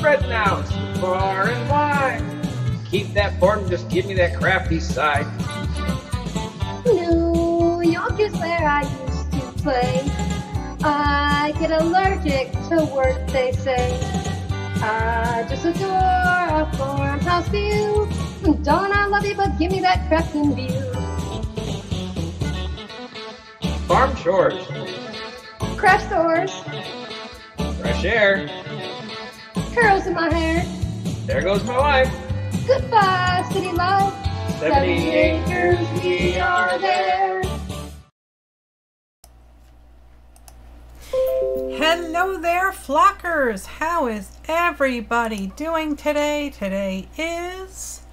spreading out far and wide. Keep that boredom, just give me that crafty side. New York is where I used to play. I get allergic to words they say. I just adore a farmhouse view. Don't I love you, but give me that crafting view. Farm chores, Craft stores, fresh air. curls in my hair. There goes my wife. Goodbye, city life. 70 acres, we are there. Hello there, flockers. How is everybody doing today? Today is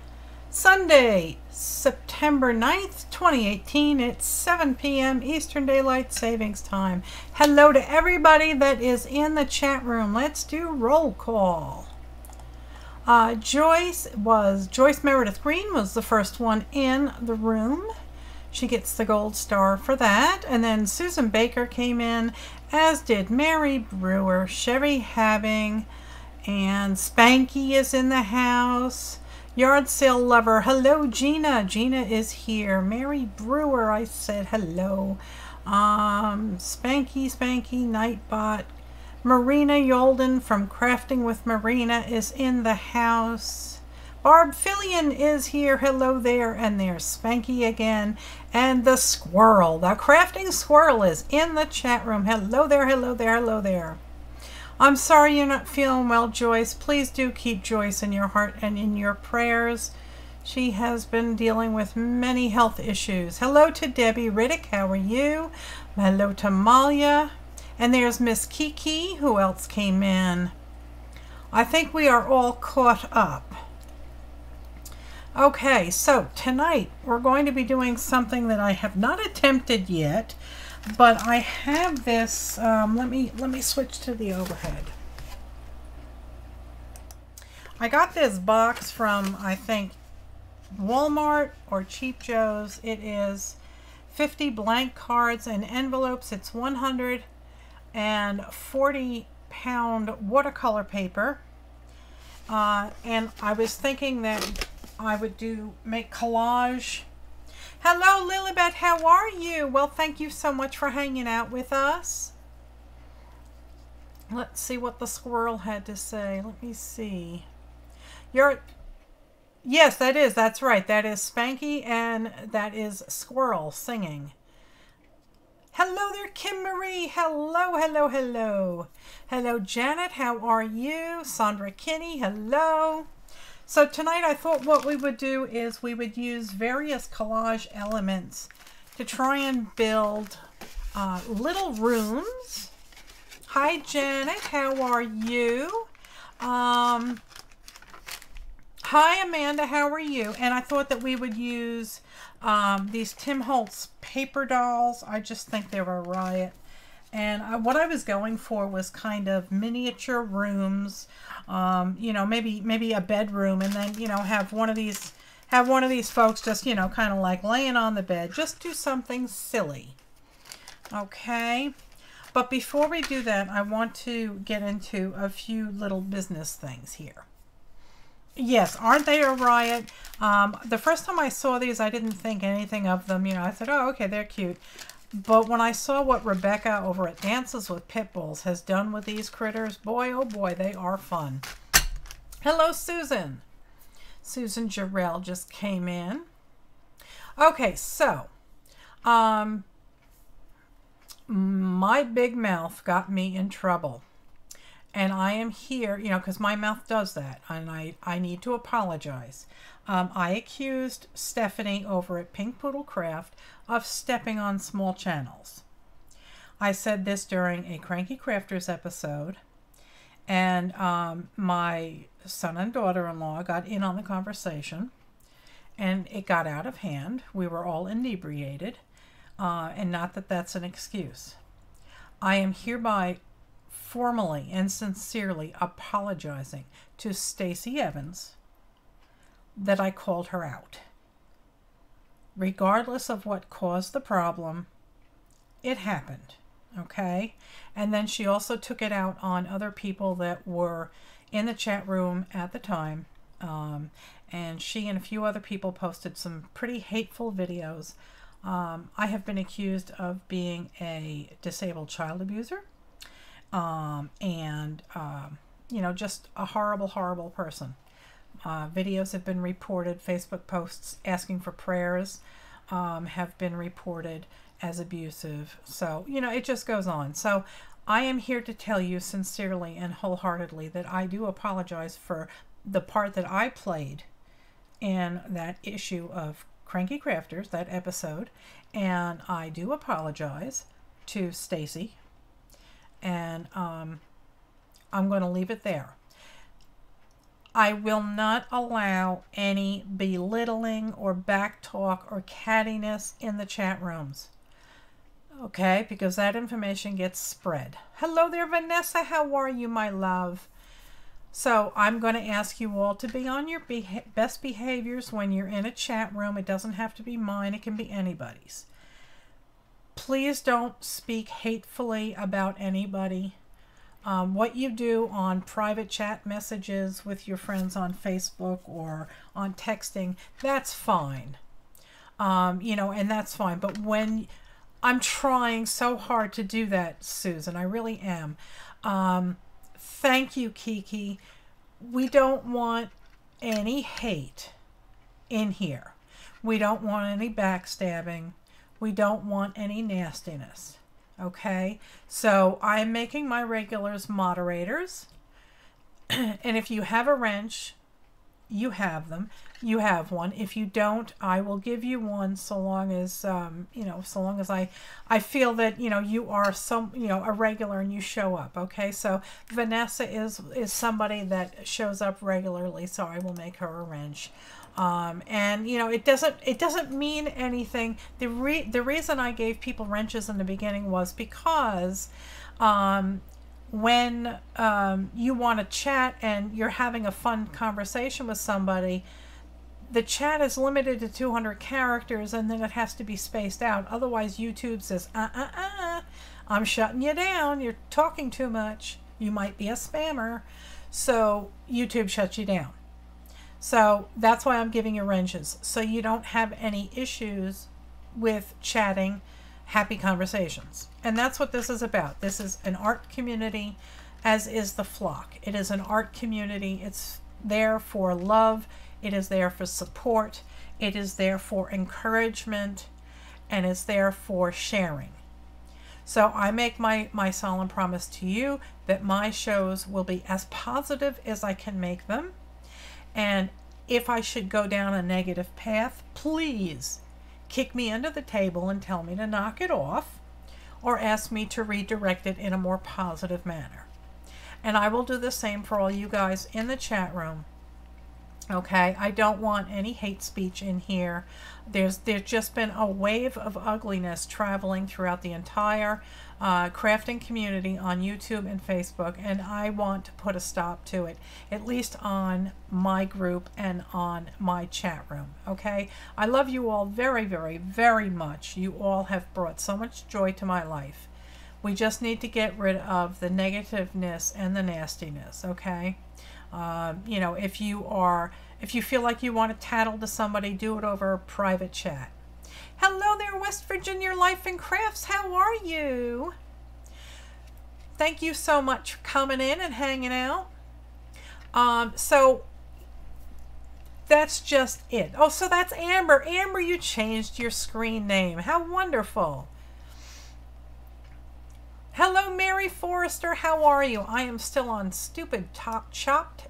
Sunday, September 9th, 2018. It's 7 p.m. Eastern Daylight Savings Time. Hello to everybody that is in the chat room. Let's do roll call. Joyce Meredith Green was the first one in the room. She gets the gold star for that. And then Susan Baker came in, as did Mary Brewer, Sherry Having, and Spankie is in the house. Yard sale lover, hello Gina. Gina is here. Mary Brewer, I said hello. Spankie, Nightbot. Marina Yolden from Crafting with Marina is in the house. Barb Fillion is here. Hello there. And there's Spankie again. And the squirrel, the crafting squirrel, is in the chat room. Hello there, hello there, hello there. I'm sorry you're not feeling well, Joyce. Please do keep Joyce in your heart and in your prayers. She has been dealing with many health issues. Hello to Debbie Riddick. How are you? Hello to Malia. And there's Miss Kiki. Who else came in? I think we are all caught up. Okay, so tonight we're going to be doing something that I have not attempted yet, but I have this. Let me switch to the overhead. I got this box from, I think, Walmart or Cheap Joe's. It is 50 blank cards and envelopes. It's 140-pound watercolor paper. And I was thinking that I would make collage. Hello Lilibet, how are you? Well, thank you so much for hanging out with us. Let's see what the squirrel had to say. Let me see. Yes, that's right. That is Spankie and that is Squirrel singing. Hello there, Kim Marie. Hello, hello, hello. Hello, Janet. How are you? Sandra Kinney. Hello. So tonight I thought what we would do is we would use various collage elements to try and build little rooms. Hi, Janet. How are you? Hi, Amanda. How are you? And I thought that we would use these Tim Holtz paper dolls. I just think they were a riot. And what I was going for was kind of miniature rooms, you know, maybe a bedroom, and then, you know, have one of these folks just, you know, kind of like laying on the bed. Just do something silly. Okay. But before we do that, I want to get into a few little business things here. Yes, aren't they a riot? The first time I saw these, I didn't think anything of them. You know, I said, oh, okay, they're cute. But when I saw what Rebecca over at Dances with Pitbulls has done with these critters, boy, oh boy, they are fun. Hello, Susan. Susan Jarrell just came in. Okay, so, my big mouth got me in trouble. And I am here, you know, because my mouth does that, and I need to apologize. I accused Stephanie over at Pink Poodle Craft of stepping on small channels. I said this during a Cranky Crafters episode, and my son and daughter-in-law got in on the conversation, and it got out of hand. We were all inebriated, and not that that's an excuse. I am hereby formally and sincerely apologizing to Stacey Evans that I called her out. Regardless of what caused the problem, it happened, okay? And then she also took it out on other people that were in the chat room at the time. And she and a few other people posted some pretty hateful videos. I have been accused of being a disabled child abuser. You know, just a horrible, horrible person. Videos have been reported. Facebook posts asking for prayers have been reported as abusive. So, you know, it just goes on. So I am here to tell you sincerely and wholeheartedly that I do apologize for the part that I played in that issue of Cranky Crafters, that episode. And I do apologize to Stacy. And I'm going to leave it there. I will not allow any belittling or backtalk or cattiness in the chat rooms. Okay, because that information gets spread. Hello there, Vanessa. How are you, my love? So I'm going to ask you all to be on your best behaviors when you're in a chat room. It doesn't have to be mine. It can be anybody's. Please don't speak hatefully about anybody. What you do on private chat messages with your friends on Facebook or on texting, that's fine. You know, and that's fine. But when I'm trying so hard to do that, Susan, I really am. Thank you, Kiki. We don't want any hate in here. We don't want any backstabbing. We don't want any nastiness. Okay, so I'm making my regulars moderators, and if you have a wrench, you have them. You have one. If you don't, I will give you one, so long as you know, so long as I feel that, you know, you are a regular and you show up. Okay, so Vanessa is somebody that shows up regularly, so I will make her a wrench. And you know, it doesn't mean anything. The reason I gave people wrenches in the beginning was because when you want to chat and you're having a fun conversation with somebody, the chat is limited to 200 characters, and then it has to be spaced out. Otherwise, YouTube says, I'm shutting you down. You're talking too much. You might be a spammer. So YouTube shuts you down. So that's why I'm giving you wrenches, so you don't have any issues with chatting happy conversations. And that's what this is about. This is an art community, as is the flock. It is an art community. It's there for love. It is there for support. It is there for encouragement, and it's there for sharing. So I make my solemn promise to you that my shows will be as positive as I can make them. And if I should go down a negative path, please kick me under the table and tell me to knock it off, or ask me to redirect it in a more positive manner. And I will do the same for all you guys in the chat room. Okay, I don't want any hate speech in here. There's just been a wave of ugliness traveling throughout the entire crafting community on YouTube and Facebook, and I want to put a stop to it, at least on my group and on my chat room. Okay, I love you all very, very, very much. You all have brought so much joy to my life. We just need to get rid of the negativeness and the nastiness. Okay. You know, if you feel like you want to tattle to somebody, do it over a private chat. Hello there, West Virginia Life and Crafts. How are you? Thank you so much for coming in and hanging out. So that's just it. Oh, so that's Amber. Amber, you changed your screen name. How wonderful. Hello, Mary Forrester. How are you? I am still on stupid top chat,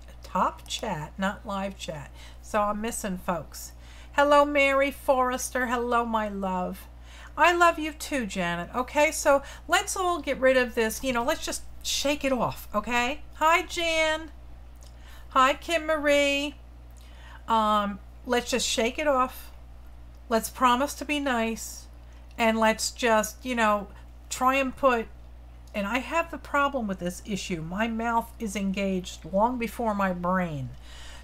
not live chat. So I'm missing folks. Hello, Mary Forrester. Hello, my love. I love you too, Janet. Okay, so let's all get rid of this. You know, let's just shake it off. Okay. Hi, Jan. Hi, Kim Marie. Let's just shake it off. Let's promise to be nice, and let's just, you know, try and put. And I have the problem with this issue. My mouth is engaged long before my brain.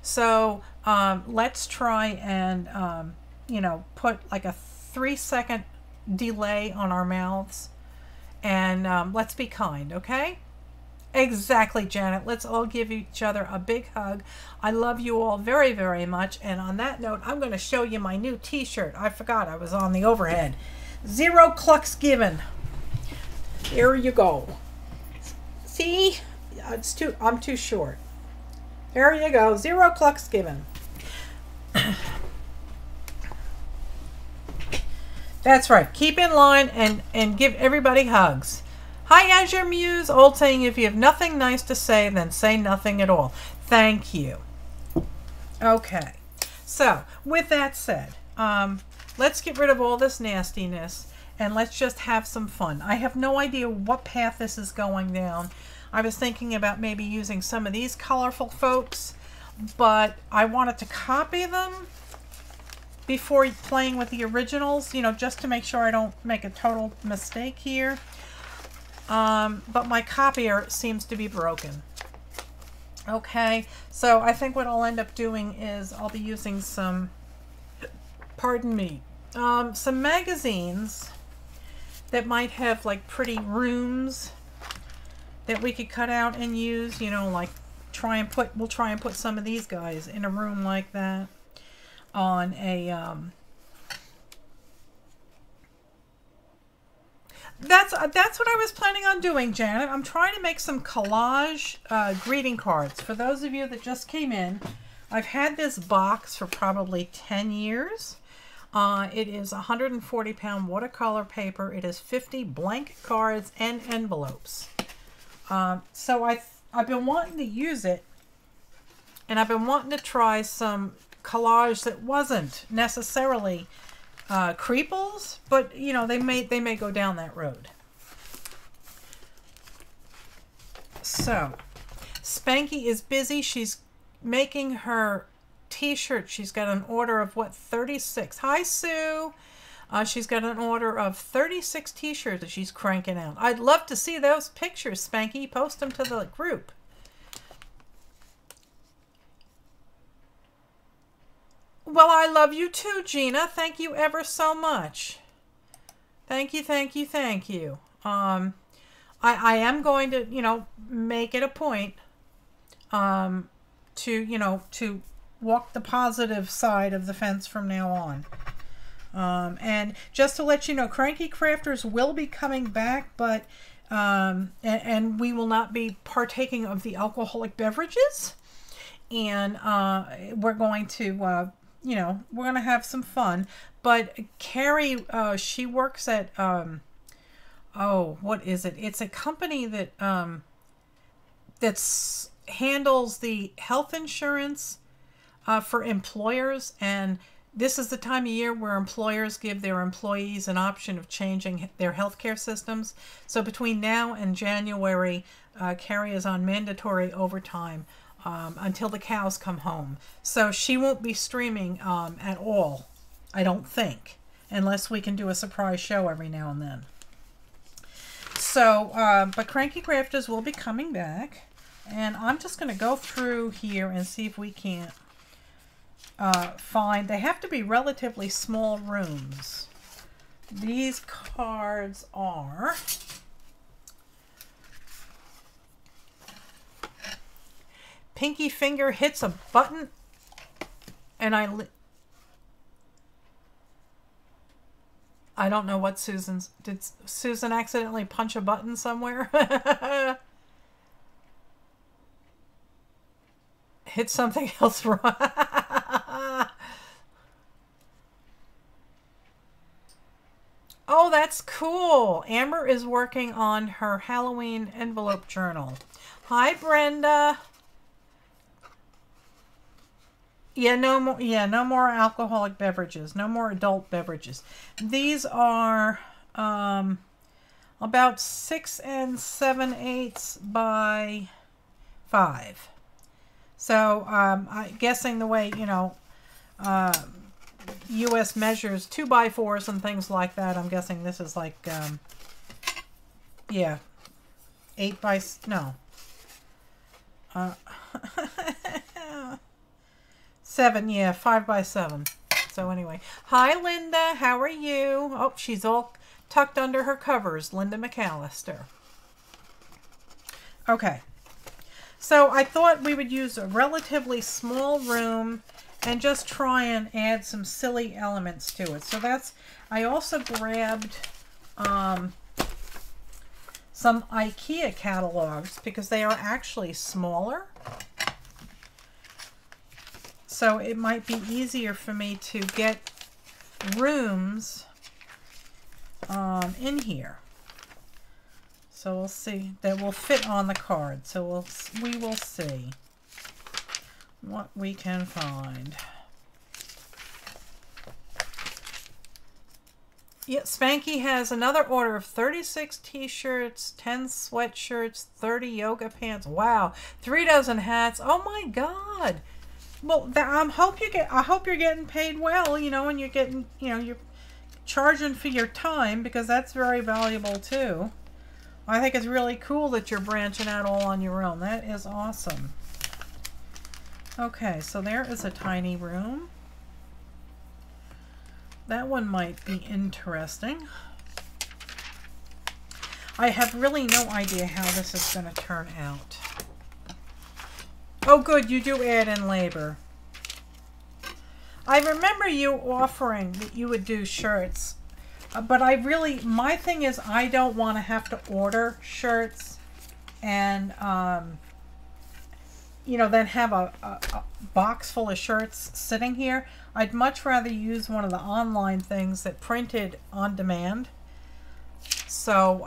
So let's try and, you know, put like a 3-second delay on our mouths. And let's be kind, okay? Exactly, Janet. Let's all give each other a big hug. I love you all very, very much. And on that note, I'm going to show you my new t-shirt. I forgot I was on the overhead. Zero clucks given. Here you go. See? I'm too short. Here you go. Zero clucks given. That's right. Keep in line and give everybody hugs. Hi, Azure Muse. Old saying, if you have nothing nice to say, then say nothing at all. Thank you. Okay. So, with that said, let's get rid of all this nastiness and let's just have some fun. I have no idea what path this is going down. I was thinking about maybe using some of these colorful folks, but I wanted to copy them before playing with the originals, you know, just to make sure I don't make a total mistake here. But my copier seems to be broken. Okay, so I think what I'll end up doing is I'll be using some, pardon me, some magazines that might have like pretty rooms that we could cut out and use, you know, like we'll try and put some of these guys in a room like that on a, That's what I was planning on doing, Janet. I'm trying to make some collage greeting cards. For those of you that just came in, I've had this box for probably 10 years. It is 140-pound watercolor paper. It is 50 blank cards and envelopes. So I've been wanting to use it, and I've been wanting to try some collage that wasn't necessarily Creeples, but you know, they may go down that road. So Spankie is busy. She's making her t-shirt. She's got an order of what, 36. Hi, Sue. She's got an order of 36 t-shirts that she's cranking out. I'd love to see those pictures, Spankie. Post them to the group. Well, I love you too, Gina. Thank you ever so much. Thank you, thank you, thank you. I am going to, you know, make it a point to, you know, to walk the positive side of the fence from now on. And just to let you know, Cranky Crafters will be coming back, but and we will not be partaking of the alcoholic beverages. And we're going to you know, we're going to have some fun. But Carrie, she works at, oh, what is it? It's a company that that's handles the health insurance for employers. And this is the time of year where employers give their employees an option of changing their healthcare systems. So between now and January, Carrie is on mandatory overtime until the cows come home. So she won't be streaming at all, I don't think, unless we can do a surprise show every now and then. So, but Cranky Crafters will be coming back, and I'm just going to go through here and see if we can't find, they have to be relatively small rooms. These cards are... Pinky finger hits a button, and I don't know what Susan's... Did Susan accidentally punch a button somewhere? Hit something else wrong. Oh, that's cool. Amber is working on her Halloween envelope journal. Hi, Brenda. Yeah, no more. Yeah, no more alcoholic beverages. No more adult beverages. These are about 6 7/8 by 5. So I'm guessing the way, you know, U.S. measures 2x4s and things like that. I'm guessing this is like, yeah, 8 by no. 7, yeah, 5 by 7. So anyway, hi Linda, how are you? Oh, she's all tucked under her covers, Linda McAllister. Okay. So I thought we would use a relatively small room and just try and add some silly elements to it. So that's, I also grabbed some IKEA catalogs because they are actually smaller. So it might be easier for me to get rooms in here. So we'll see. That will fit on the card. So we will see what we can find. Yeah, Spankie has another order of 36 t-shirts, 10 sweatshirts, 30 yoga pants. Wow, 3 dozen hats. Oh my God. Well, I hope you're getting paid well, you know, and you're getting, you know, you're charging for your time because that's very valuable too. I think it's really cool that you're branching out all on your own. That is awesome. Okay, so there is a tiny room. That one might be interesting. I have really no idea how this is going to turn out. Oh, good, you do add in labor. I remember you offering that you would do shirts. But my thing is I don't want to have to order shirts and, you know, then have a box full of shirts sitting here. I'd much rather use one of the online things that printed on demand. So,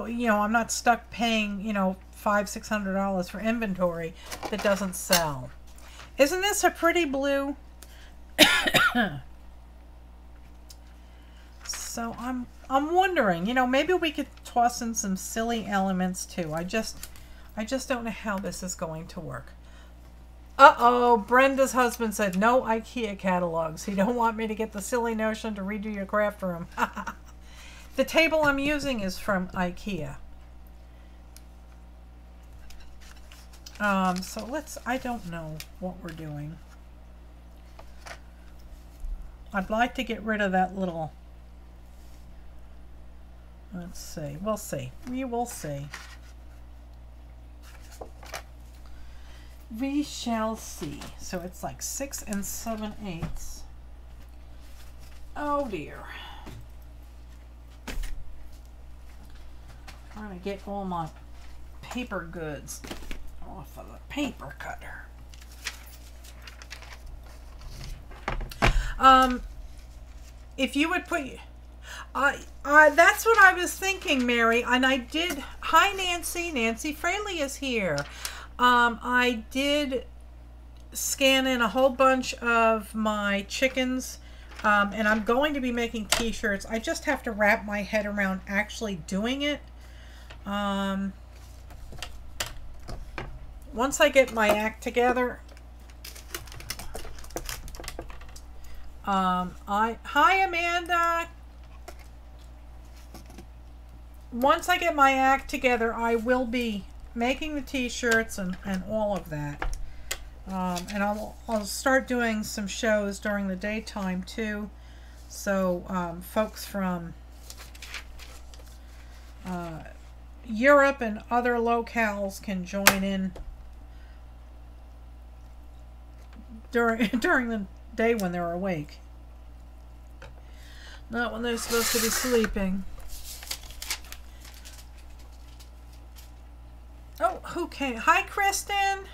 you know, I'm not stuck paying, you know, $500-600 for inventory that doesn't sell. Isn't this a pretty blue? So I'm wondering, you know, maybe we could toss in some silly elements too. I just don't know how this is going to work. Uh-oh, Brenda's husband said no IKEA catalogs. He don't want me to get the silly notion to redo your craft room. The table I'm using is from IKEA. So I don't know what we're doing. I'd like to get rid of that little, let's see, we'll see. We will see. We shall see. So it's like 6 7/8. Oh dear. Trying to get all my paper goods off of the paper cutter. If you would put, that's what I was thinking, Mary, and I did. Hi, Nancy. Nancy Fraley is here. I did scan in a whole bunch of my chickens, and I'm going to be making t-shirts. I just have to wrap my head around actually doing it. Once I get my act together, hi Amanda. Once I get my act together, I will be making the t-shirts and all of that. And I'll start doing some shows during the daytime too. So folks from Europe and other locales can join in during the day when they're awake. Not when they're supposed to be sleeping. Oh, who came? Hi, Kristen.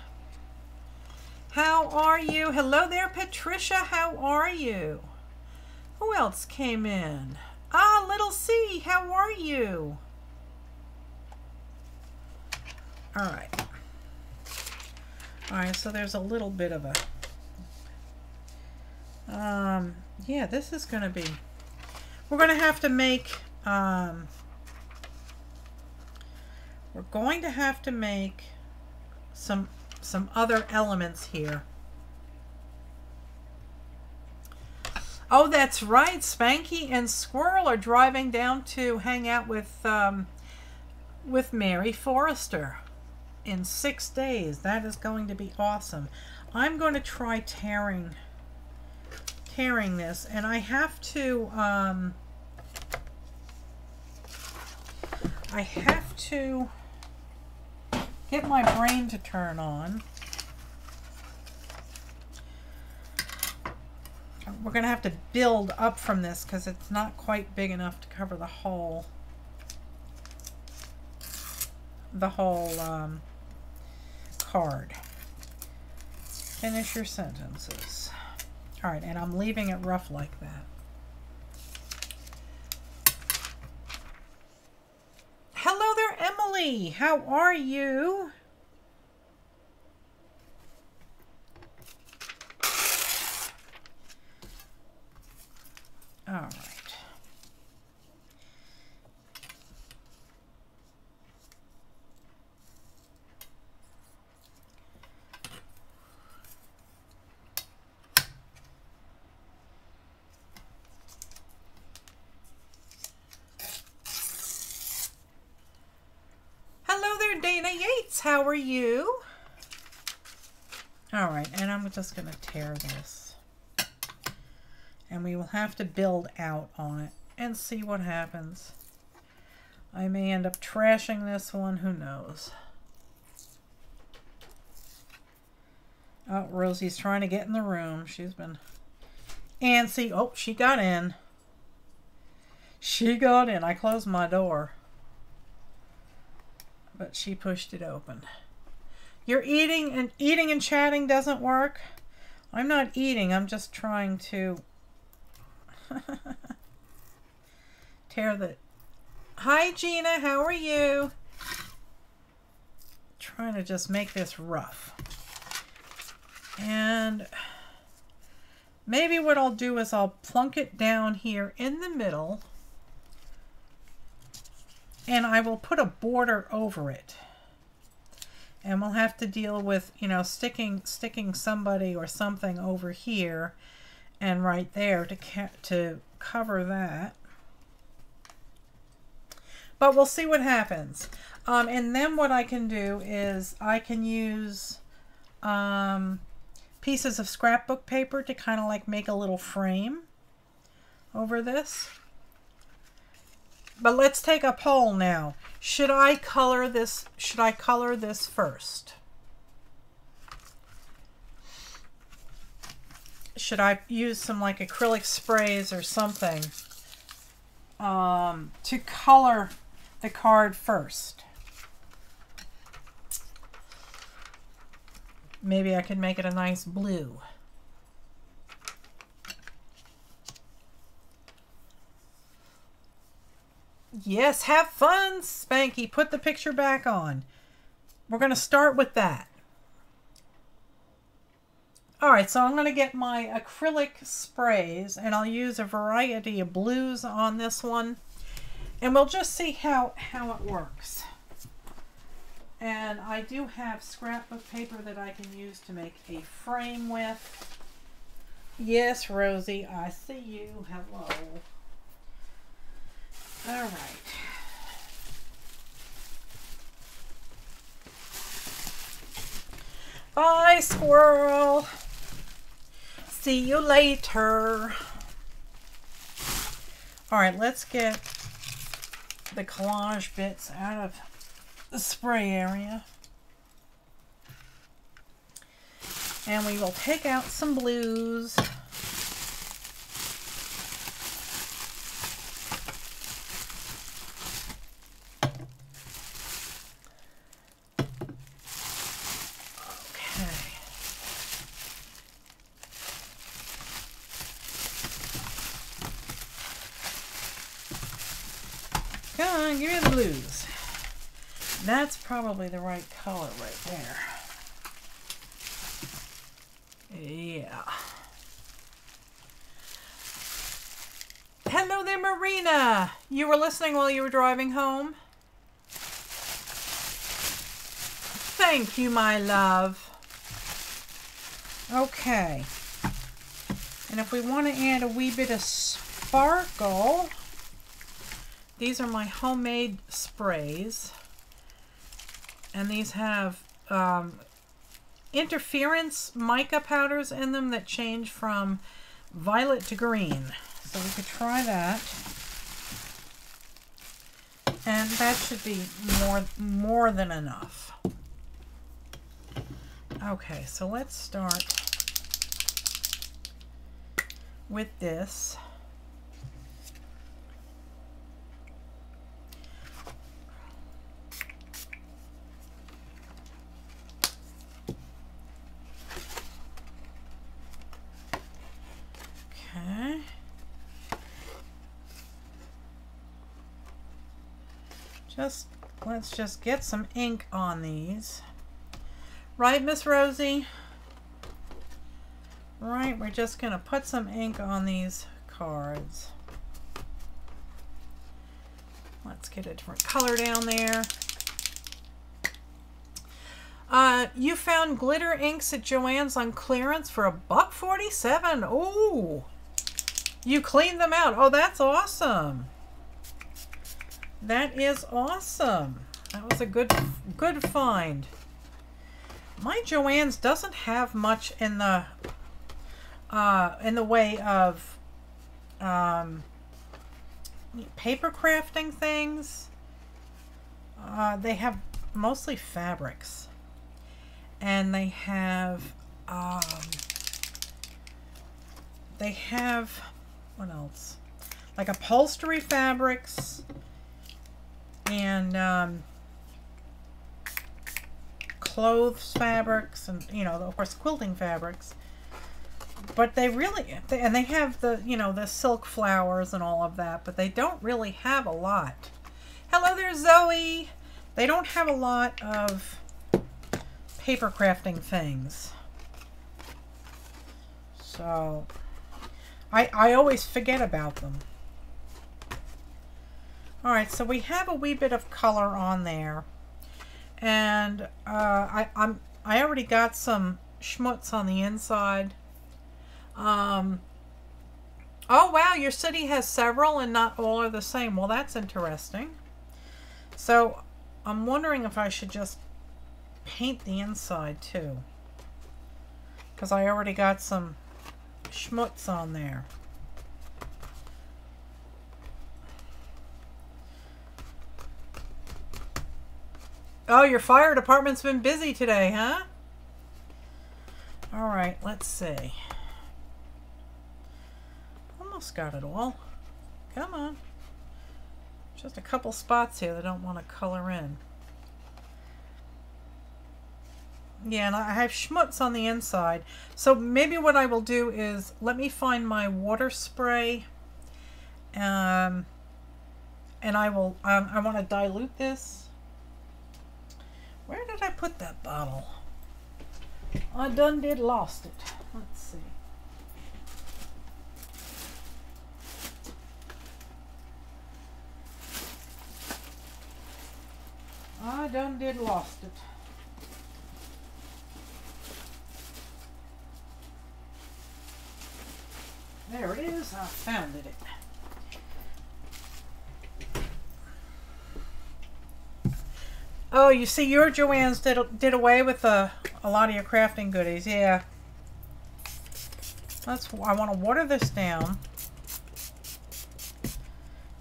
How are you? Hello there, Patricia. How are you? Who else came in? Ah, Little C. How are you? All right. All right, so there's a little bit of a... yeah, this is going to be... We're going to have to make... we're going to have to make some other elements here. Oh, that's right. Spankie and Squirrel are driving down to hang out with Mary Forrester in 6 days. That is going to be awesome. I'm going to try tearing this, and I have to I have to get my brain to turn on. We're going to have to build up from this because it's not quite big enough to cover the whole card. Finish your sentences. All right, and I'm leaving it rough like that. Hello there, Emily. How are you? All right. Hello there, Dana Yates. How are you? All right, and I'm just going to tear this. And we will have to build out on it and see what happens. I may end up trashing this one, who knows. Oh, Rosie's trying to get in the room. She's been antsy. Oh, she got in. She got in. I closed my door. But she pushed it open. You're eating and chatting doesn't work? I'm not eating. I'm just trying to tear the... Hi, Gina. How are you? Trying to just make this rough. And maybe what I'll do is I'll plunk it down here in the middle. And I will put a border over it. And we'll have to deal with, you know, sticking somebody or something over here and right there to cover that. But we'll see what happens. And then what I can do is I can use pieces of scrapbook paper to kind of like make a little frame over this. But let's take a poll now. Should I color this? Should I color this first? Should I use some like acrylic sprays or something to color the card first? Maybe I can make it a nice blue. Yes, have fun, Spankie. Put the picture back on. We're going to start with that. All right, so I'm going to get my acrylic sprays, and I'll use a variety of blues on this one. And we'll just see how it works. And I do have scrapbook paper that I can use to make a frame with. Yes, Rosie, I see you. Hello. All right. Bye, squirrel. See you later. All right, let's get the collage bits out of the spray area. And we will take out some blues. Come on, give me the blues. That's probably the right color right there. Yeah. Hello there, Marina. You were listening while you were driving home? Thank you, my love. Okay. And if we want to add a wee bit of sparkle, these are my homemade sprays. And these have interference mica powders in them that change from violet to green. So we could try that. And that should be more than enough. Okay, so let's start with this. Okay. Let's just get some ink on these. Right, Miss Rosie? Right, we're just going to put some ink on these cards. Let's get a different color down there. You found glitter inks at Joann's on clearance for $1.47. Oh, you cleaned them out. Oh, that's awesome. That is awesome. That was a good find. My Joann's doesn't have much in the way of paper crafting things. They have mostly fabrics, and they have what else? Like upholstery fabrics and clothes fabrics, and of course quilting fabrics. But they have the the silk flowers and all of that, but they don't really have a lot. Hello there, Zoe. They don't have a lot of paper crafting things, so I always forget about them. All right, so we have a wee bit of color on there, and I already got some schmutz on the inside. Oh wow, your city has several and not all are the same. Well, that's interesting. So I'm wondering if I should just paint the inside too, because I already got some schmutz on there. Oh, your fire department's been busy today, huh? All right, let's see. Almost got it all. Come on. Just a couple spots here that I don't want to color in. Yeah, and I have schmutz on the inside. So maybe what I will do is let me find my water spray. And I will, I want to dilute this. Where did I put that bottle? I done did lost it. Let's see. I done did lost it. There it is. I found it. Oh, you see, your Joann's did away with a lot of your crafting goodies. Yeah. I want to water this down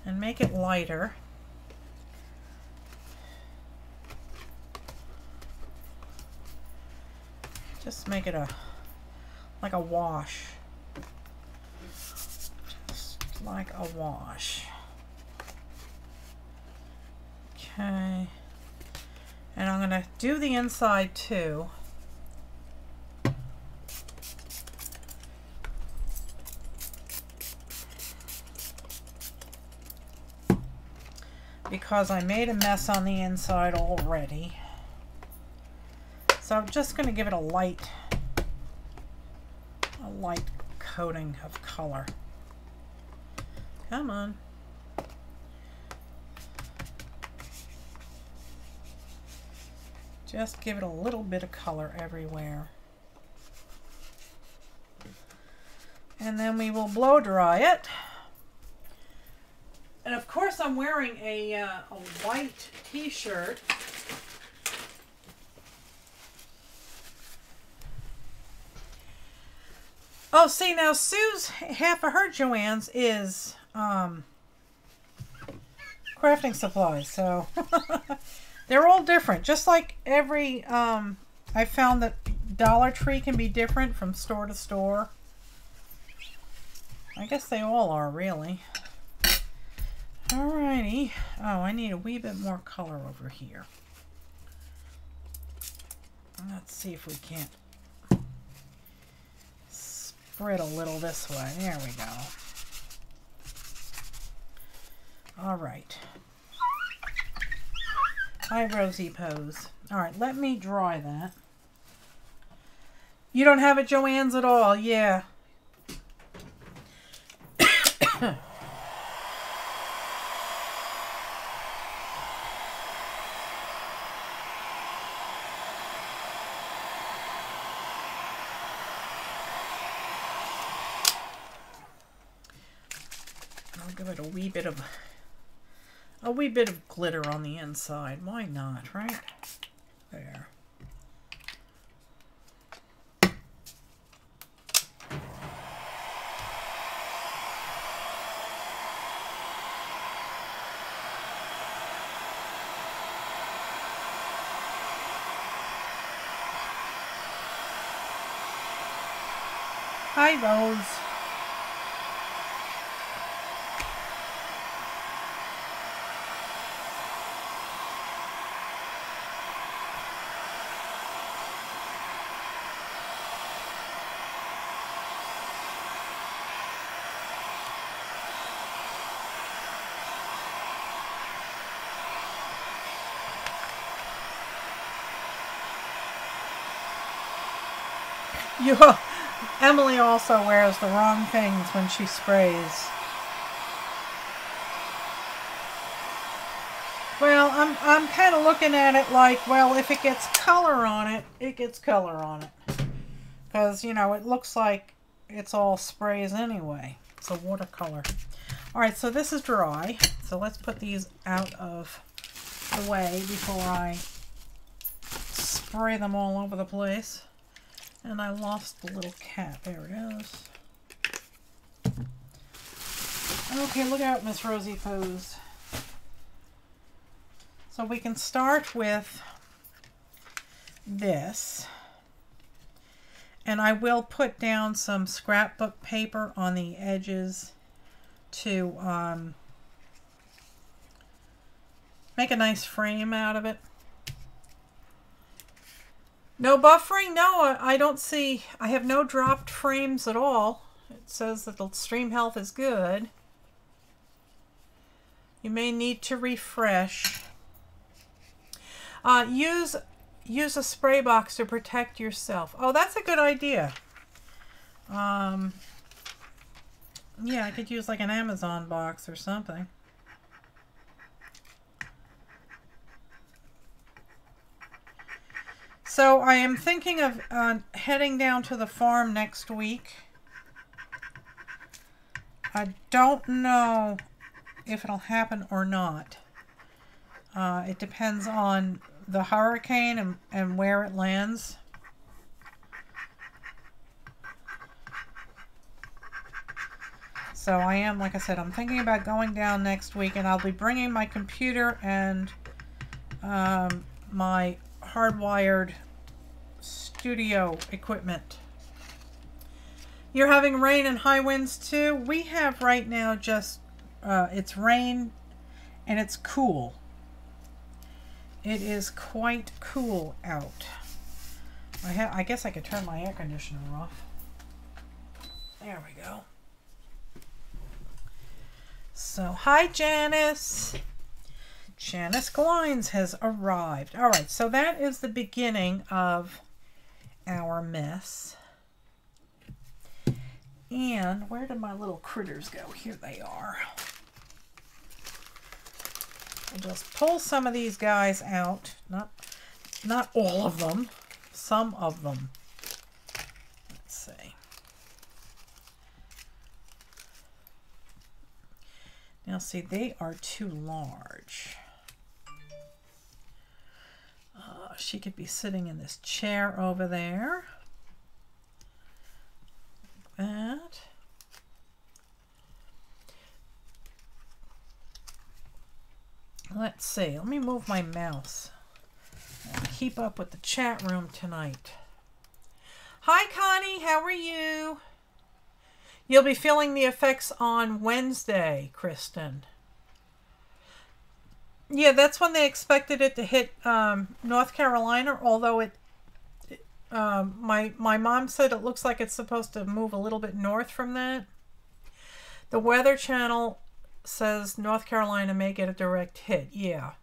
and make it lighter. Just make it like a wash. Just like a wash. Okay. And I'm going to do the inside too. Because I made a mess on the inside already. So I'm just going to give it a light coating of color. Come on. Just give it a little bit of color everywhere. And then we will blow dry it. And of course I'm wearing a white t-shirt. Oh, see, now Sue's, half of her Joann's is crafting supplies. So they're all different. Just like every, I found that Dollar Tree can be different from store to store. I guess they all are, really. Alrighty. Oh, I need a wee bit more color over here. Let's see if we can't spread a little this way. There we go. Alright. Hi, Rosie Pose. Alright, let me dry that. You don't have it, Joanne's, at all? Yeah. I'll give it a wee bit of glitter on the inside. Why not, right? There. Hi, Rose. Emily also wears the wrong things when she sprays. Well, I'm kind of looking at it like, well, if it gets color on it, it gets color on it. Because, you know, it looks like it's all sprays anyway. It's a watercolor. Alright, so this is dry. So let's put these out of the way before I spray them all over the place. And I lost the little cat. There it is. Okay, look out, Miss Rosie Pose. So we can start with this. And I will put down some scrapbook paper on the edges to make a nice frame out of it. No buffering? No, I don't see. I have no dropped frames at all. It says that the stream health is good. You may need to refresh. Use a spray box to protect yourself. Oh, that's a good idea. Yeah, I could use like an Amazon box or something. So I am thinking of heading down to the farm next week. I don't know if it'll happen or not. It depends on the hurricane and where it lands. So I am, like I said, I'm thinking about going down next week, and I'll be bringing my computer and my hardwired studio equipment. You're having rain and high winds too? We have right now just, it's rain and it's cool. It is quite cool out. I guess I could turn my air conditioner off. There we go. So, hi Janice. Janice Glines has arrived. All right, so that is the beginning of our mess. And where did my little critters go? Here they are. I'll just pull some of these guys out. Not all of them. Some of them. Let's see. Now see, they are too large. She could be sitting in this chair over there. Like that. Let's see. Let me move my mouse. I'll keep up with the chat room tonight. Hi, Connie. How are you? You'll be feeling the effects on Wednesday, Kristen. Yeah, that's when they expected it to hit North Carolina, although my mom said it looks like it's supposed to move a little bit north from that. The Weather Channel says North Carolina may get a direct hit. Yeah.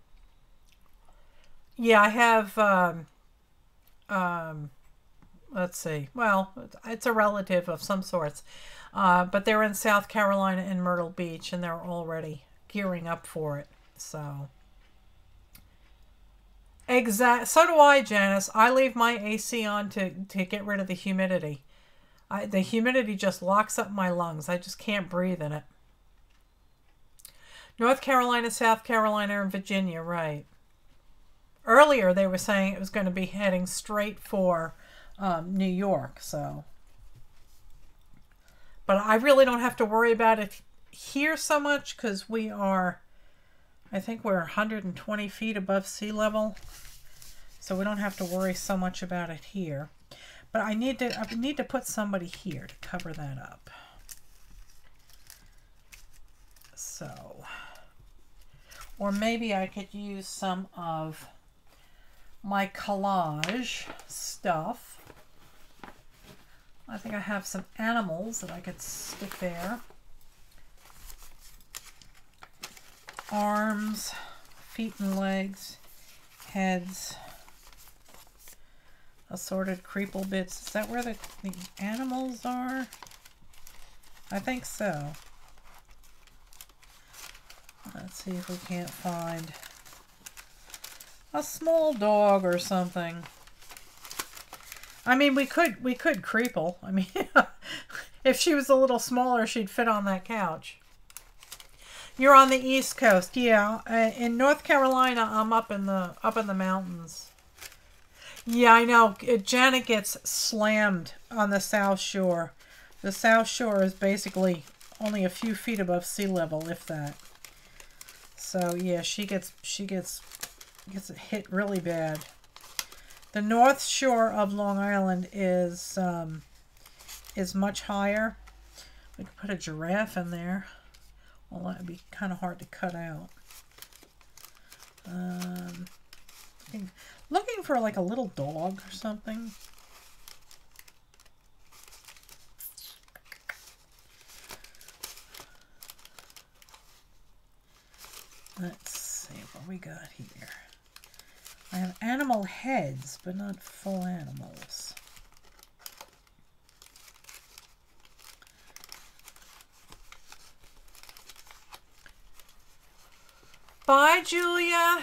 Yeah, I have, let's see. Well, it's a relative of some sorts. But they're in South Carolina in Myrtle Beach, and they're already gearing up for it. So. So do I, Janice. I leave my AC on to get rid of the humidity. The humidity just locks up my lungs. I just can't breathe in it. North Carolina, South Carolina, and Virginia, right. Earlier they were saying it was going to be heading straight for New York, so. But I really don't have to worry about it here so much because we are, I think we're 120 feet above sea level. So we don't have to worry so much about it here. But I need to put somebody here to cover that up. So, or maybe I could use some of my collage stuff. I think I have some animals that I could stick there. Arms, feet and legs, heads, assorted creeple bits. Is that where the animals are? I think so. Let's see if we can't find a small dog or something. I mean, we could Creeple. I mean, if she was a little smaller, she'd fit on that couch. You're on the East Coast, yeah. In North Carolina, I'm up in the mountains. Yeah, I know. Janet gets slammed on the South Shore. The South Shore is basically only a few feet above sea level, if that. So yeah, she gets hit really bad. The North Shore of Long Island is much higher. We could put a giraffe in there. Well, that would be kind of hard to cut out. Looking for like a little dog or something. Let's see what we got here. I have animal heads, but not full animals. Bye, Julia.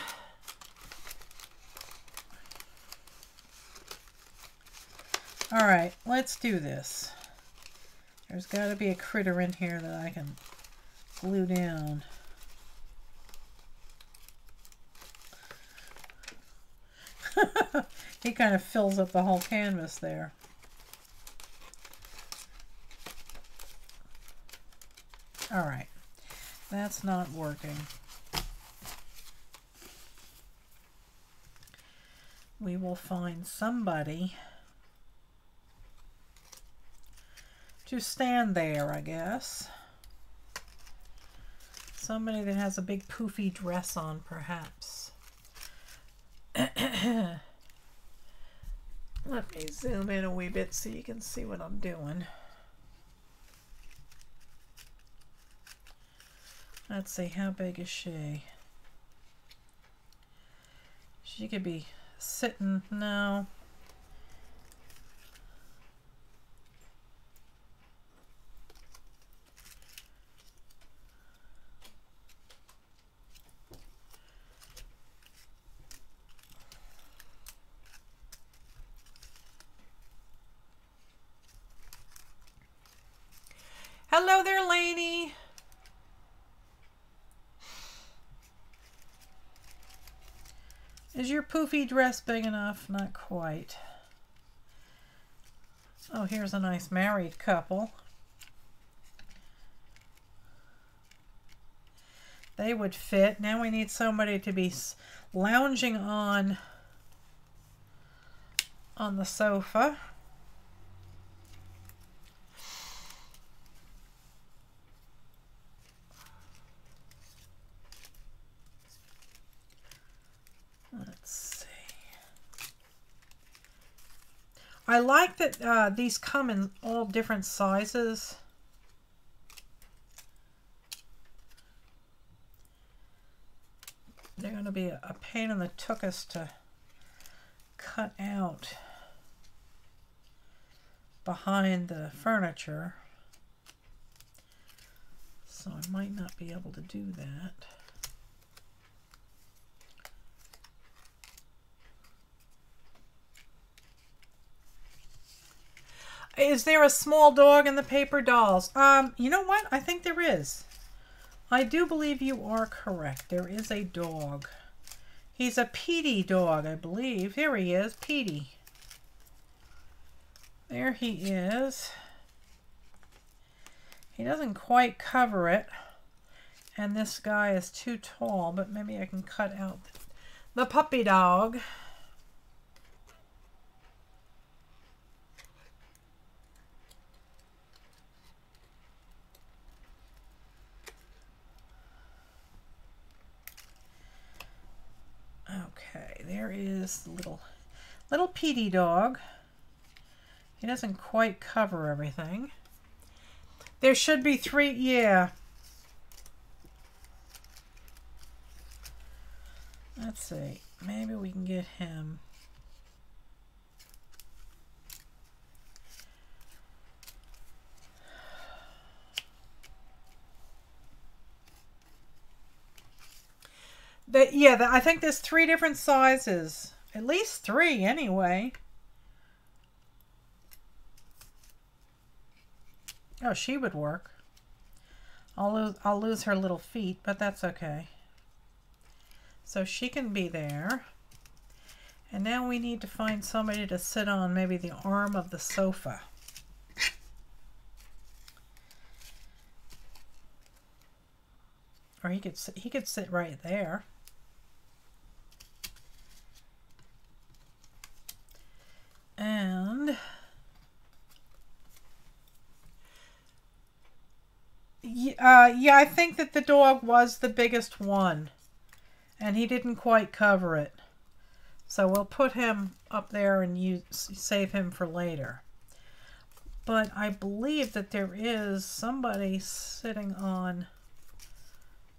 All right, let's do this. There's got to be a critter in here that I can glue down. He kind of fills up the whole canvas there. All right, that's not working. We will find somebody to stand there, I guess. Somebody that has a big poofy dress on, perhaps. Let me zoom in a wee bit so you can see what I'm doing. Let's see, how big is she? She could be sitting, no. Hello there, lady. Is your poofy dress big enough? Not quite. Oh, here's a nice married couple. they would fit. Now we need somebody to be lounging on the sofa. Let's see. I like that these come in all different sizes. They're going to be a pain in the tuchus to cut out behind the furniture. So I might not be able to do that. Is there a small dog in the paper dolls? You know what? I think there is. I do believe you are correct. There is a dog. He's a Petey dog, I believe. Here he is, Petey. There he is. He doesn't quite cover it. And this guy is too tall, but maybe I can cut out the puppy dog. Okay, there is the little Petey dog. He doesn't quite cover everything. There should be 3, yeah. Let's see, maybe we can get him. I think there's 3 different sizes. At least 3 anyway. Oh, she would work. I'll lose her little feet, but that's okay. So she can be there. And now we need to find somebody to sit on maybe the arm of the sofa. Or he could sit right there. And yeah, I think that the dog was the biggest one, and he didn't quite cover it. So we'll put him up there and save him for later. But I believe that there is somebody sitting on,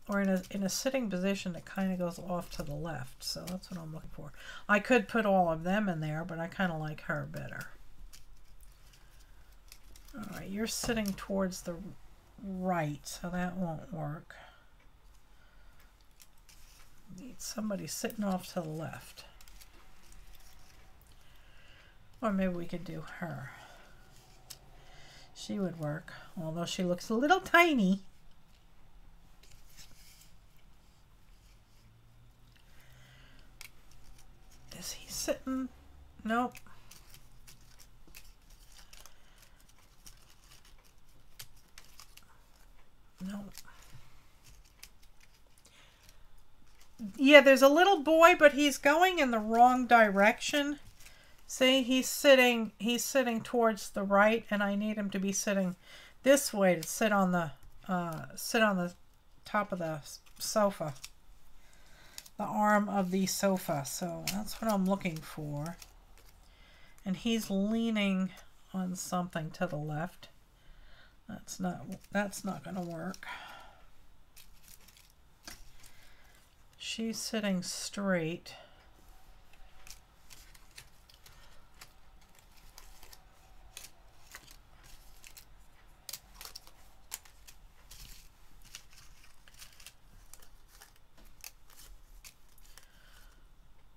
or in a sitting position that kind of goes off to the left. So that's what I'm looking for. I could put all of them in there, but I kind of like her better. All right, you're sitting towards the right, so that won't work. Need somebody sitting off to the left. Or maybe we could do her. She would work, although she looks a little tiny. Is he sitting? Nope. Nope. Yeah, there's a little boy, but he's going in the wrong direction. See, he's sitting towards the right, and I need him to be sitting this way to sit on the top of the sofa, the arm of the sofa. So that's what I'm looking for. And he's leaning on something to the left. That's not going to work. She's sitting straight.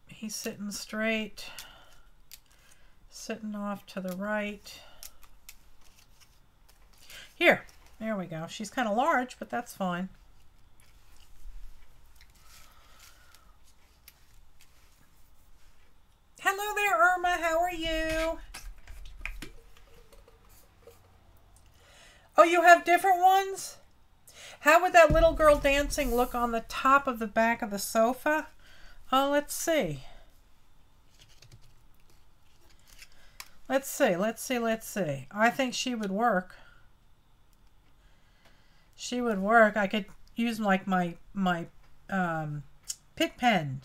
He's sitting straight, sitting off to the right. Here, there we go. She's kind of large, but that's fine. Hello there, Irma. How are you? Oh, you have different ones? How would that little girl dancing look on the top of the back of the sofa? Oh, let's see. Let's see. I think she would work. She would work. I could use like my Pick pen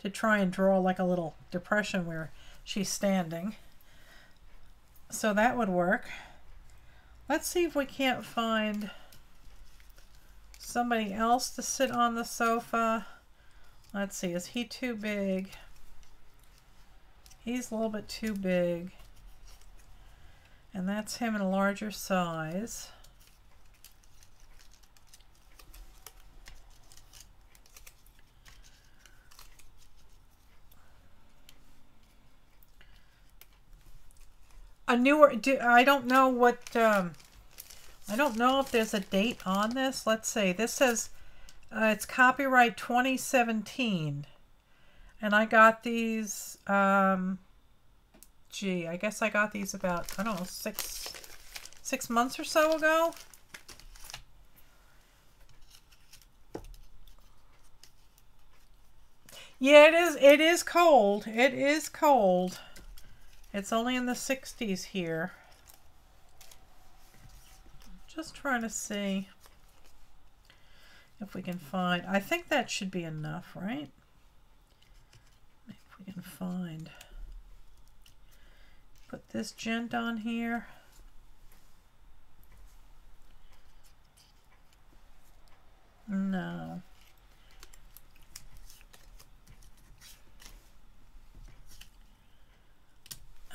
to try and draw like a little depression where she's standing. So that would work. Let's see if we can't find somebody else to sit on the sofa. Let's see, is he too big? He's a little bit too big. And that's him in a larger size. A newer, I don't know what, I don't know if there's a date on this. Let's see, this says it's copyright 2017. And I got these, gee, I guess I got these about, I don't know, six months or so ago. Yeah, it is cold. It is cold. It's only in the 60s here. Just trying to see if we can find. I think that should be enough, right? Maybe if we can find. Put this gent on here. No.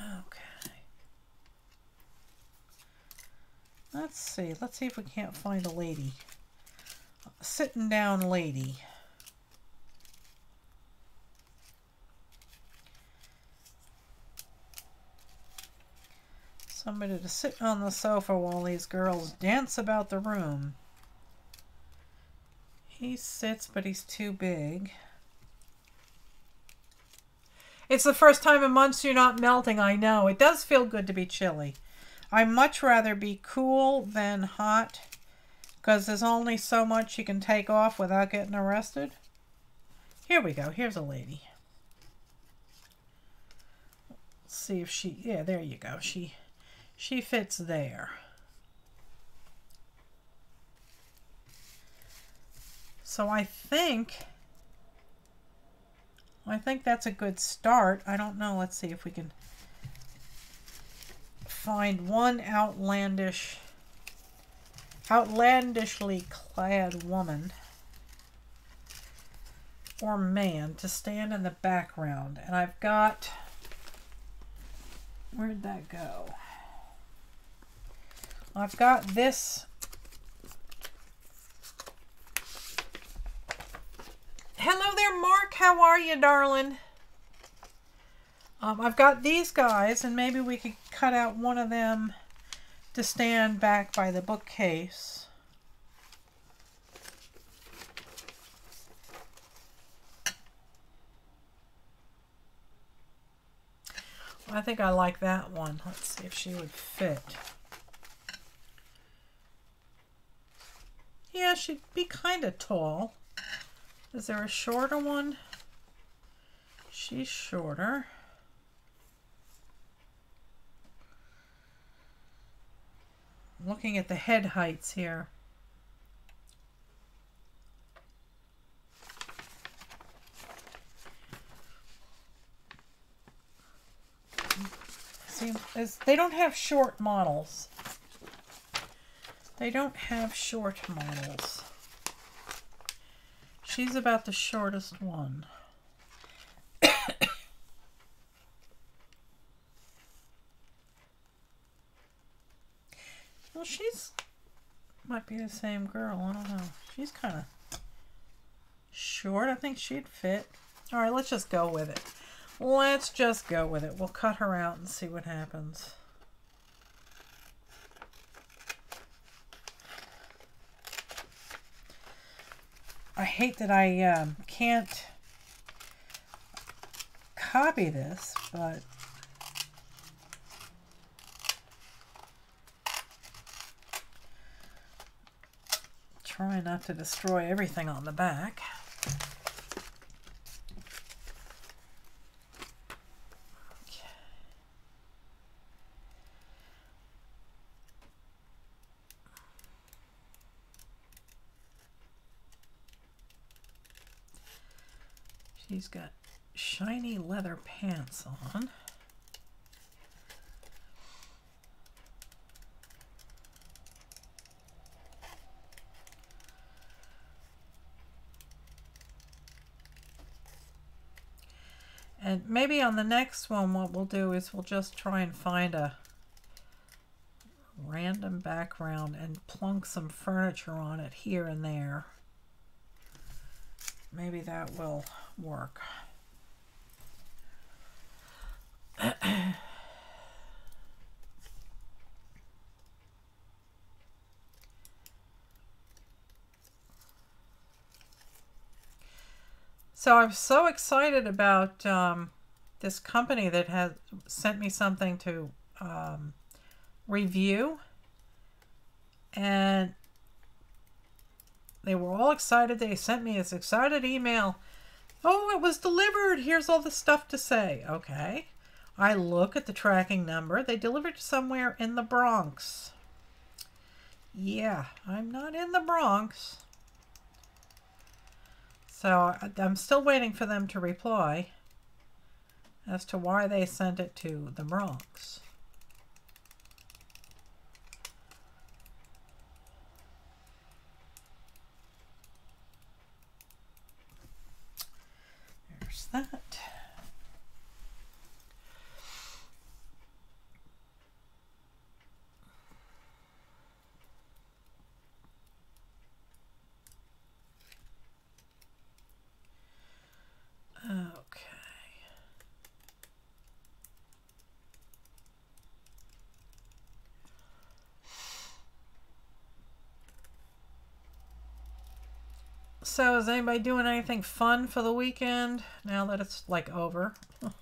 Okay. Let's see. Let's see if we can't find a lady. A sitting down lady. Somebody to sit on the sofa while these girls dance about the room. He sits, but he's too big. It's the first time in months you're not melting, I know. It does feel good to be chilly. I'd much rather be cool than hot, because there's only so much you can take off without getting arrested. Here we go. Here's a lady. Let's see if she... Yeah, there you go. She fits there. So I think that's a good start. I don't know. Let's see if we can find one outlandishly clad woman or man to stand in the background. And I've got, where'd that go? I've got this. Hello there, Mark. How are you, darling? I've got these guys, and maybe we could cut out one of them to stand back by the bookcase. I think I like that one. Let's see if she would fit. Yeah, she'd be kind of tall. Is there a shorter one? She's shorter. I'm looking at the head heights here. See, they don't have short models. They don't have short models. She's about the shortest one. Well, might be the same girl. I don't know. She's kind of short. I think she'd fit. All right, let's just go with it. Let's just go with it. We'll cut her out and see what happens. I hate that I can't copy this, but try not to destroy everything on the back. Okay. She's got shiny leather pants on. And maybe on the next one, what we'll do is we'll just try and find a random background and plunk some furniture on it here and there. Maybe that will work. So I'm so excited about this company that has sent me something to review, and they were all excited. They sent me this excited email. Oh, it was delivered. Here's all the stuff to say. Okay. I look at the tracking number. They delivered somewhere in the Bronx. Yeah, I'm not in the Bronx. So I'm still waiting for them to reply as to why they sent it to the Bronx. There's that. Okay. So is anybody doing anything fun for the weekend now that it's like over? Has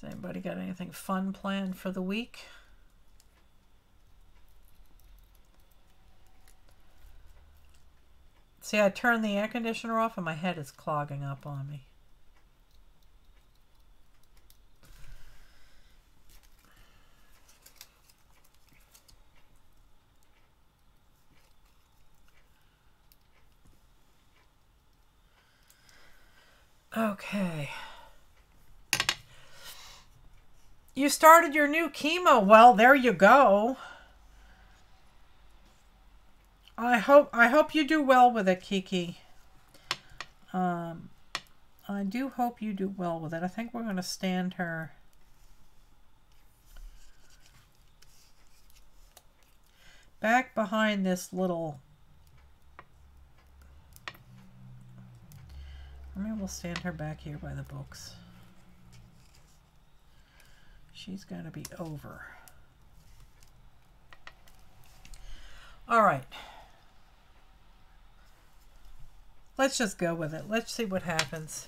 anybody got anything fun planned for the week? See, I turned the air conditioner off and my head is clogging up on me. Okay. You started your new chemo. Well, there you go. I hope you do well with it, Kiki. I do hope you do well with it. I think we're going to stand her back behind this little... Maybe we'll stand her back here by the books. She's got to be over. All right. Let's just go with it. Let's see what happens.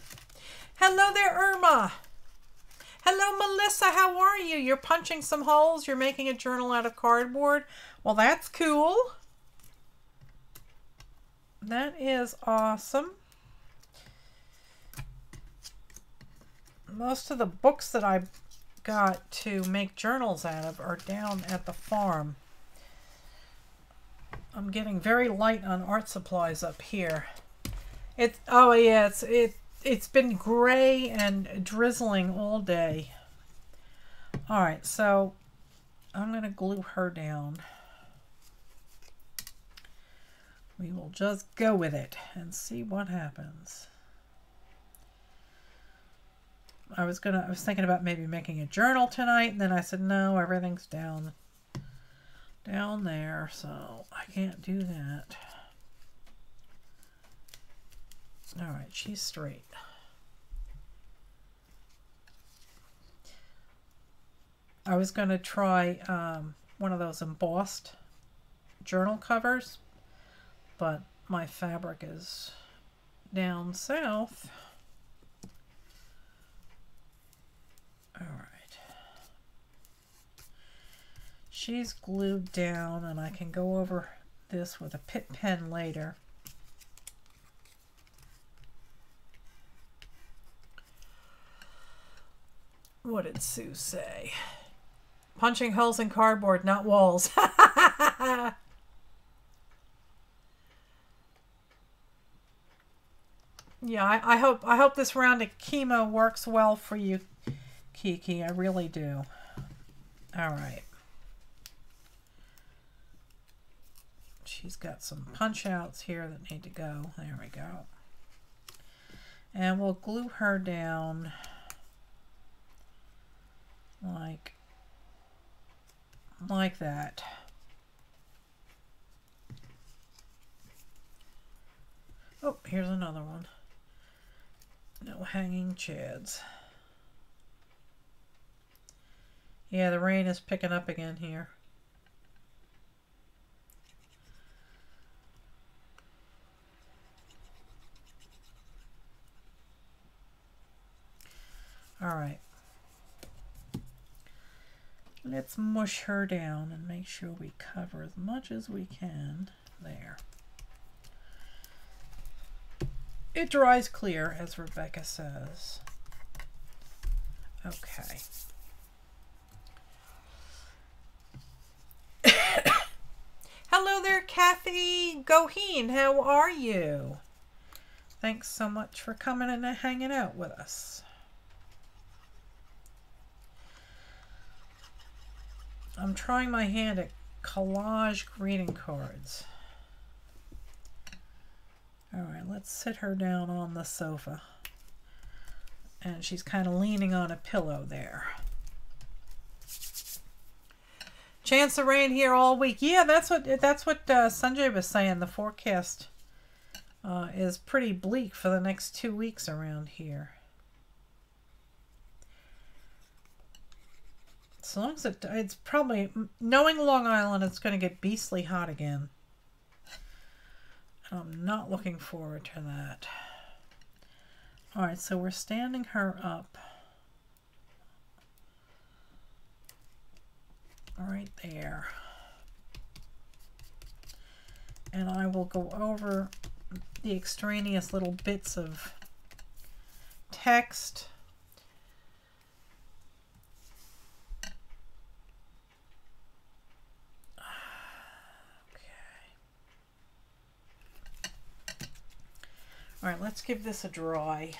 Hello there, Irma. Hello, Melissa. How are you? You're punching some holes. You're making a journal out of cardboard. Well, that's cool. That is awesome. Most of the books that I got to make journals out of are down at the farm. I'm getting very light on art supplies up here. Oh yeah, it's been gray and drizzling all day. All right, so I'm going to glue her down. We will just go with it and see what happens. I was thinking about maybe making a journal tonight, and then I said no, everything's down there, so I can't do that. All right, she's straight. I was going to try one of those embossed journal covers, but my fabric is down south. All right. she's glued down, and I can go over this with a pit pen later. What did Sue say? Punching holes in cardboard, not walls. Yeah, I hope this round of chemo works well for you, Kiki. I really do. All right. She's got some punch outs here that need to go. There we go. And we'll glue her down like that. Oh, here's another one. No hanging chads. Yeah, the rain is picking up again here. All right. Let's mush her down and make sure we cover as much as we can. There. It dries clear, as Rebecca says. Okay. Hello there, Kathy Goheen. How are you? Thanks so much for coming and hanging out with us. I'm trying my hand at collage greeting cards. All right, let's sit her down on the sofa. And she's kind of leaning on a pillow there. Chance of rain here all week. Yeah, that's what Sanjay was saying. The forecast is pretty bleak for the next 2 weeks around here. As long as it's probably, knowing Long Island, it's going to get beastly hot again. I'm not looking forward to that. All right, so we're standing her up. Right there. And I will go over the extraneous little bits of text. All right, let's give this a dry.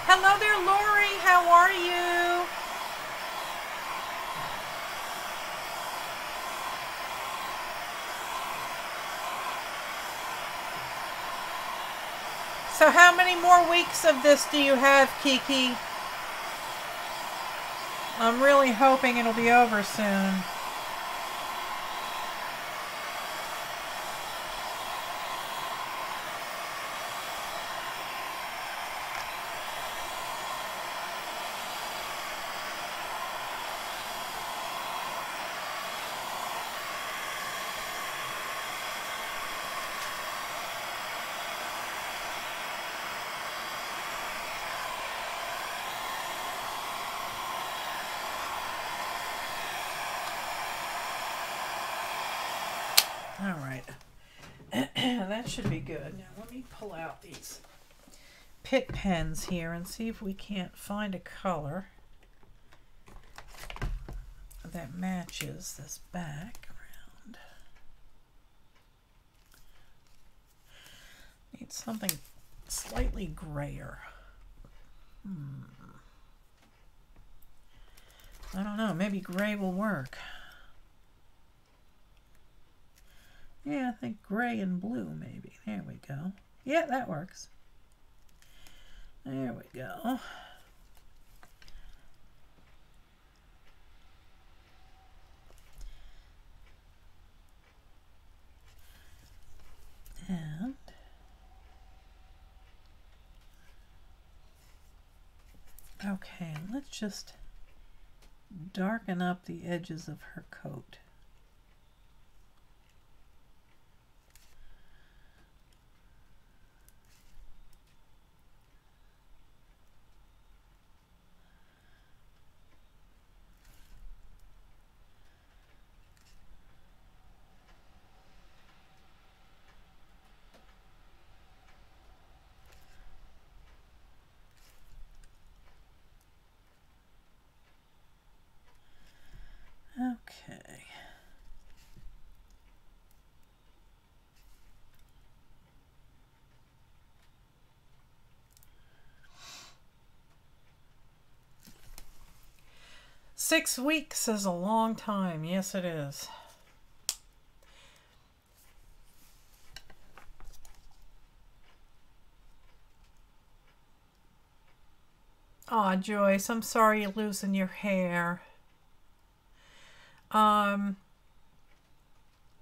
Hello there, Lori. How are you? So how many more weeks of this do you have, Kiki? I'm really hoping it'll be over soon. All right, that should be good. Now let me pull out these pit pens here and see if we can't find a color that matches this background. Need something slightly grayer. I don't know, maybe gray will work. Yeah, I think gray and blue maybe. There we go. Yeah, that works. There we go. And okay, let's just darken up the edges of her coat. Okay. Six weeks is a long time. Yes, it is. Aw, Joyce, I'm sorry you're losing your hair.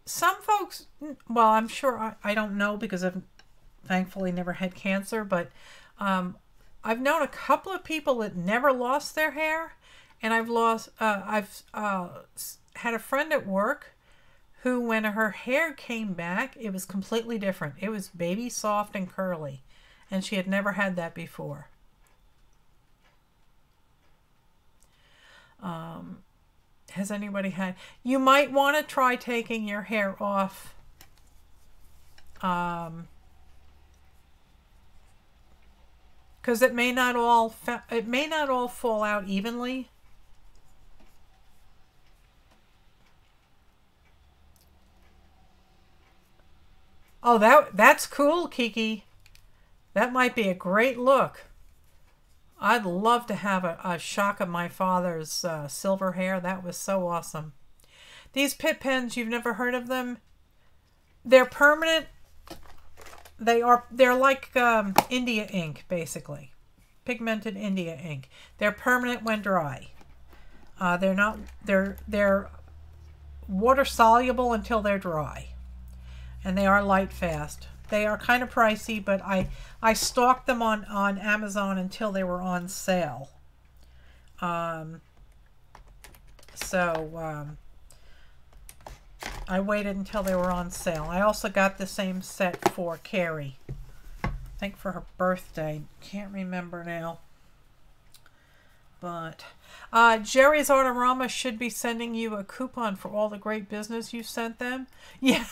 Some folks, well, I'm sure, I don't know because I've thankfully never had cancer, but I've known a couple of people that never lost their hair, and I've had a friend at work who, when her hair came back, it was completely different. It was baby soft and curly, and she had never had that before. Has anybody had... You might want to try taking your hair off. Because it may not all fall out evenly. Oh, that's cool, Kiki. That might be a great look. I'd love to have a shock of my father's silver hair. That was so awesome. These Pitt pens, you've never heard of them? They're permanent. They're like India ink, basically. Pigmented India ink. They're permanent when dry. They're water soluble until they're dry. And they are light fast. They are kind of pricey, but I stalked them on Amazon until they were on sale. I waited until they were on sale. I also got the same set for Carrie. I think for her birthday. Can't remember now. But Jerry's Artorama should be sending you a coupon for all the great business you sent them. Yeah,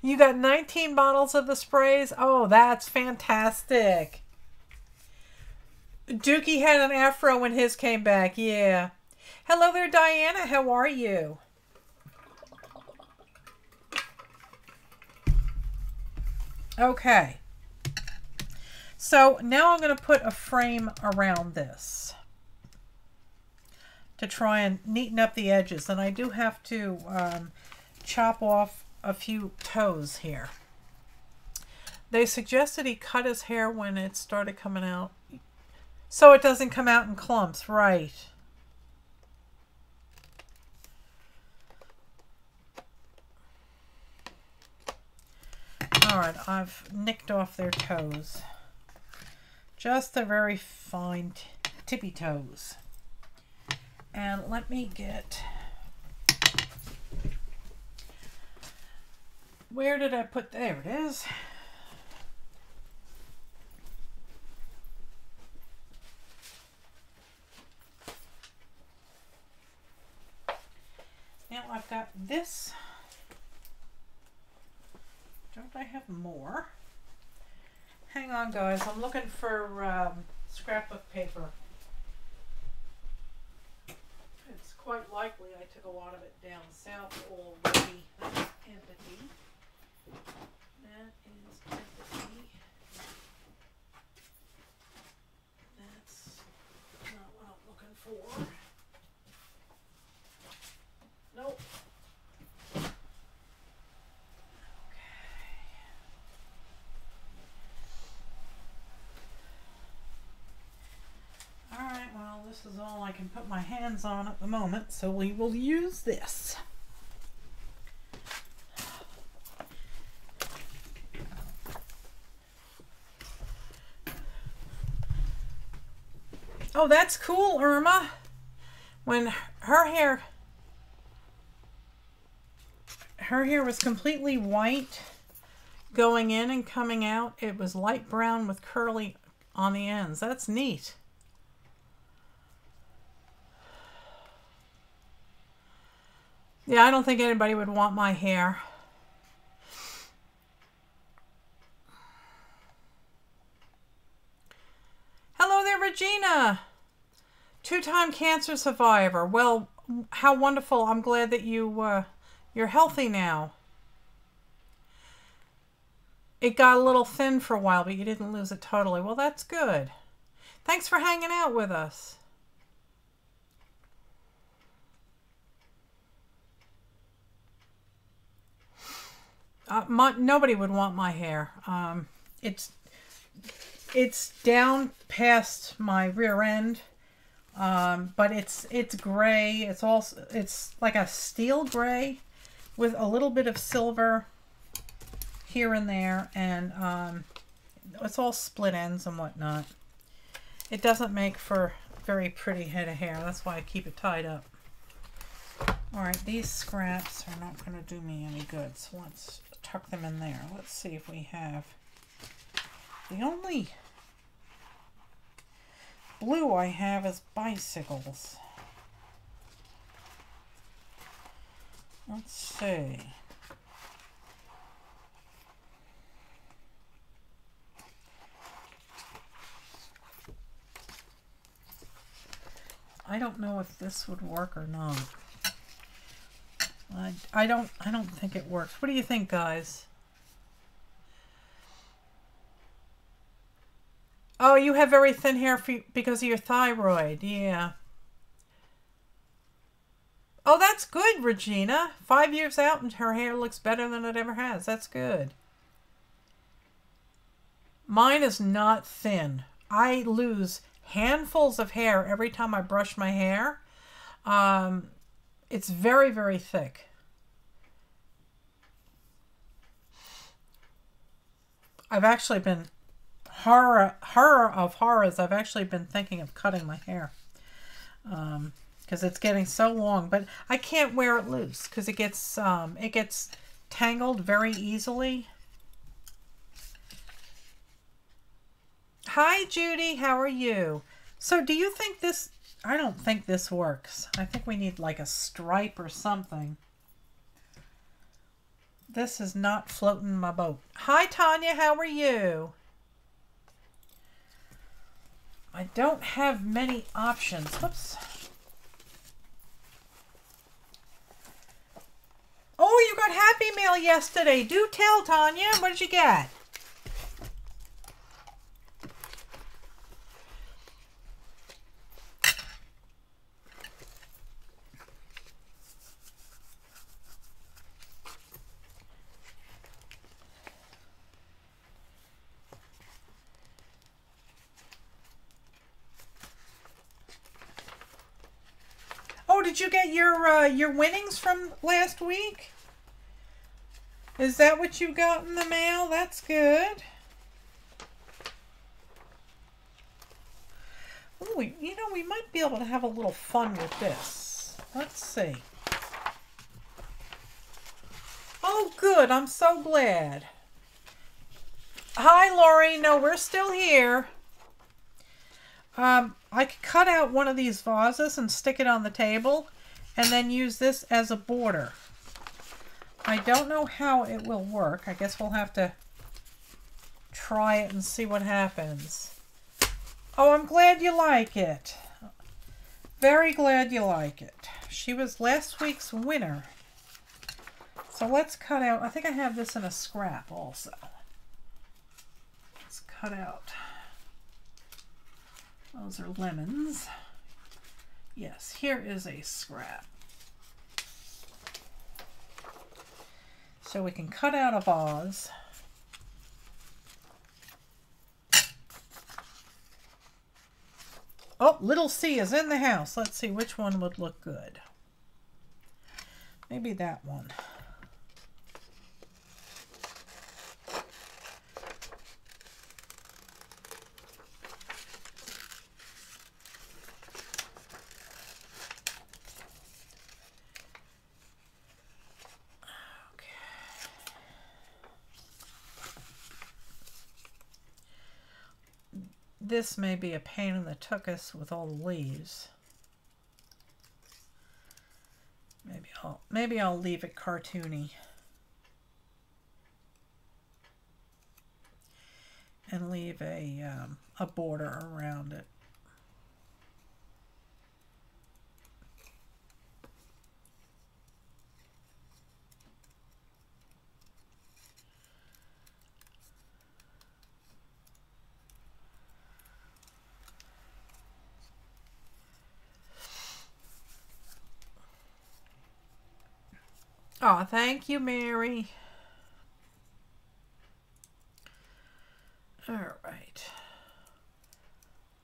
you got 19 bottles of the sprays. Oh, that's fantastic. Dookie had an afro when his came back. Yeah. Hello there, Diana. How are you? Okay. So now I'm going to put a frame around this to try and neaten up the edges. And I do have to chop off a few toes here. They suggested he cut his hair when it started coming out, so it doesn't come out in clumps, right? All right, I've nicked off their toes. Just the very fine tippy toes. And let me get... Where did I put... There it is. Now I've got this. Don't I have more? Hang on, guys. I'm looking for scrapbook paper. It's quite likely I took a lot of it down south already. That's empathy. That is empathy. That's not what I'm looking for. Nope. Alright, well, this is all I can put my hands on at the moment, so we will use this. Oh, that's cool, Irma. When her hair was completely white going in and coming out, it was light brown with curly on the ends. That's neat. Yeah, I don't think anybody would want my hair. Hello there, Regina. 2-time cancer survivor. Well, how wonderful. I'm glad that you're healthy now. It got a little thin for a while, but you didn't lose it totally. Well, that's good. Thanks for hanging out with us. Nobody would want my hair. It's down past my rear end, but it's gray. It's like a steel gray with a little bit of silver here and there, and it's all split ends and whatnot. It doesn't make for a very pretty head of hair. That's why I keep it tied up. All right, these scraps are not going to do me any good, so let's tuck them in there. Let's see if we have the only blue I have is bicycles. Let's see. I don't know if this would work or not. I don't think it works. What do you think, guys? Oh, you have very thin hair because of your thyroid. Yeah. Oh, that's good, Regina. 5 years out and her hair looks better than it ever has. That's good. Mine is not thin. I lose handfuls of hair every time I brush my hair. It's very, very thick. I've actually been, horror of horrors, I've actually been thinking of cutting my hair. Because it's getting so long. But I can't wear it loose because it gets tangled very easily. Hi, Judy. How are you? So do you think this... I don't think this works. I think we need like a stripe or something. This is not floating my boat. Hi, Tanya. How are you? I don't have many options. Whoops. Oh, you got Happy Mail yesterday. Do tell, Tanya. What did you get? Oh, did you get your winnings from last week? Is that what you got in the mail? That's good. Oh, you know, we might be able to have a little fun with this. Let's see. Oh, good. I'm so glad. Hi, Lori. No, we're still here. I could cut out one of these vases and stick it on the table and then use this as a border. I don't know how it will work. I guess we'll have to try it and see what happens. Oh, I'm glad you like it. Very glad you like it. She was last week's winner. So let's cut out, I think I have this in a scrap also. Let's cut out. Those are lemons. Yes, here is a scrap. So we can cut out a vase. Oh, little C is in the house. Let's see which one would look good. Maybe that one. this may be a pain in the tuchus with all the leaves. Maybe I'll leave it cartoony. And leave a border around it. Oh, thank you, Mary. All right.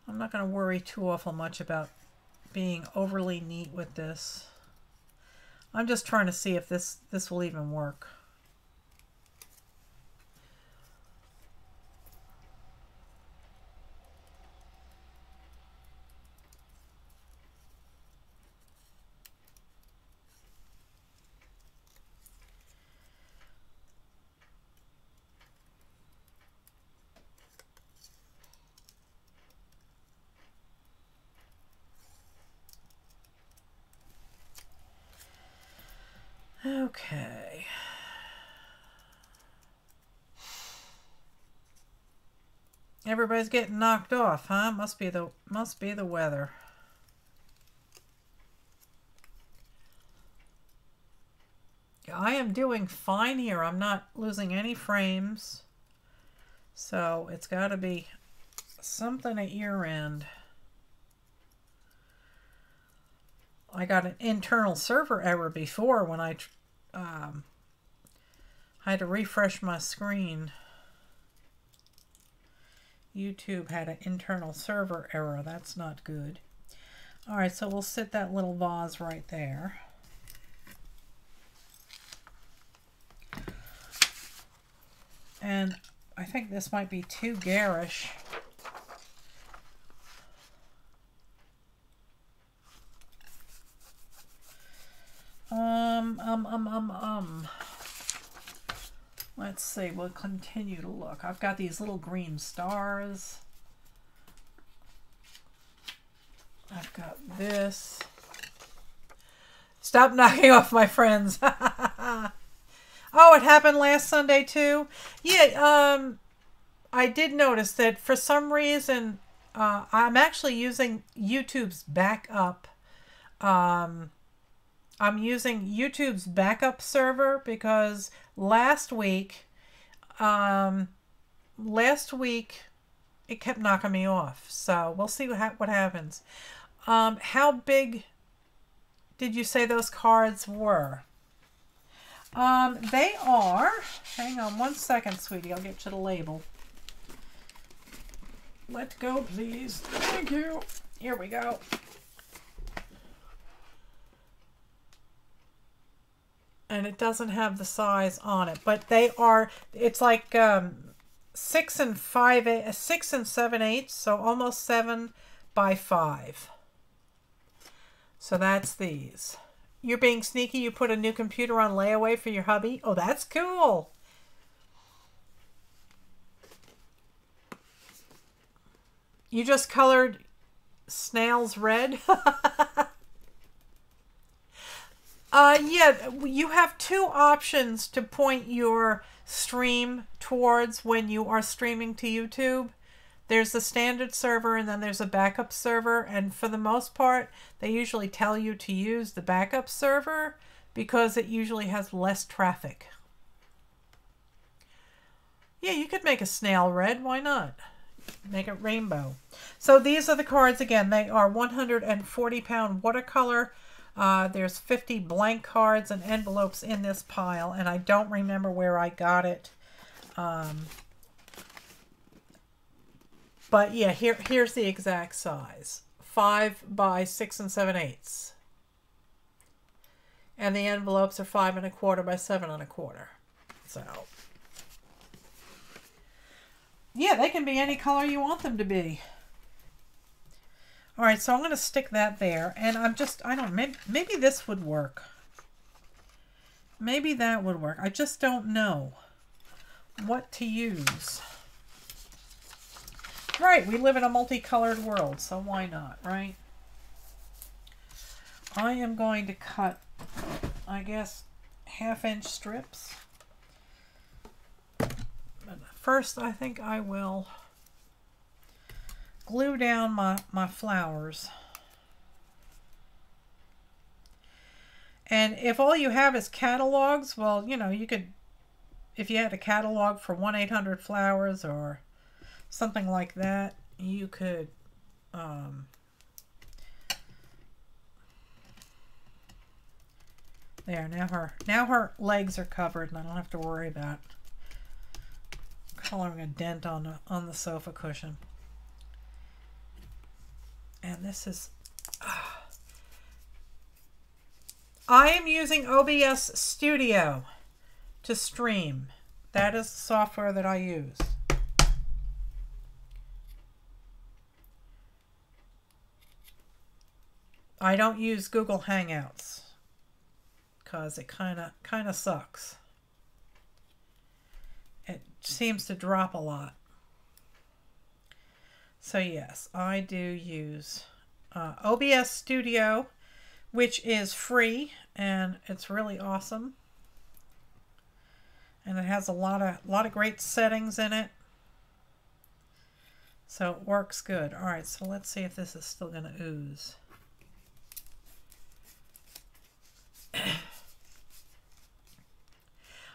I'm not going to worry too awful much about being overly neat with this. I'm just trying to see if this will even work. Okay. Everybody's getting knocked off, huh? Must be the weather. I am doing fine here. I'm not losing any frames. So it's got to be something at your end. I got an internal server error before when I had to refresh my screen. YouTube had an internal server error. That's not good. All right, so we'll sit that little vase right there. And I think this might be too garish. Let's see, we'll continue to look. I've got these little green stars. I've got this. Stop knocking off my friends. Oh, it happened last Sunday too? Yeah, I did notice that for some reason, I'm actually using YouTube's backup. I'm using YouTube's backup server because last week it kept knocking me off. So we'll see what happens. How big did you say those cards were? They are, hang on one second, sweetie. I'll get you the label. Let go, please. Thank you. Here we go. And it doesn't have the size on it, but they are, it's like 6 and 7/8, so almost 7 by 5. So that's these. You're being sneaky. You put a new computer on layaway for your hubby. Oh, that's cool. You just colored snails red. Yeah, you have two options to point your stream towards when you are streaming to YouTube. There's the standard server and then there's a backup server. And for the most part, they usually tell you to use the backup server because it usually has less traffic. Yeah, you could make a snail red. Why not? Make it rainbow. So these are the cards again. They are 140-pound watercolor. There's 50 blank cards and envelopes in this pile, and I don't remember where I got it. But yeah, here's the exact size. 5 by 6 7/8. And the envelopes are 5 1/4 by 7 1/4. So yeah, they can be any color you want them to be. All right, so I'm going to stick that there, and I don't know, maybe this would work. Maybe that would work. I just don't know what to use. right. We live in a multicolored world, so why not, right? I am going to cut, I guess, 1/2-inch strips. But first, I think I will glue down my flowers. And if all you have is catalogs, well, you know, you could, if you had a catalog for 1-800-Flowers or something like that, you could there, now her legs are covered and I don't have to worry about coloring a dent on the sofa cushion. And this is I am using OBS Studio to stream. That is the software that I use. I don't use Google Hangouts because it kind of sucks. It seems to drop a lot. So yes, I do use OBS Studio, which is free and it's really awesome. And it has a lot of great settings in it. So it works good. All right, so let's see if this is still going to ooze.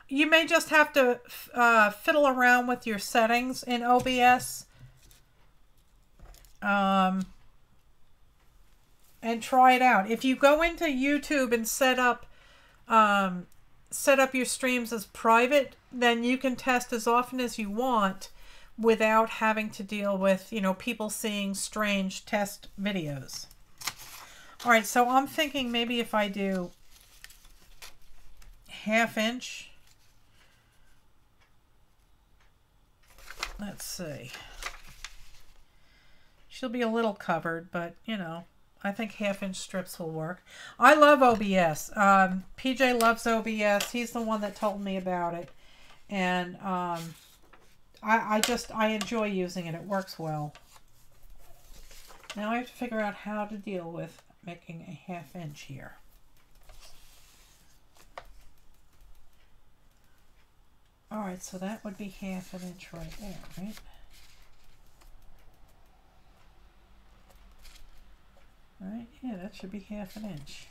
You may just have to fiddle around with your settings in OBS. And try it out. If you go into YouTube and set up your streams as private, then you can test as often as you want without having to deal with, you know, people seeing strange test videos. All right, so I'm thinking maybe if I do 1/2-inch. Let's see. She'll be a little covered, but, you know, I think 1/2-inch strips will work. I love OBS. PJ loves OBS. He's the one that told me about it. And I enjoy using it. It works well. Now I have to figure out how to deal with making a 1/2-inch here. All right, so that would be 1/2 inch right there, right? All right, yeah, that should be 1/2 inch.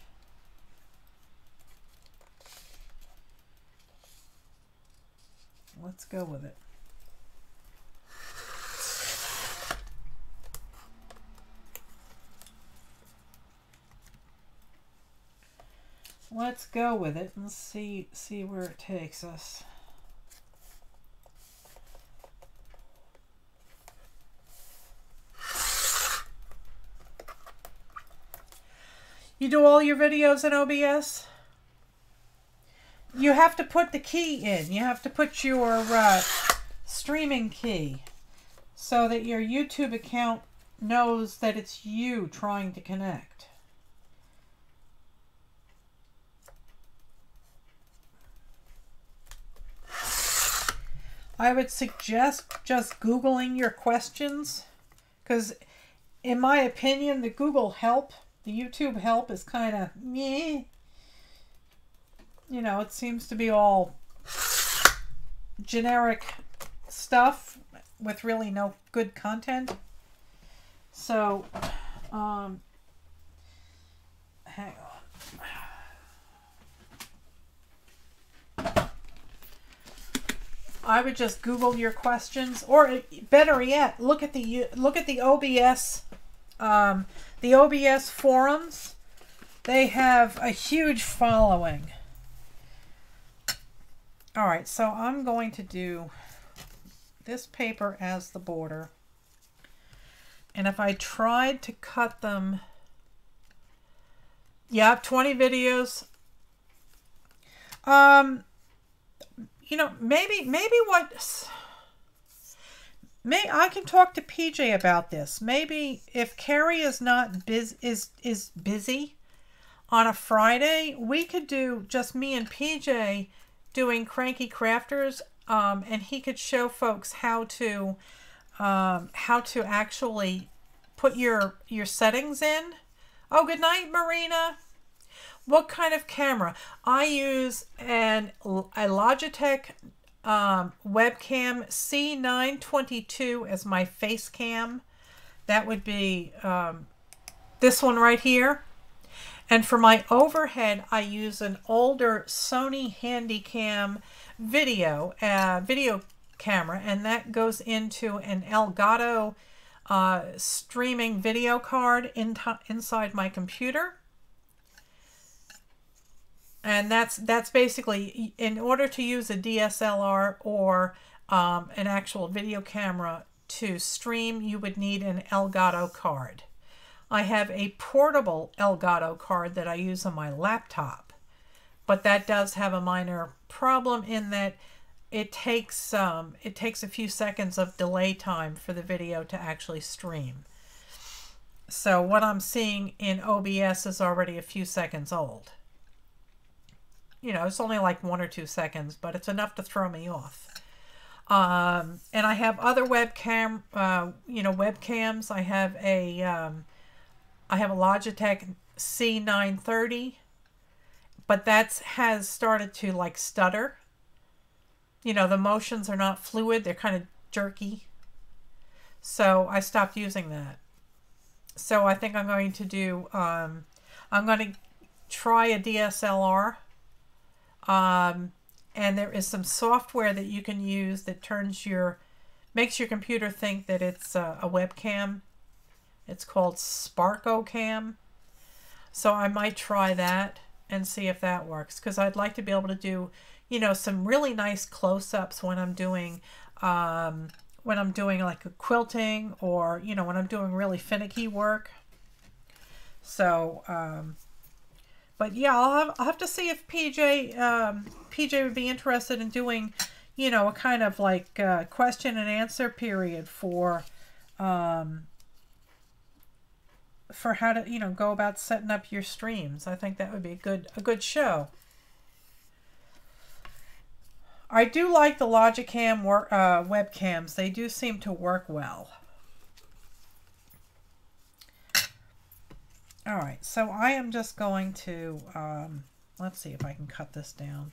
Let's go with it. Let's go with it and see where it takes us. You do all your videos in OBS? You have to put the key in. You have to put your streaming key so that your YouTube account knows that it's you trying to connect. I would suggest just Googling your questions, because in my opinion, the Google help, the YouTube help is kind of meh. You know, it seems to be all generic stuff with really no good content. So, hang on. I would just Google your questions, or better yet, look at the OBS, the OBS forums. They have a huge following. All right, so I'm going to do this paper as the border, and if I tried to cut them, yeah, 20 videos. You know, maybe I can talk to PJ about this. Maybe if Carrie is not busy on a Friday, we could do just me and PJ doing Cranky Crafters, and he could show folks how to how to actually put your settings in. Oh, good night, Marina. What kind of camera? I use a Logitech webcam C922 as my face cam. That would be this one right here. And for my overhead, I use an older Sony Handycam video camera, and that goes into an Elgato streaming video card inside my computer. And that's basically, in order to use a DSLR or an actual video camera to stream, you would need an Elgato card. I have a portable Elgato card that I use on my laptop, but that does have a minor problem in that it takes a few seconds of delay time for the video to actually stream. So what I'm seeing in OBS is already a few seconds old. You know, it's only like 1 or 2 seconds, but it's enough to throw me off. And I have other webcams. I have a Logitech C930, but that has started to like stutter. You know, the motions are not fluid; they're kind of jerky. So I stopped using that. So I think I'm going to do. I'm going to try a DSLR. And there is some software that you can use that makes your computer think that it's a webcam. It's called SparkoCam. So I might try that and see if that works, because I'd like to be able to do, you know, some really nice close-ups when I'm doing like a quilting, or, you know, when I'm doing really finicky work. So, but yeah, I'll have to see if PJ would be interested in doing, you know, a kind of like question and answer period for how to, you know, go about setting up your streams. I think that would be a good show. I do like the Logicam webcams. They do seem to work well. All right, so I am just going to, let's see if I can cut this down.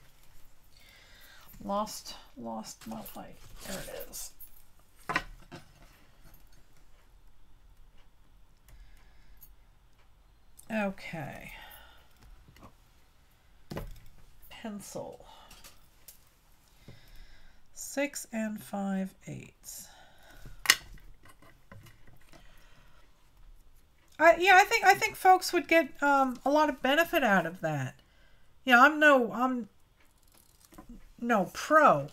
Lost my light. There it is. Okay. Pencil. 6 5/8. I think folks would get a lot of benefit out of that. Yeah, I'm no pro,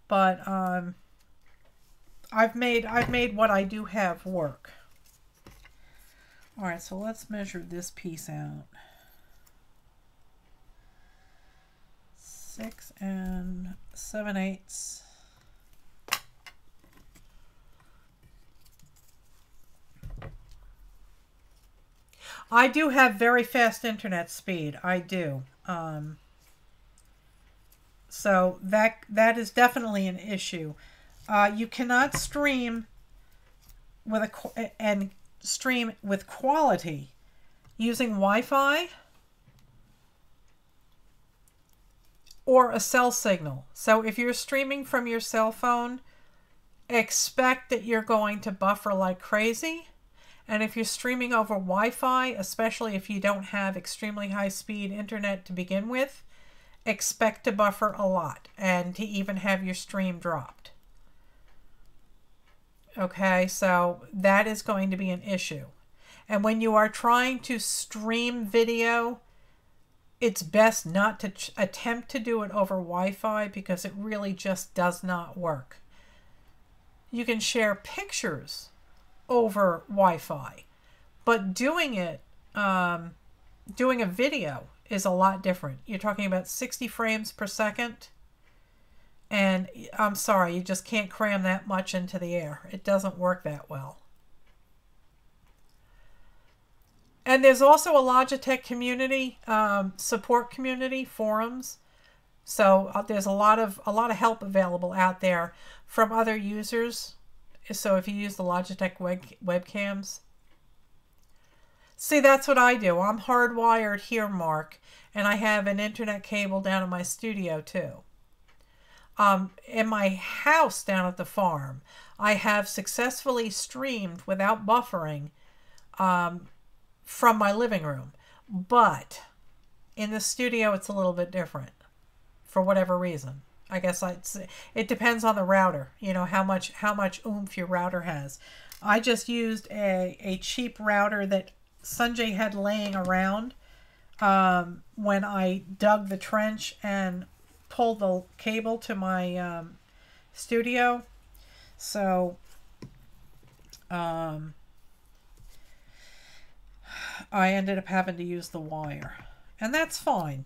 but I've made what I do have work. All right, so let's measure this piece out. 6 7/8. I do have very fast internet speed. I do. So that is definitely an issue. You cannot stream with stream with quality using Wi-Fi or a cell signal. So if you're streaming from your cell phone, expect that you're going to buffer like crazy. And if you're streaming over Wi-Fi, especially if you don't have extremely high-speed internet to begin with, expect to buffer a lot and to even have your stream dropped. Okay, so that is going to be an issue. And when you are trying to stream video, it's best not to attempt to do it over Wi-Fi, because it really just does not work. You can share pictures over Wi-Fi, but doing a video is a lot different. You're talking about 60 frames per second, and I'm sorry, you just can't cram that much into the air. It doesn't work that well. And there's also a Logitech community, support community forums. So there's a lot of help available out there from other users So if you use the Logitech webcams. See, that's what I do. I'm hardwired here, Mark, and I have an internet cable down in my studio too. In my house down at the farm, I have successfully streamed without buffering from my living room. But in the studio, it's a little bit different for whatever reason. I guess it depends on the router, you know, how much oomph your router has. I just used a cheap router that Sanjay had laying around when I dug the trench and pulled the cable to my studio. So I ended up having to use the wire, and that's fine.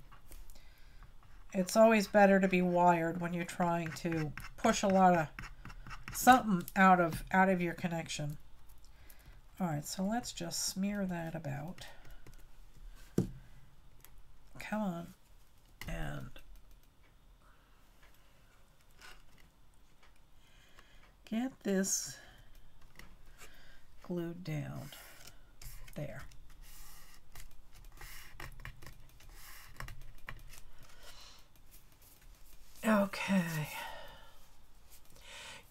It's always better to be wired when you're trying to push a lot of something out of your connection. All right, so let's just smear that about. Come on. And get this glued down. There. Okay.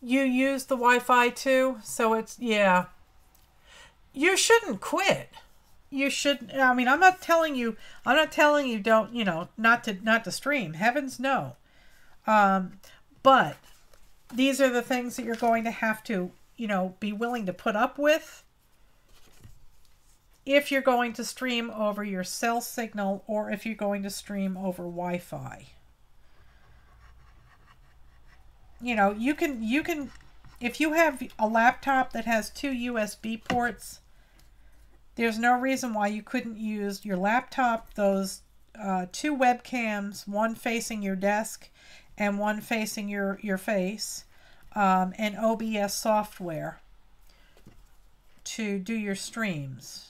You use the Wi-Fi too, so it's, yeah. You shouldn't quit. You should, I mean, I'm not telling you don't, you know, not to stream. Heavens no. But these are the things that you're going to have to, you know, be willing to put up with if you're going to stream over your cell signal or if you're going to stream over Wi-Fi. You know, you can, if you have a laptop that has 2 USB ports, there's no reason why you couldn't use your laptop, those 2 webcams, one facing your desk and one facing your face, and OBS software to do your streams.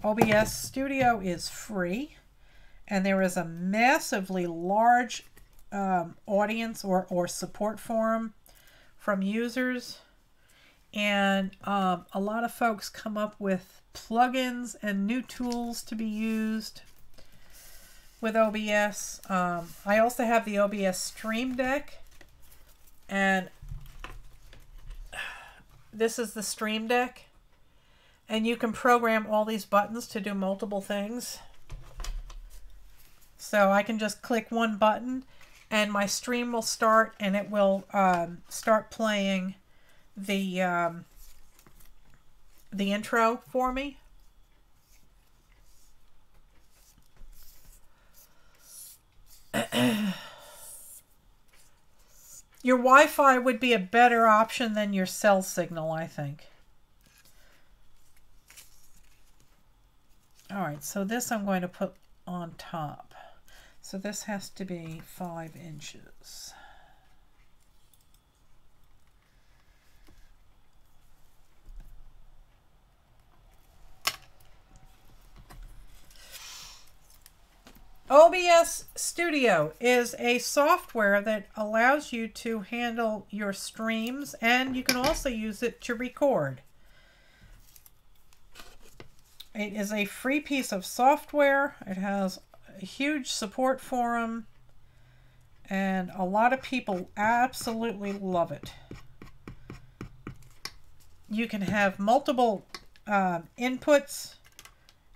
OBS Studio is free, and there is a massively large audience or support forum from users, and a lot of folks come up with plugins and new tools to be used with OBS. I also have the OBS Stream Deck, and this is the Stream Deck, and you can program all these buttons to do multiple things. So I can just click one button and my stream will start, and it will start playing the intro for me. Your Wi-Fi would be a better option than your cell signal, I think. All right, so this I'm going to put on top. So this has to be 5 inches. OBS Studio is a software that allows you to handle your streams, and you can also use it to record. It is a free piece of software. It has a huge support forum, and a lot of people absolutely love it. You can have multiple inputs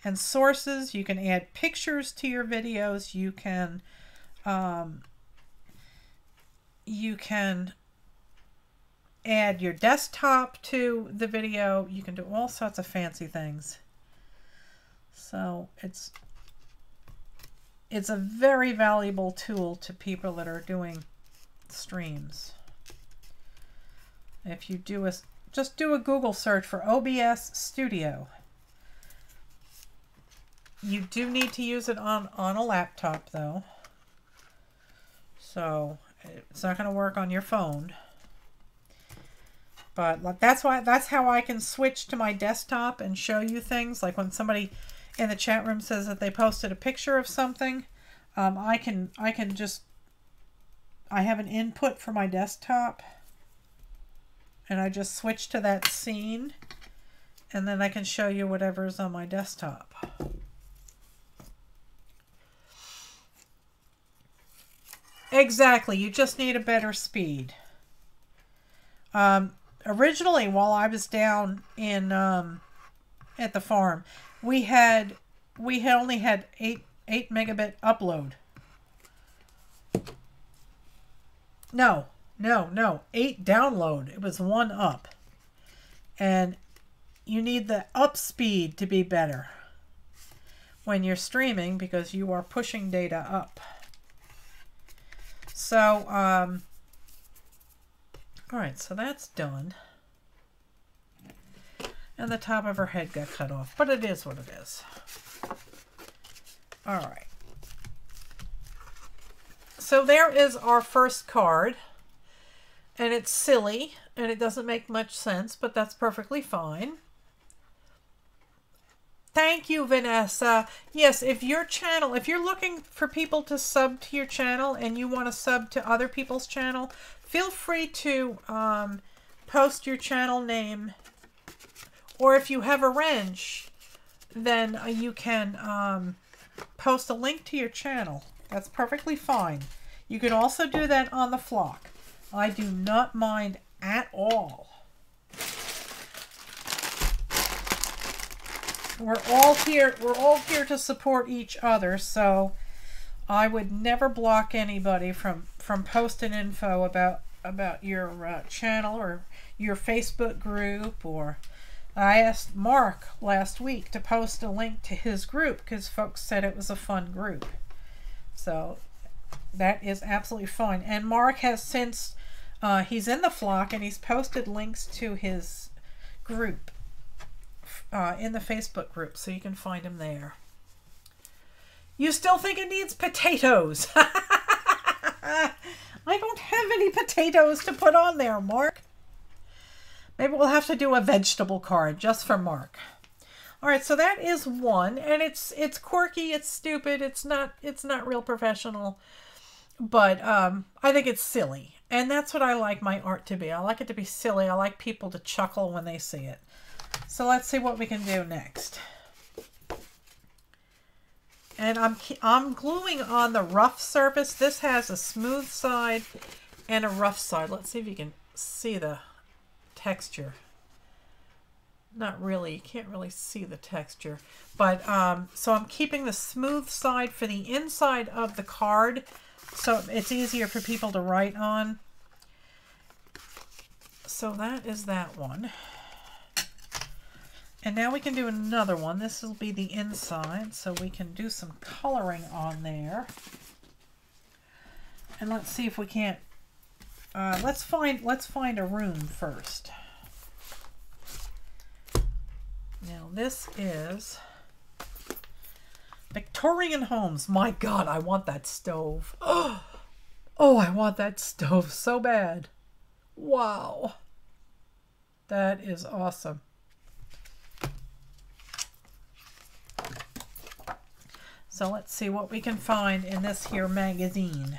and sources. You can add pictures to your videos. You can add your desktop to the video. You can do all sorts of fancy things. So it's a very valuable tool to people that are doing streams. If you do just do a Google search for OBS Studio. You do need to use it on a laptop though. So it's not going to work on your phone. But that's how I can switch to my desktop and show you things. Like when somebody in the chat room says that they posted a picture of something, I have an input for my desktop. and I just switch to that scene, and then I can show you whatever's on my desktop. Exactly, you just need a better speed. Originally, while I was down in at the farm, we had only had 8 megabit upload. No, 8 download. It was 1 up. And you need the up speed to be better when you're streaming because you are pushing data up. So, all right, so that's done. And the top of her head got cut off, but it is what it is. All right. So there is our first card, and it's silly, and it doesn't make much sense, but that's perfectly fine. Thank you, Vanessa. Yes, if your channel, if you're looking for people to sub to your channel and you want to sub to other people's channel, feel free to post your channel name. Or if you have a wrench, then you can post a link to your channel. That's perfectly fine. You can also do that on the flock. I do not mind at all. We're all here to support each other, so I would never block anybody from posting info about your channel or your Facebook group. Or I asked Mark last week to post a link to his group because folks said it was a fun group. So that is absolutely fine. And Mark has since he's in the flock and he's posted links to his group in the Facebook group, so you can find him there. You still think it needs potatoes? I don't have any potatoes to put on there, Mark. Maybe we'll have to do a vegetable card just for Mark. All right, so that is one, and it's quirky, it's stupid, it's not real professional, but I think it's silly, and that's what I like my art to be. I like it to be silly. I like people to chuckle when they see it. So let's see what we can do next. And I'm gluing on the rough surface. This has a smooth side and a rough side. Let's see if you can see the texture. Not really, you can't really see the texture. But so I'm keeping the smooth side for the inside of the card so it's easier for people to write on. So that is that one. And now we can do another one. This will be the inside, so we can do some coloring on there. And let's see if we can't. Let's find a room first. Now this is Victorian homes. My God, I want that stove. Oh, I want that stove so bad. Wow, that is awesome. So let's see what we can find in this here magazine.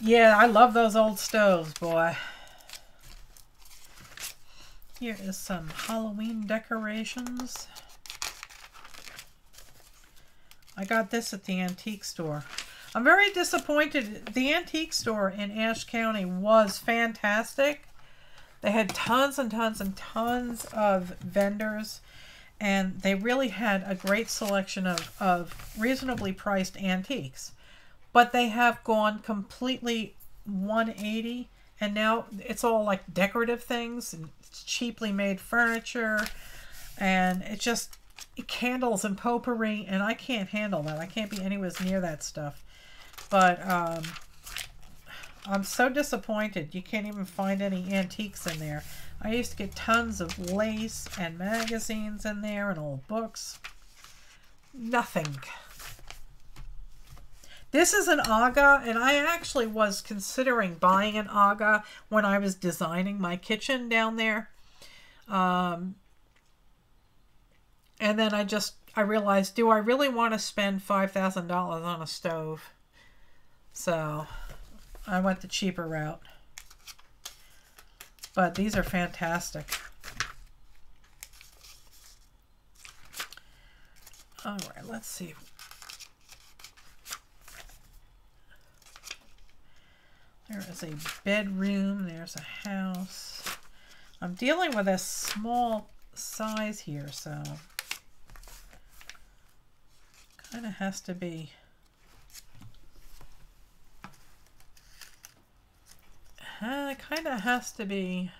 Yeah, I love those old stoves, boy. Here is some Halloween decorations. I got this at the antique store. I'm very disappointed. The antique store in Ashe County was fantastic. They had tons and tons and tons of vendors, and they really had a great selection of reasonably priced antiques. But they have gone completely 180, and now it's all like decorative things and cheaply made furniture, and it's just candles and potpourri, and I can't handle that. I can't be anywhere near that stuff. But I'm so disappointed. You can't even find any antiques in there. I used to get tons of lace and magazines in there and old books. Nothing. This is an aga, and I actually was considering buying an aga when I was designing my kitchen down there. And then I realized, do I really want to spend $5,000 on a stove? So I went the cheaper route. But these are fantastic. All right, let's see. There is a bedroom. There's a house. I'm dealing with a small size here, so kind of has to be. Kind of has to be.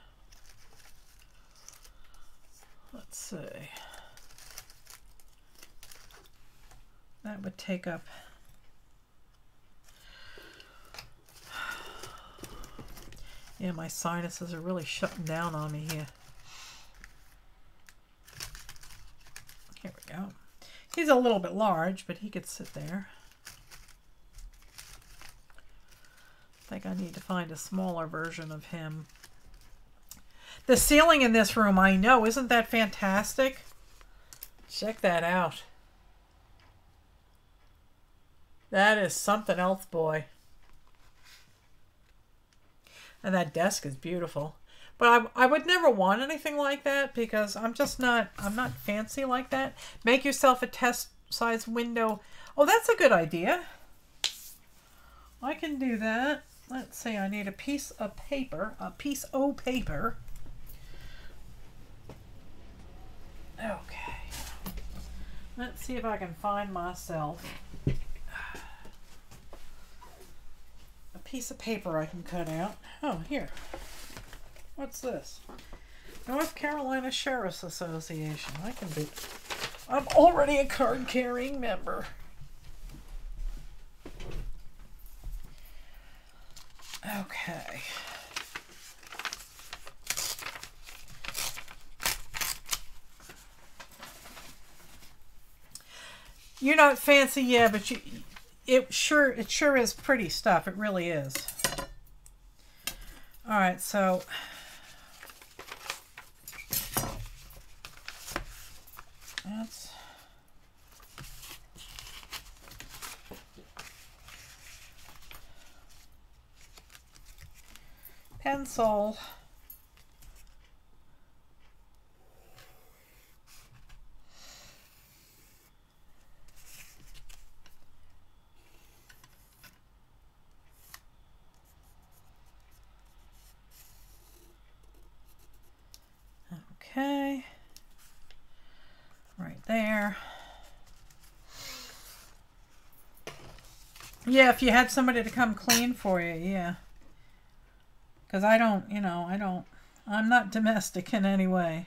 Let's see. That would take up. Yeah, my sinuses are really shutting down on me here. Here we go. He's a little bit large, but he could sit there. I think I need to find a smaller version of him. The ceiling in this room, I know, isn't that fantastic? Check that out. That is something else, boy. And that desk is beautiful. But I would never want anything like that because I'm not fancy like that. Make yourself a test size window. Oh, that's a good idea. I can do that. Let's see, I need a piece of paper. Okay. Let's see if I can find myself a piece of paper I can cut out. Oh, here. What's this? North Carolina Sheriff's Association. I'm already a card-carrying member. Okay. You're not fancy, yeah, but it sure is pretty stuff. It really is. All right, so that's pencil. Okay, right there. Yeah, if you had somebody to come clean for you, yeah. Because I'm not domestic in any way.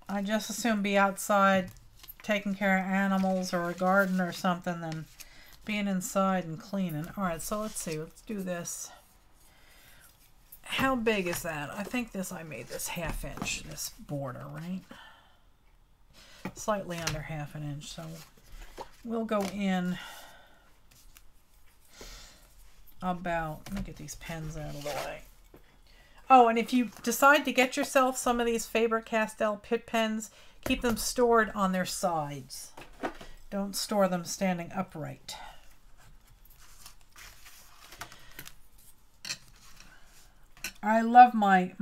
I just assume be outside taking care of animals or a garden or something than being inside and cleaning. All right, so let's see. Let's do this. How big is that? I think I made this 1/2 inch, this border, right? Slightly under 1/2 inch. So we'll go in about, let me get these pens out of the way. Oh, and if you decide to get yourself some of these Faber-Castell Pitt pens, keep them stored on their sides. Don't store them standing upright. I love my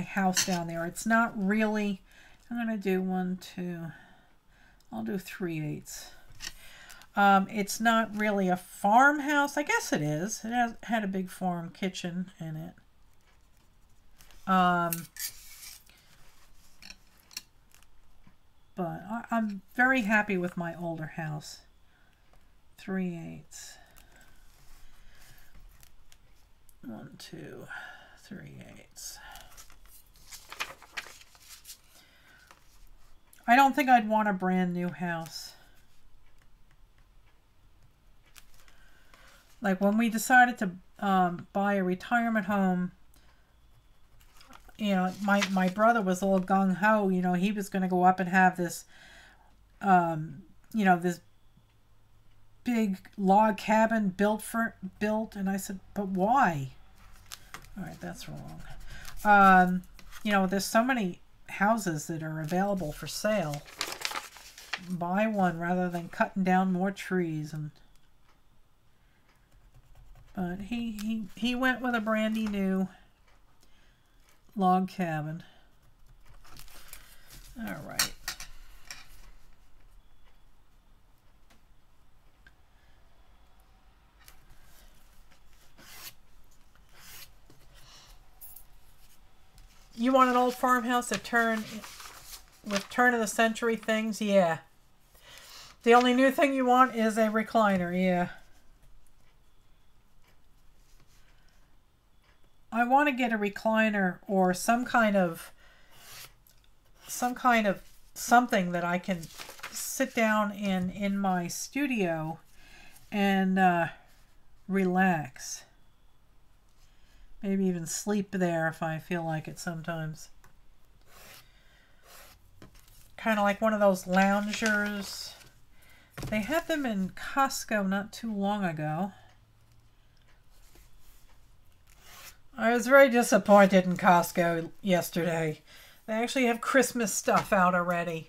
house down there. It's not really, I'm going to do 1, 2, I'll do 3/8. It's not really a farmhouse. I guess it is. It had a big farm kitchen in it. But I'm very happy with my older house. 3/8. 1, 2, 3/8. I don't think I'd want a brand new house. Like when we decided to buy a retirement home, you know, my brother was all gung-ho, you know, he was going to go up and have this, you know, this big log cabin built, and I said, but why? All right, that's wrong. You know, there's so many houses that are available for sale. Buy one rather than cutting down more trees. But he went with a brandy new log cabin. All right. You want an old farmhouse with turn of the century things? Yeah. The only new thing you want is a recliner. Yeah. I want to get a recliner or some kind of something that I can sit down in my studio and relax. Maybe even sleep there if I feel like it sometimes. Kind of like one of those loungers. They had them in Costco not too long ago. I was very disappointed in Costco yesterday. They actually have Christmas stuff out already.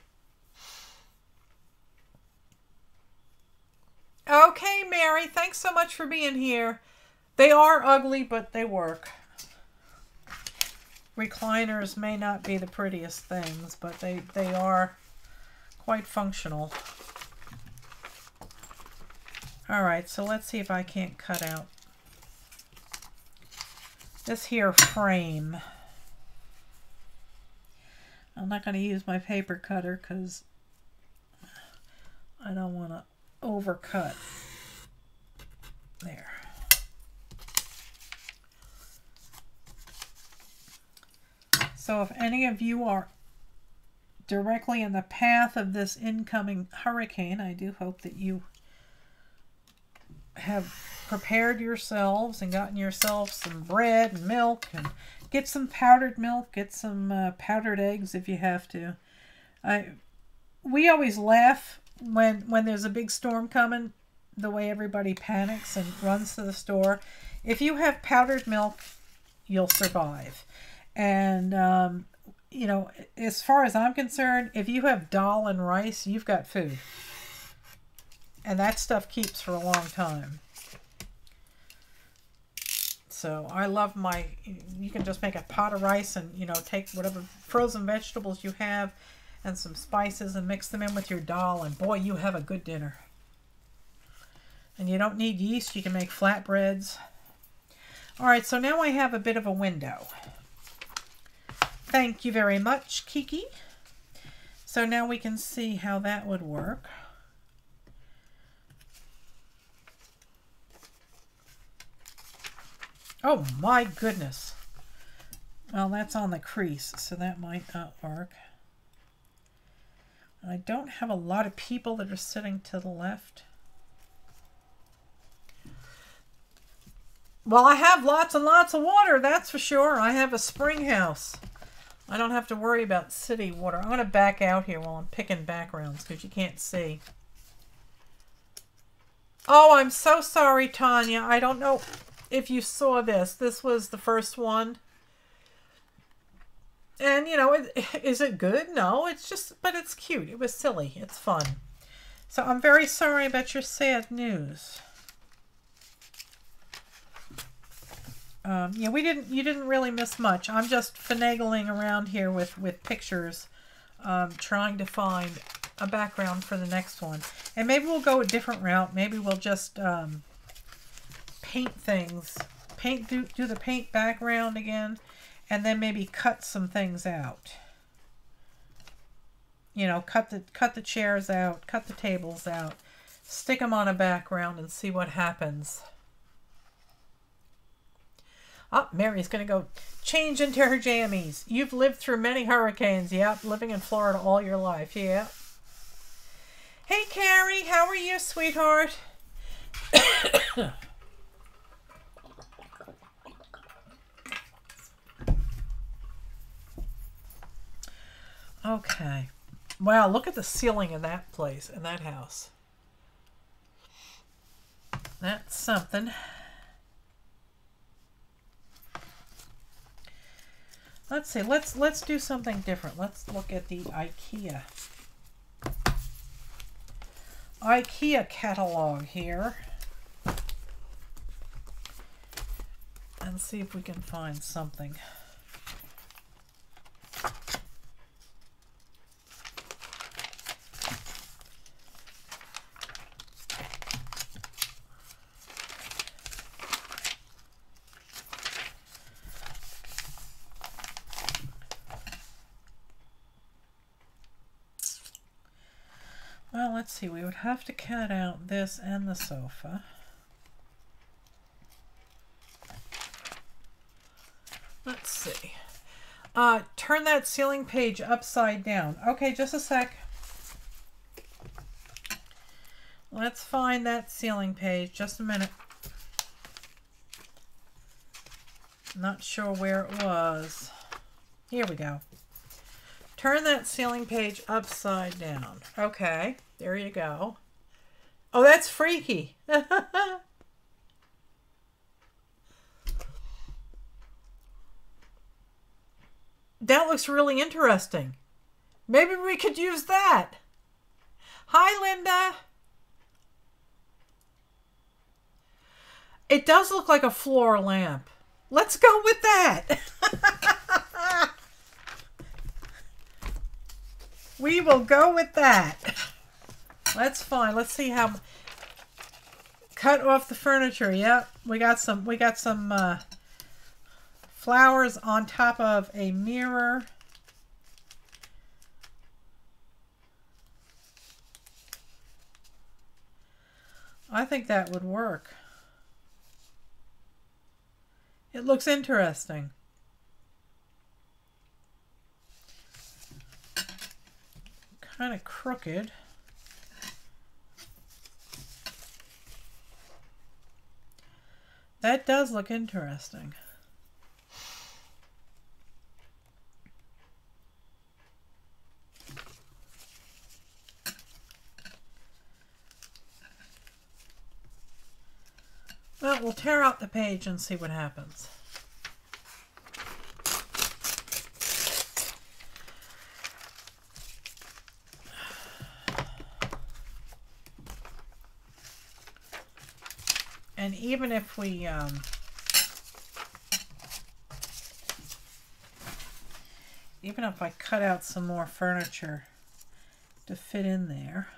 Okay, Mary, thanks so much for being here. They are ugly, but they work. Recliners may not be the prettiest things, but they are quite functional. All right, so let's see if I can't cut out this here frame. I'm not going to use my paper cutter because I don't want to overcut. There. So if any of you are directly in the path of this incoming hurricane, I do hope that you have prepared yourselves and gotten yourselves some bread and milk, and get some powdered milk, get some powdered eggs if you have to. We always laugh when there's a big storm coming, the way everybody panics and runs to the store. If you have powdered milk, you'll survive. And, you know, as far as I'm concerned, if you have dal and rice, you've got food. And that stuff keeps for a long time. So I love you can just make a pot of rice and, you know, take whatever frozen vegetables you have and some spices and mix them in with your dal. And boy, you have a good dinner. And you don't need yeast. You can make flatbreads. All right, so now I have a bit of a window. Thank you very much, Kiki. So now we can see how that would work. Oh my goodness. Well, that's on the crease, so that might not work. I don't have a lot of people that are sitting to the left. Well, I have lots and lots of water, that's for sure. I have a spring house. I don't have to worry about city water. I'm going to back out here while I'm picking backgrounds because you can't see. Oh, I'm so sorry, Tanya. I don't know if you saw this. This was the first one. And, you know, is it good? No, it's just, but it's cute. It was silly. It's fun. So I'm very sorry about your sad news. Yeah, you didn't really miss much. I'm just finagling around here with pictures, trying to find a background for the next one. And maybe we'll go a different route. Maybe we'll just paint things. Do the paint background again, and then maybe cut some things out. You know, cut the chairs out, cut the tables out, stick them on a background and see what happens. Oh, Mary's going to go change into her jammies. You've lived through many hurricanes. Yep, living in Florida all your life. Yeah. Hey, Carrie. How are you, sweetheart? Okay. Wow, look at the ceiling in that place, in that house. That's something. Let's see. Let's do something different. Let's look at the IKEA catalog here and see if we can find something. Well, let's see. We would have to cut out this and the sofa. Let's see. Turn that ceiling page upside down. Okay, just a sec. Let's find that ceiling page. Just a minute. Not sure where it was. Here we go. Turn that ceiling page upside down. Okay, there you go. Oh, that's freaky. That looks really interesting. Maybe we could use that. Hi, Linda. It does look like a floor lamp. Let's go with that. We will go with that. That's fine. Let's see how. Cut off the furniture. Yep, we got some flowers on top of a mirror. I think that would work. It looks interesting. Kind of crooked. That does look interesting. Well, we'll tear out the page and see what happens. And even if we even if I cut out some more furniture to fit in there,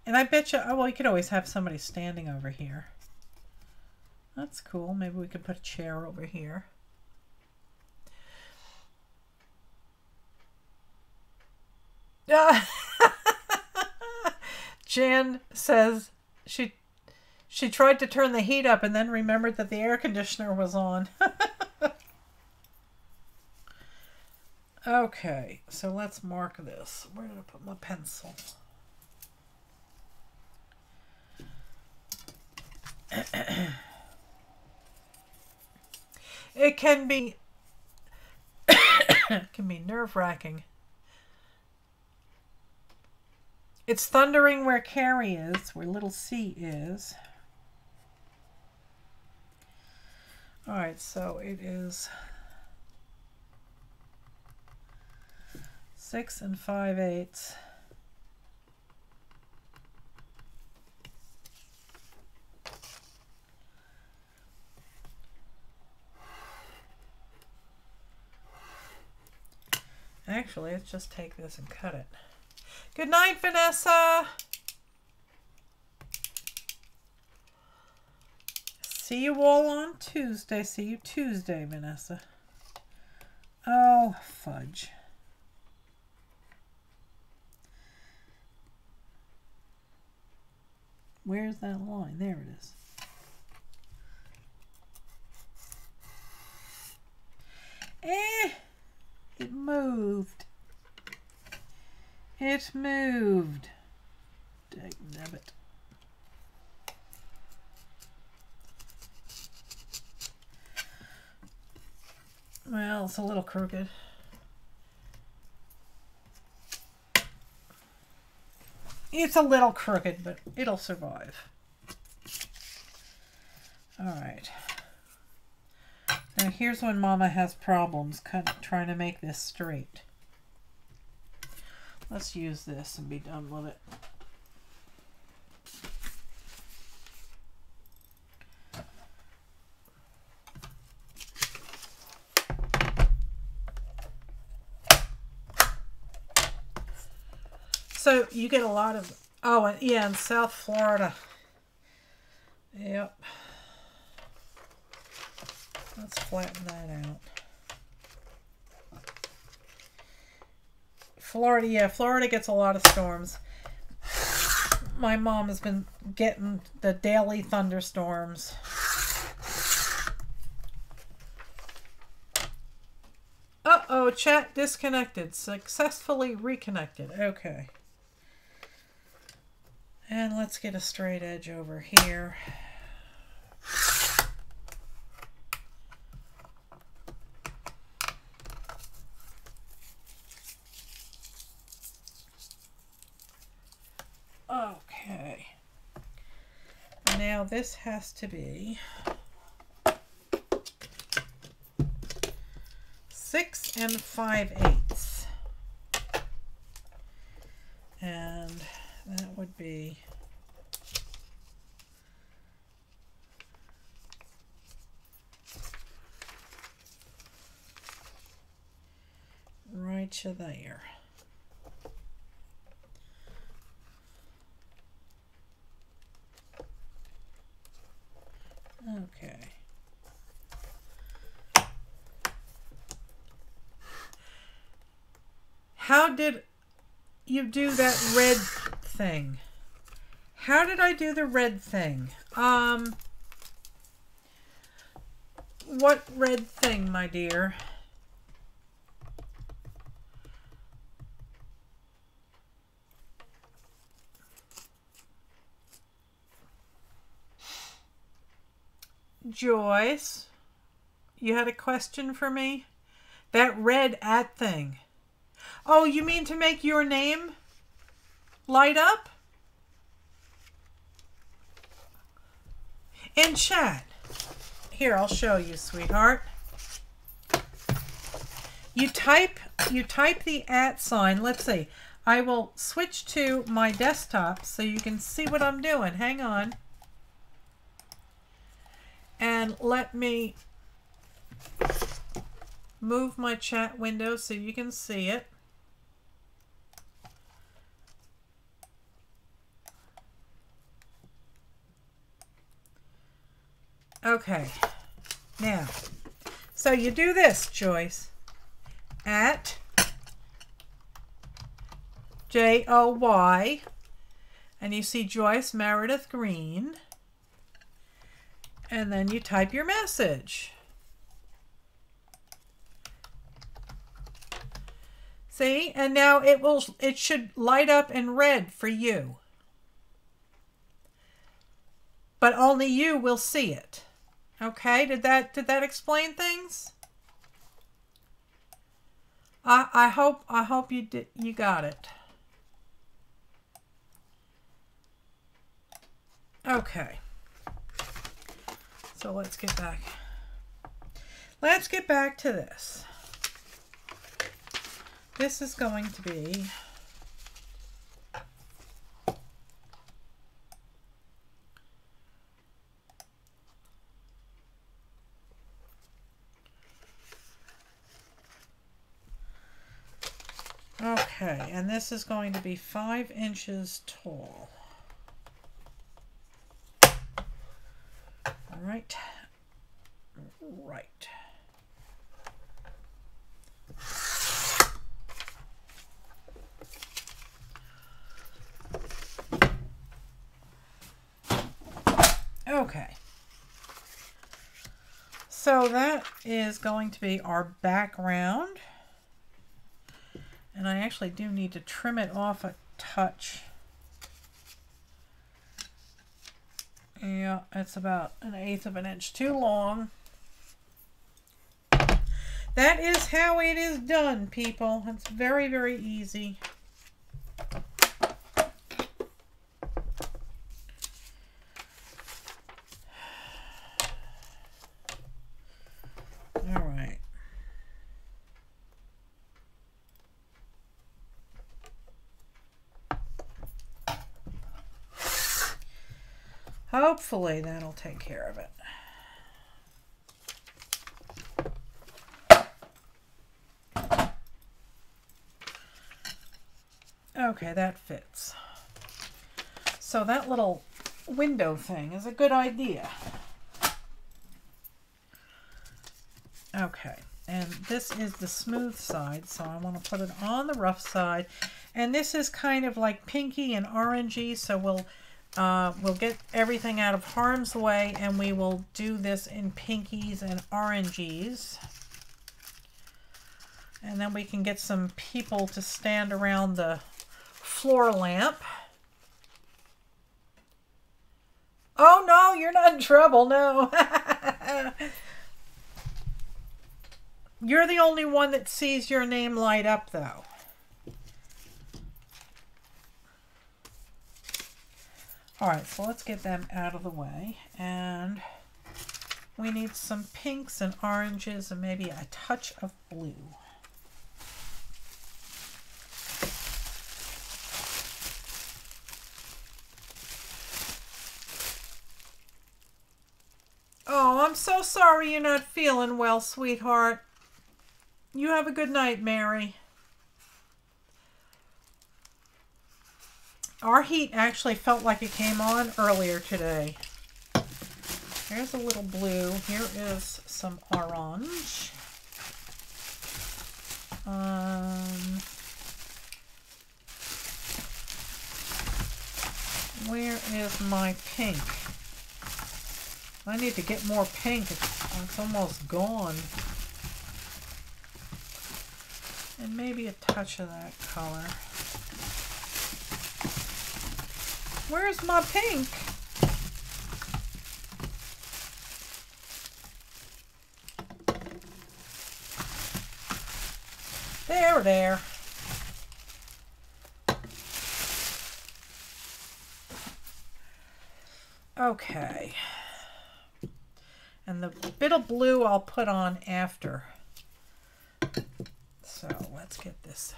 and I bet you, oh, well, you could always have somebody standing over here. That's cool. Maybe we could put a chair over here. Jan says she tried to turn the heat up and then remembered that the air conditioner was on. Okay, so let's mark this. Where did I put my pencil? It can be it can be nerve-wracking. It's thundering where Carrie is, where little C is. All right, so it is 6 5/8. Actually, let's just take this and cut it. Good night, Vanessa. See you all on Tuesday. See you Tuesday, Vanessa. Oh, fudge. Where's that line? There it is. It moved. It moved. Dagnabbit. Well, it's a little crooked. It's a little crooked, but it'll survive. All right. Now here's when Mama has problems trying to make this straight. Let's use this and be done with it. So you get a lot of, oh yeah, in South Florida. Yep. Let's flatten that out. Florida, yeah, Florida gets a lot of storms. My mom has been getting the daily thunderstorms. Uh-oh, chat disconnected. Successfully reconnected. Okay. And let's get a straight edge over here. Okay. Now this has to be 6 5/8. And that would be right to there. Okay. How did you do that red thing? How did I do the red thing? What red thing, my dear? Joyce, you had a question for me? That red @ thing. Oh, you mean to make your name light up? In chat. Here, I'll show you, sweetheart. You type the @ sign. Let's see. I will switch to my desktop so you can see what I'm doing. Hang on. And let me move my chat window so you can see it. Okay. Now, so you do this, Joyce. @JOY. And you see Joyce Meredith Green. And then you type your message. See? And now it should light up in red for you. But only you will see it. Okay? Did that explain things? I hope you got it. Okay. So let's get back. Let's get back to this. This is going to be okay, and this is going to be 5 inches tall. Right. Right. Okay. So that is going to be our background. And I actually do need to trim it off a touch. Yeah, it's about 1/8 of an inch too long. That is how it is done, people. It's very, very easy. Hopefully that'll take care of it. Okay, that fits. So that little window thing is a good idea. Okay, and this is the smooth side, so I want to put it on the rough side. And this is kind of like pinky and orangey, so we'll get everything out of harm's way, and we will do this in pinkies and orangies. And then we can get some people to stand around the floor lamp. Oh no, you're not in trouble, no. You're the only one that sees your name light up, though. All right, so let's get them out of the way. And we need some pinks and oranges and maybe a touch of blue. Oh, I'm so sorry you're not feeling well, sweetheart. You have a good night, Mary. Our heat actually felt like it came on earlier today. Here's a little blue. Here is some orange. Where is my pink? I need to get more pink. It's almost gone. And maybe a touch of that color. Where's my pink? There. Okay. And the bit of blue I'll put on after. So let's get this.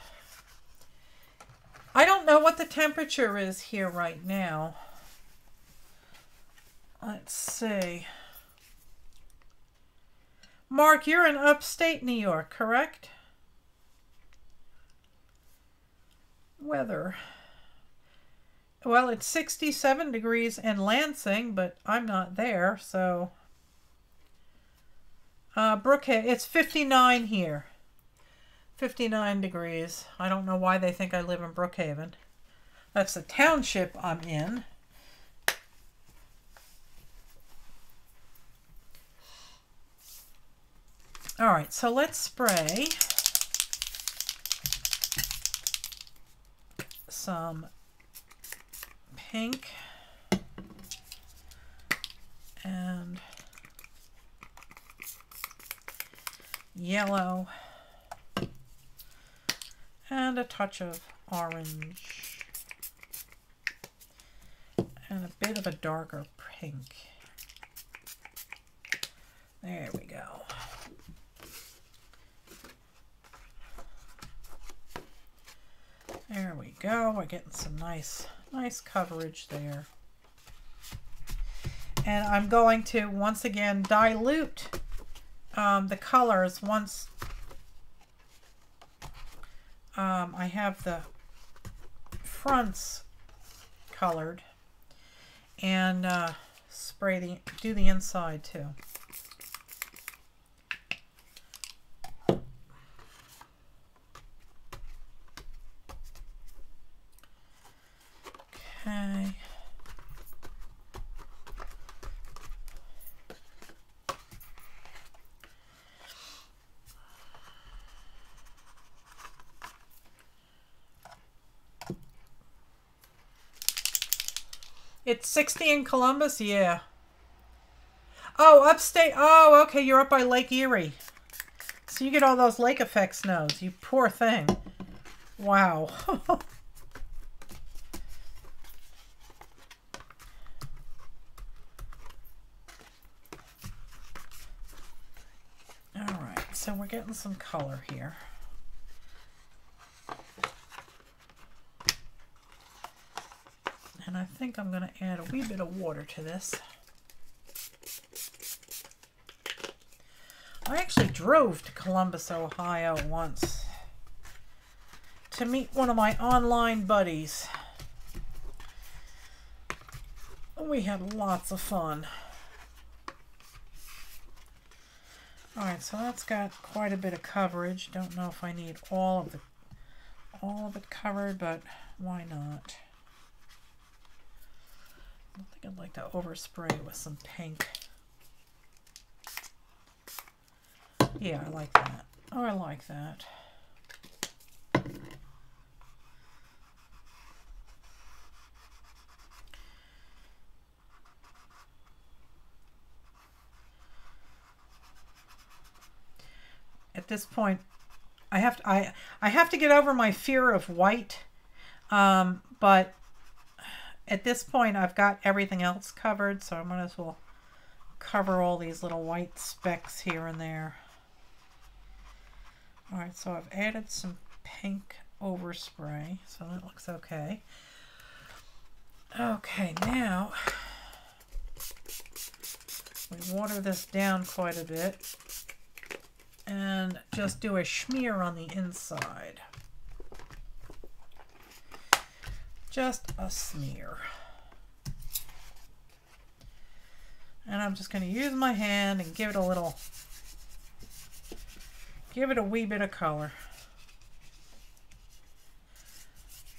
I don't know what the temperature is here right now. Let's see. Mark, you're in upstate New York, correct? Weather. Well, it's 67 degrees in Lansing, but I'm not there, so. Brookhaven, it's 59 here. 59 degrees. I don't know why they think I live in Brookhaven. That's the township I'm in. All right, so let's spray some pink and yellow and a touch of orange and a bit of a darker pink. There we go. There we go. We're getting some nice coverage there. And I'm going to once again dilute the colors once I have the fronts colored, and do the inside too. Okay. It's 60 in Columbus? Yeah. Oh, upstate. Oh, okay. You're up by Lake Erie. So you get all those lake effect snows. You poor thing. Wow. Alright, so we're getting some color here. And I think I'm going to add a wee bit of water to this. I actually drove to Columbus, Ohio once to meet one of my online buddies. We had lots of fun. Alright, so that's got quite a bit of coverage. Don't know if I need all of it covered, but why not? I think I'd like to overspray it with some pink. Yeah, I like that. Oh, I like that. At this point, I have to get over my fear of white, but at this point I've got everything else covered, so I might as well cover all these little white specks here and there. Alright, so I've added some pink overspray, so that looks okay. Okay, now we water this down quite a bit and just do a smear on the inside. Just a smear. And I'm just going to use my hand and give it a little, give it a wee bit of color.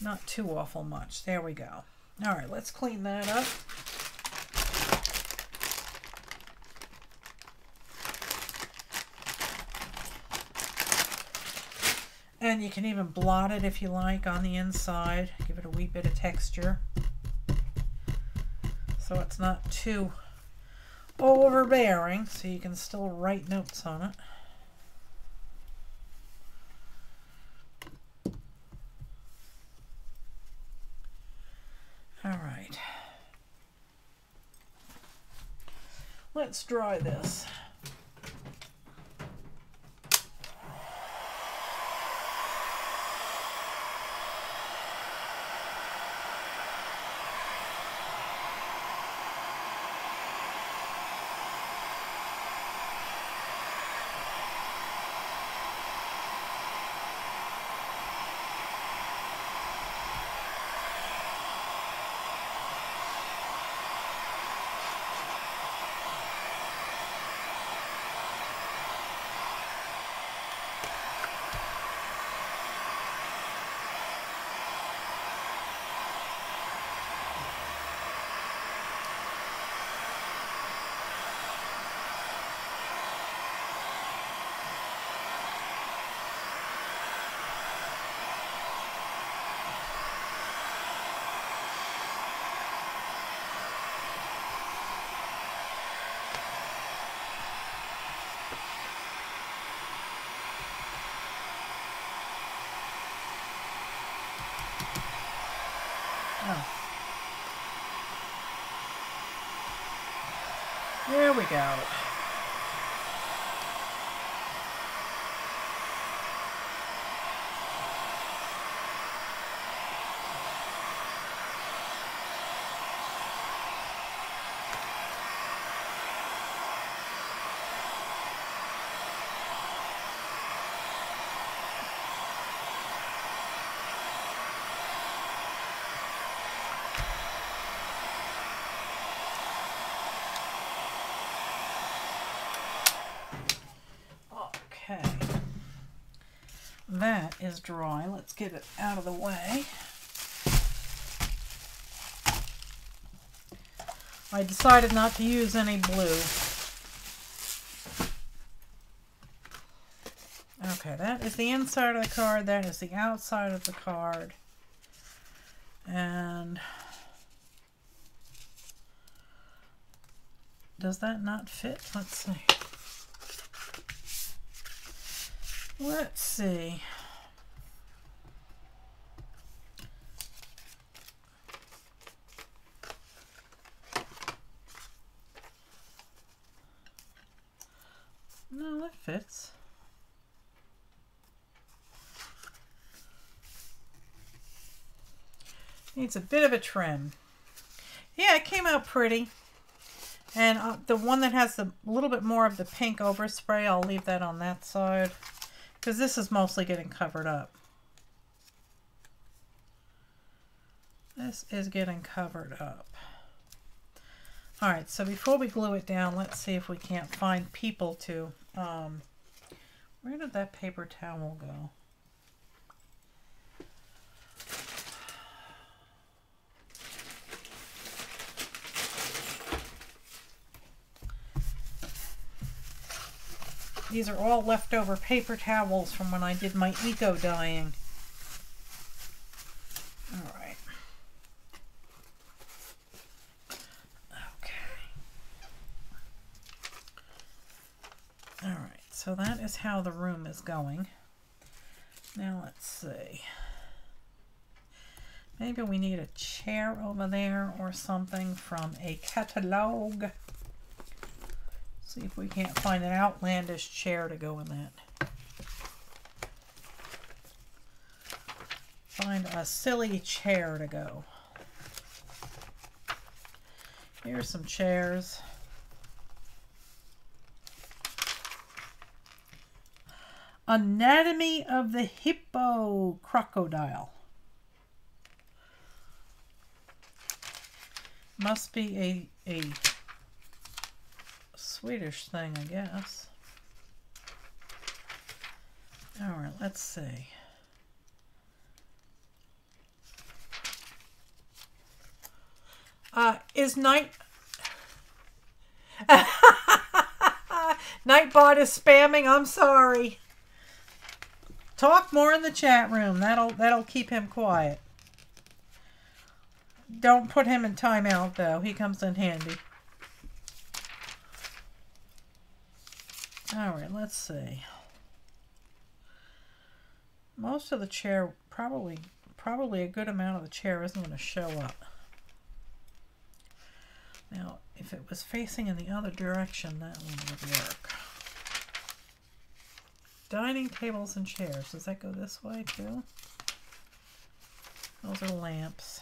Not too awful much. There we go. All right, let's clean that up. And you can even blot it if you like on the inside. Give it a wee bit of texture so it's not too overbearing, so you can still write notes on it. All right. Let's dry this. There we go. Okay, that is dry. Let's get it out of the way. I decided not to use any blue. Okay, that is the inside of the card. That is the outside of the card. And does that not fit? Let's see. Let's see. No, that fits. Needs a bit of a trim. Yeah, it came out pretty. And the one that has a little bit more of the pink overspray, I'll leave that on that side. Because this is mostly getting covered up. This is getting covered up. Alright, so before we glue it down, let's see if we can't find people to... where did that paper towel go? These are all leftover paper towels from when I did my eco dyeing. All right. Okay. All right, so that is how the room is going. Now let's see. Maybe we need a chair over there or something from a catalog. See if we can't find an outlandish chair to go in that. Find a silly chair to go. Here's some chairs. Anatomy of the Hippo Crocodile. Must be a Swedish thing, I guess. All right, let's see. Is Nightbot is spamming? I'm sorry. Talk more in the chat room. That'll keep him quiet. Don't put him in timeout though. He comes in handy. All right, let's see. Most of the chair, probably a good amount of the chair isn't going to show up. Now, if it was facing in the other direction, that one would work. Dining tables and chairs. Does that go this way too? Those are lamps.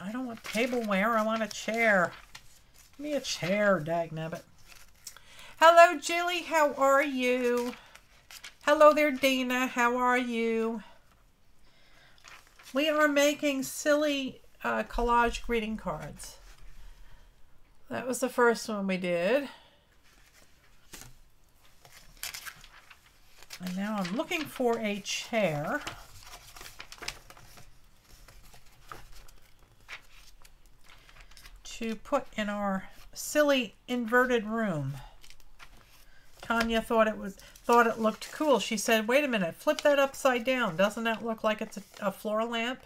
I don't want tableware. I want a chair. Give me a chair, dagnabbit. Hello, Jilly. How are you? Hello there, Dana. How are you? We are making silly collage greeting cards. That was the first one we did. And now I'm looking for a chair. To put in our silly inverted room. Tanya thought it looked cool. She said, "Wait a minute, flip that upside down. Doesn't that look like it's a floor lamp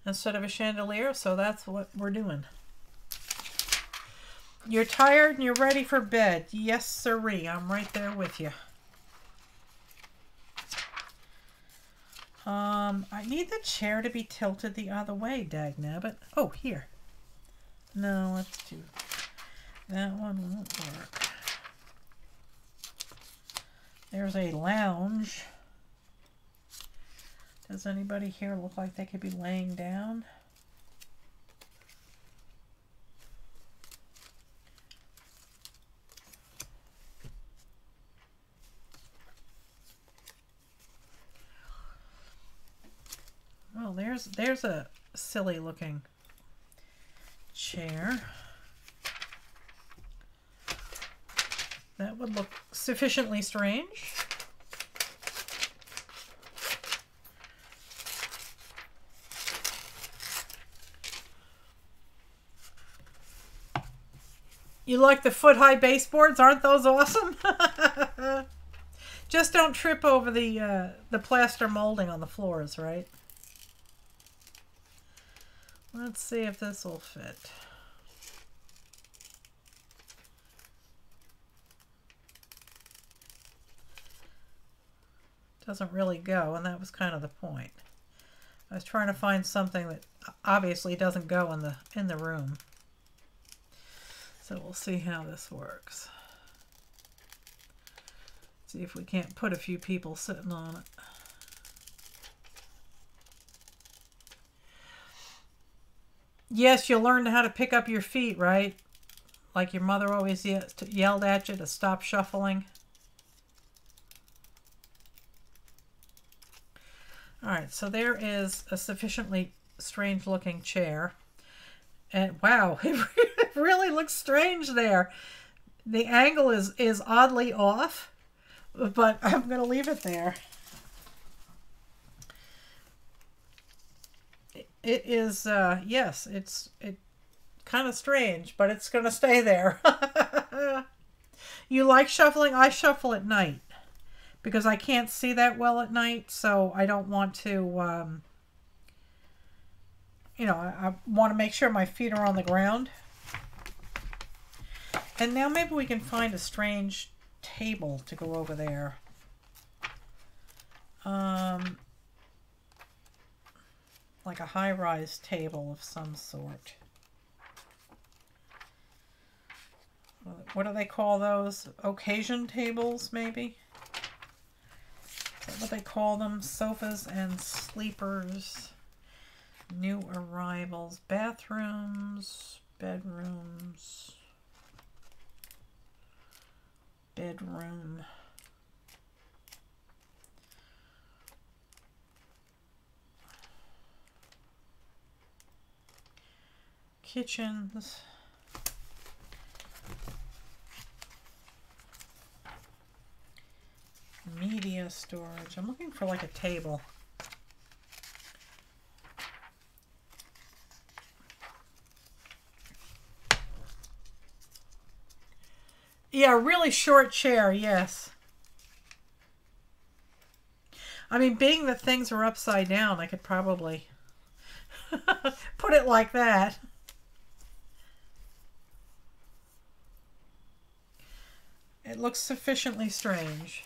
instead of a chandelier?" So that's what we're doing. You're tired and you're ready for bed. Yes, sirree. I'm right there with you. I need the chair to be tilted the other way, dagnabbit. Oh, here. No, let's do that one. Won't work. There's a lounge. Does anybody here look like they could be laying down? Well, there's a silly looking chair. That would look sufficiently strange. You like the foot-high baseboards? Aren't those awesome? Just don't trip over the plaster molding on the floors, right? Let's see if this will fit. Doesn't really go, and that was kind of the point. I was trying to find something that obviously doesn't go in the room. So we'll see how this works. See if we can't put a few people sitting on it. Yes, you'll learn how to pick up your feet, right? Like your mother always yelled at you to stop shuffling. All right, so there is a sufficiently strange looking chair. And wow, it really looks strange there. The angle is oddly off, but I'm going to leave it there. It is, yes, it's kind of strange, but it's going to stay there. You like shuffling? I shuffle at night because I can't see that well at night, so I don't want to, you know, I want to make sure my feet are on the ground. And now maybe we can find a strange table to go over there. Like a high-rise table of some sort. What do they call those? Occasion tables, maybe? Is that what they call them? Sofas and sleepers. New arrivals. Bathrooms. Bedrooms. Bedroom. Kitchens. Media storage. I'm looking for like a table. Yeah, a really short chair, yes. I mean, being that things are upside down, I could probably put it like that. It looks sufficiently strange.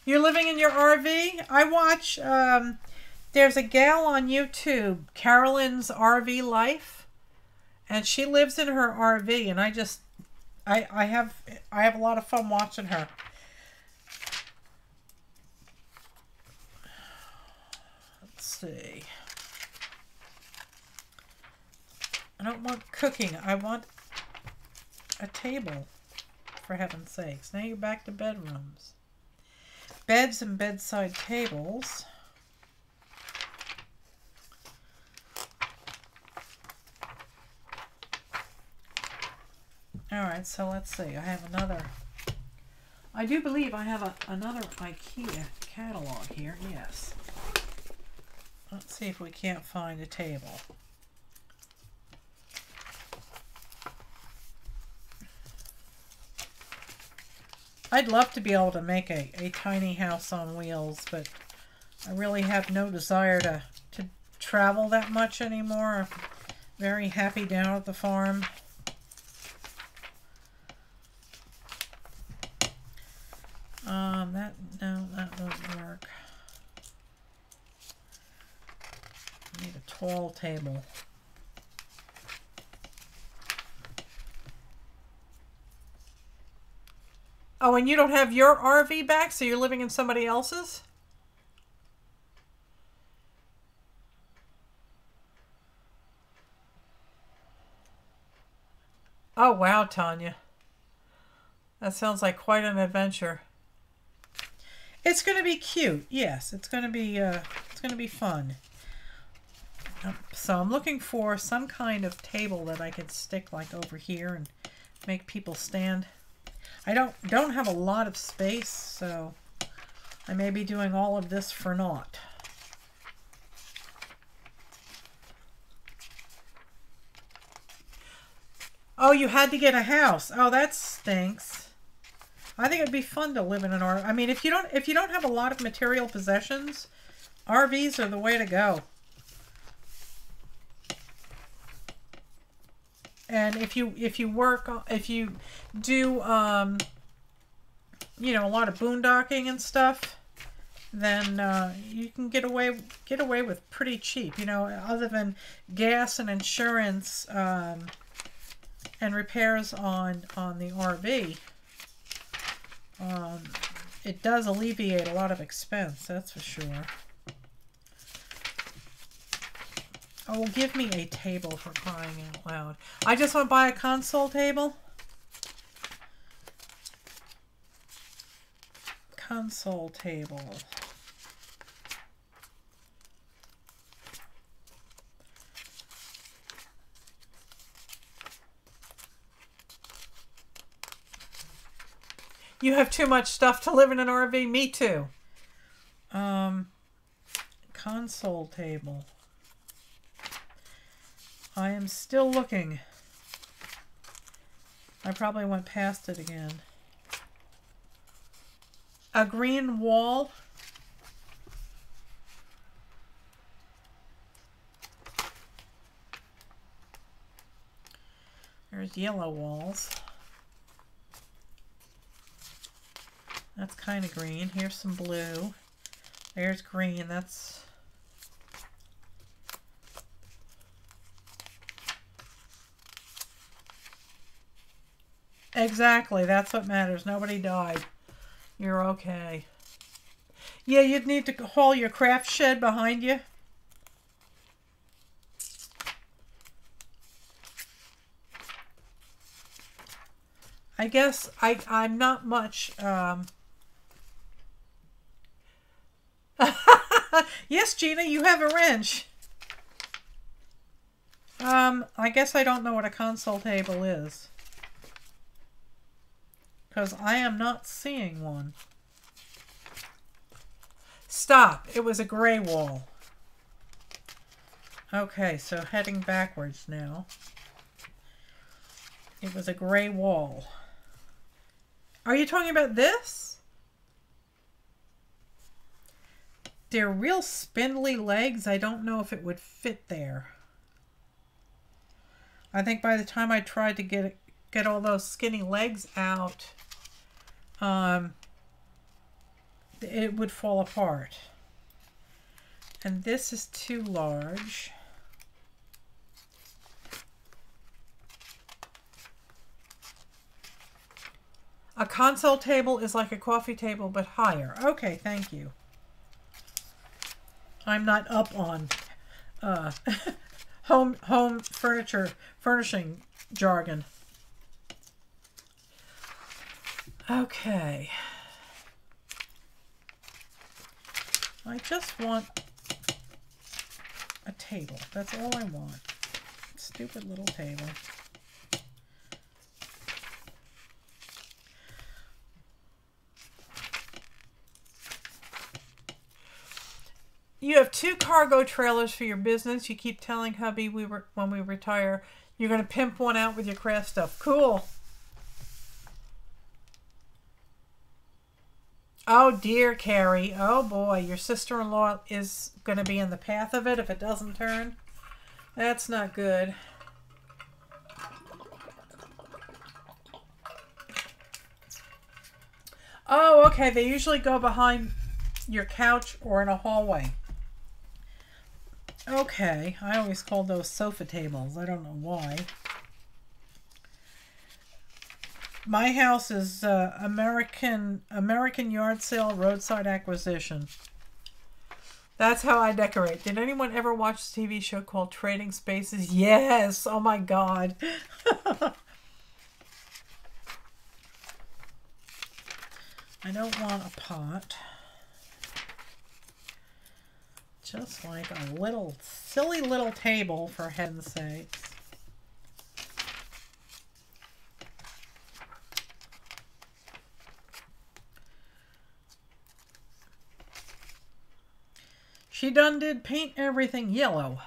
You're living in your RV? I watch, there's a gal on YouTube, Carolyn's RV Life, and she lives in her RV, and I have a lot of fun watching her. Let's see. I don't want cooking. I want a table, for heaven's sakes. Now you're back to bedrooms. Beds and bedside tables. All right, so let's see. I have another. I do believe I have another IKEA catalog here. Yes. Let's see if we can't find a table. I'd love to be able to make a tiny house on wheels, but I really have no desire to travel that much anymore. I'm very happy down at the farm. That doesn't work. I need a tall table. Oh, and you don't have your RV back, so you're living in somebody else's? Oh, wow, Tanya. That sounds like quite an adventure. It's going to be cute. Yes, it's going to be fun. So I'm looking for some kind of table that I could stick like over here and make people stand. I don't have a lot of space, so I may be doing all of this for naught. Oh, you had to get a house. Oh, that stinks. I think it'd be fun to live in an RV. I mean, if you don't have a lot of material possessions, RVs are the way to go. And if you do you know, a lot of boondocking and stuff, then you can get away with pretty cheap, you know, other than gas and insurance and repairs on the RV. It does alleviate a lot of expense, that's for sure. Oh, give me a table for crying out loud. I just want to buy a console table. Console table. You have too much stuff to live in an RV. Me too. Console table. I am still looking. I probably went past it again. A green wall. There's yellow walls. That's kind of green. Here's some blue. There's green. That's... Exactly. That's what matters. Nobody died. You're okay. Yeah, you'd need to haul your craft shed behind you. I guess I'm not much... Yes, Gina, you have a wrench. I guess I don't know what a console table is. Because I am not seeing one. Stop. It was a gray wall. Okay, so heading backwards now. It was a gray wall. Are you talking about this? They're real spindly legs. I don't know if it would fit there. I think by the time I tried to get all those skinny legs out, it would fall apart. And this is too large. A console table is like a coffee table, but higher. Okay, thank you. I'm not up on home furnishing jargon. Okay. I just want a table. That's all I want. Stupid little table. You have 2 cargo trailers for your business. You keep telling hubby when we retire, you're going to pimp one out with your craft stuff. Cool. Oh dear, Carrie. Oh boy, your sister-in-law is going to be in the path of it if it doesn't turn. That's not good. Oh, okay. They usually go behind your couch or in a hallway. Okay, I always called those sofa tables. I don't know why. My house is American yard sale, roadside acquisition. That's how I decorate. Did anyone ever watch a TV show called Trading Spaces? Yes! Oh my God. I don't want a pot. Just like a little, silly little table, for heaven's sakes. She done did paint everything yellow.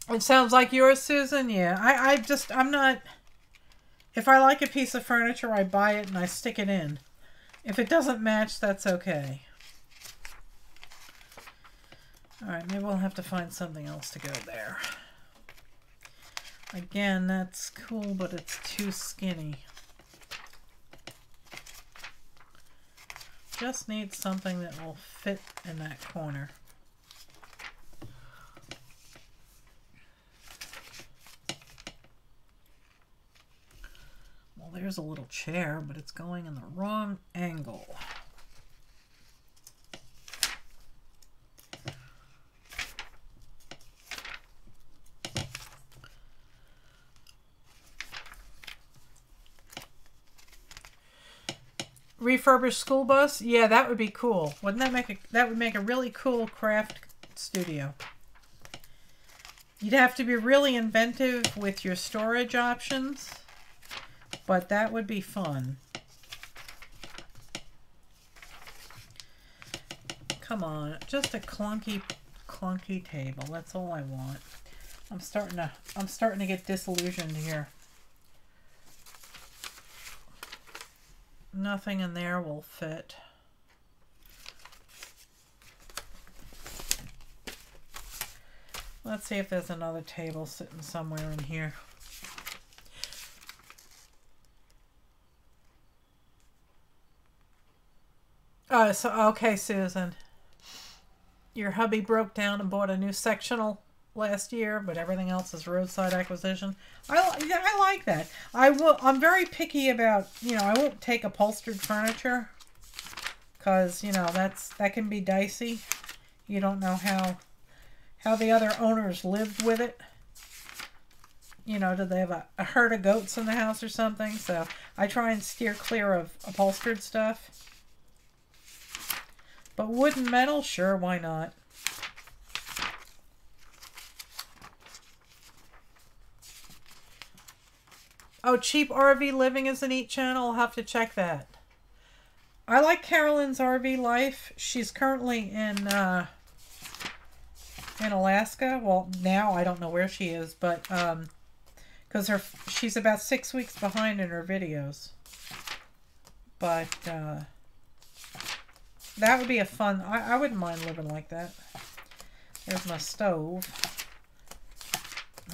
It sounds like yours, Susan. Yeah, I'm not... If I like a piece of furniture, I buy it and I stick it in. If it doesn't match, that's okay. Alright, maybe we'll have to find something else to go there. Again, that's cool, but it's too skinny. Just need something that will fit in that corner. There's a little chair, but it's going in the wrong angle. Refurbished school bus? Yeah, that would be cool. Wouldn't that make a really cool craft studio? You'd have to be really inventive with your storage options, but that would be fun. Come on, just a clunky table. That's all I want. I'm starting to get disillusioned here. Nothing in there will fit. Let's see if there's another table sitting somewhere in here. Oh, so okay, Susan. Your hubby broke down and bought a new sectional last year, but everything else is roadside acquisition. I like that. I'm very picky about, I won't take upholstered furniture because, that can be dicey. You don't know how the other owners lived with it. Do they have a herd of goats in the house or something? So I try and steer clear of upholstered stuff. But wood and metal, sure, why not? Oh, Cheap RV Living is a neat channel. I'll have to check that. I like Carolyn's RV life. She's currently in Alaska. Well, now I don't know where she is, but because she's about 6 weeks behind in her videos. But that would be a fun. I wouldn't mind living like that. There's my stove.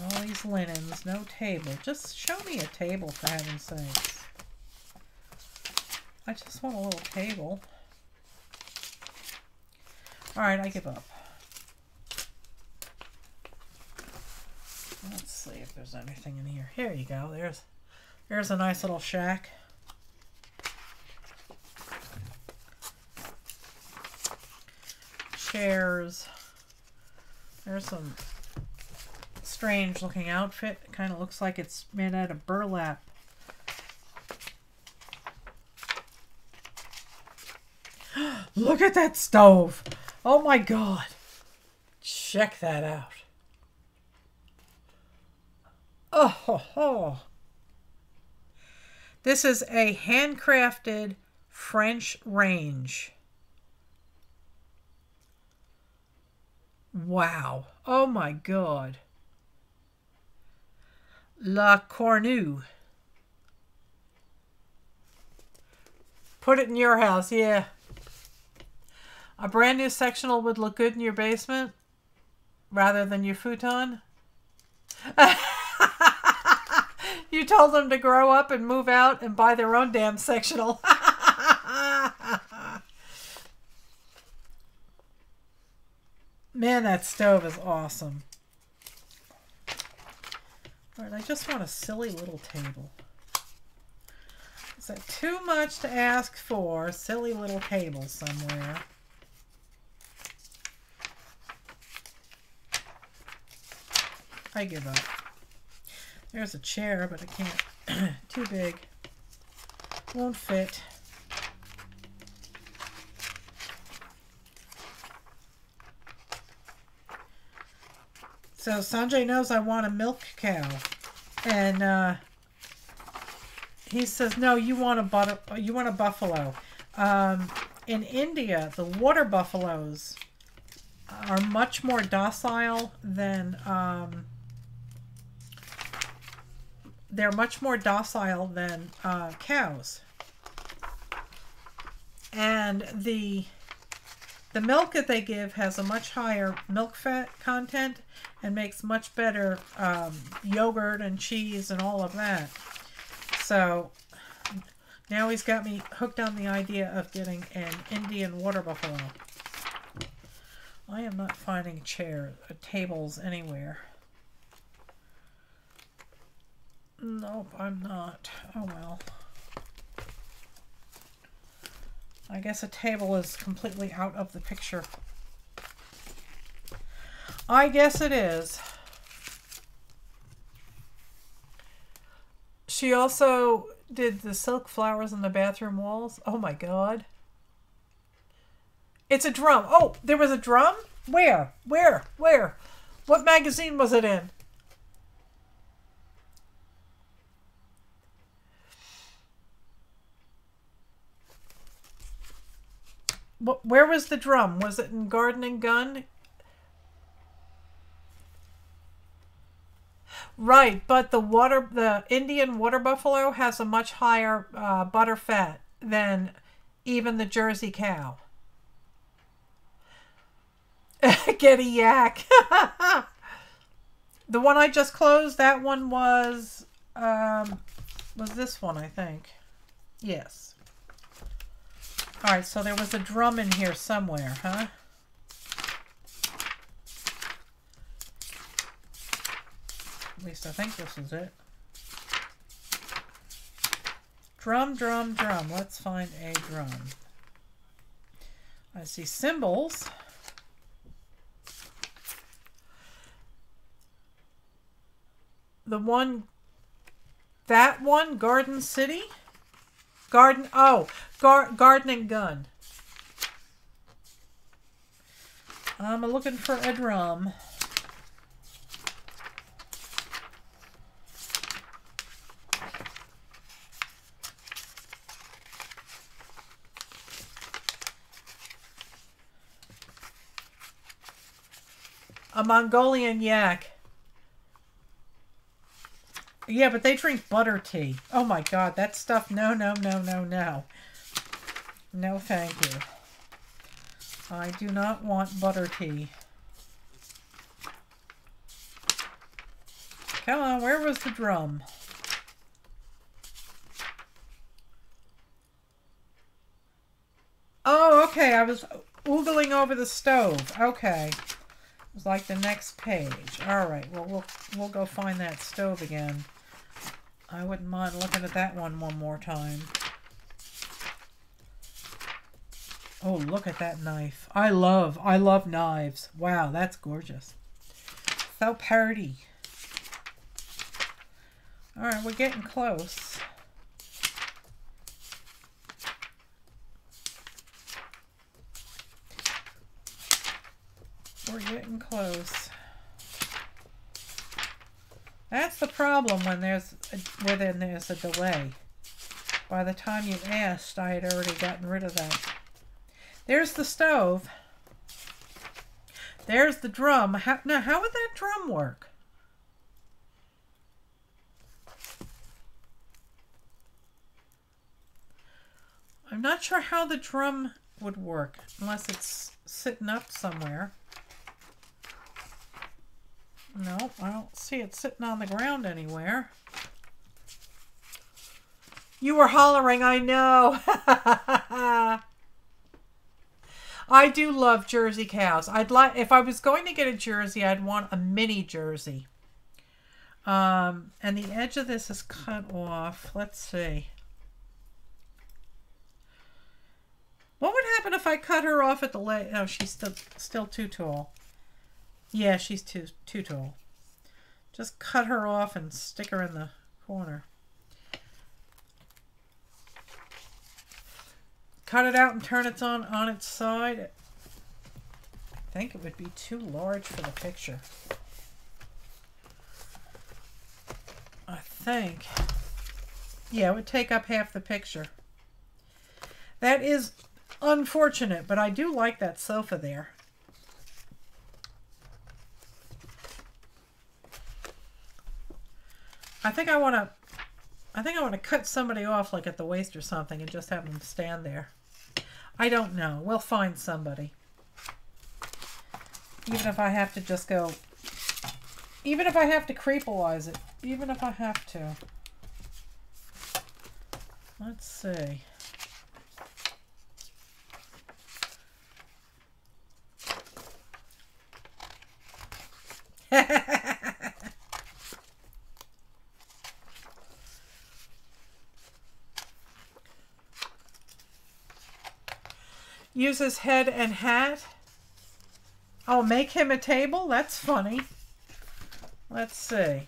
All these linens, no table. Just show me a table, for heaven's sakes. I just want a little table. Alright, I give up. Let's see if there's anything in here. Here you go. There's a nice little shack. Chairs. There's some strange looking outfit. It kind of looks like it's made out of burlap. Look at that stove. Oh my god. Check that out. Oh, ho, ho. This is a handcrafted French range. Wow. Oh my god. La Cornue. Put it in your house, yeah. A brand new sectional would look good in your basement rather than your futon. You told them to grow up and move out and buy their own damn sectional. Man, that stove is awesome. Alright, I just want a silly little table. Is that too much to ask for? A silly little table somewhere. I give up. There's a chair, but I can't. Too big. Won't fit. So Sanjay knows I want a milk cow, and he says, "No, you want a buffalo." In India, the water buffaloes are much more docile than cows, and the milk that they give has a much higher milk fat content and makes much better yogurt and cheese and all of that. So now he's got me hooked on the idea of getting an Indian water buffalo. I am not finding tables anywhere. Nope, I'm not. Oh well. I guess a table is completely out of the picture. I guess it is. She also did the silk flowers on the bathroom walls. Oh my God. It's a drum. Oh, there was a drum? Where? Where? Where? What magazine was it in? Where was the drum? Was it in Garden and Gun? Right, but the Indian water buffalo has a much higher butter fat than even the Jersey cow. Get a yak. The one I just closed, that one was this one, I think. Yes. All right, so there was a drum in here somewhere, huh? At least I think this is it. Drum, drum, drum. Let's find a drum. I see cymbals. The one, that one, Garden City? Garden and Gun. I'm looking for a drum. A Mongolian yak. Yeah, but they drink butter tea. Oh my God, that stuff, no, no, no, no, no. No, thank you. I do not want butter tea. Come on, where was the drum? Oh, okay, I was oogling over the stove. Okay. It was like the next page. All right, well, we'll go find that stove again. I wouldn't mind looking at that one more time. Oh, look at that knife. I love knives. Wow, that's gorgeous. So pretty. All right, we're getting close. We're getting close. That's the problem when there's a delay. By the time you asked, I had already gotten rid of that. There's the stove. There's the drum. Now, how would that drum work? I'm not sure how the drum would work unless it's sitting up somewhere. No, I don't see it sitting on the ground anywhere. You were hollering, I know. I do love Jersey cows. If I was going to get a Jersey, I'd want a mini Jersey. And the edge of this is cut off. Let's see. What would happen if I cut her off at the leg? Oh, she's still too tall. Yeah, she's too tall. Just cut her off and stick her in the corner. Cut it out and turn it on its side. I think it would be too large for the picture. I think. Yeah, it would take up half the picture. That is unfortunate, but I do like that sofa there. I think I want to cut somebody off like at the waist or something and just have them stand there. I don't know. We'll find somebody. Even if I have to just go, even if I have to creepleize it, even if I have to. Let's see. Use his head and hat. Oh, make him a table? That's funny. Let's see.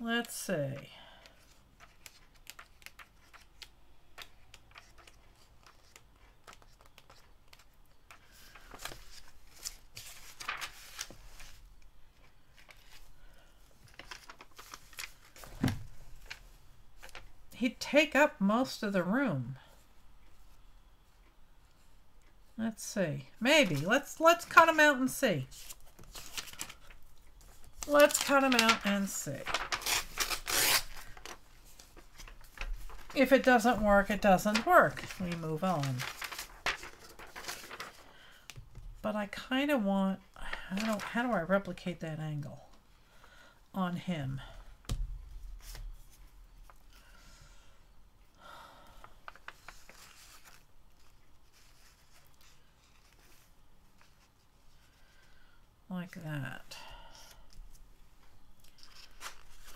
Let's see. He'd take up most of the room. Let's see. Maybe. Let's cut him out and see. Let's cut him out and see. If it doesn't work, it doesn't work. We move on. But I kind of want... How do I replicate that angle on him? Like that.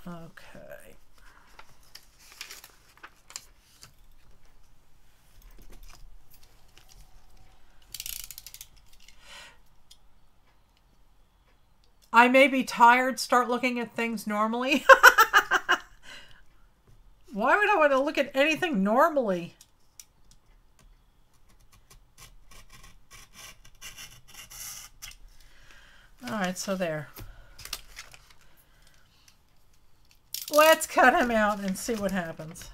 Okay. I may be tired, start looking at things normally. Why would I want to look at anything normally? Alright, so there. Let's cut him out and see what happens.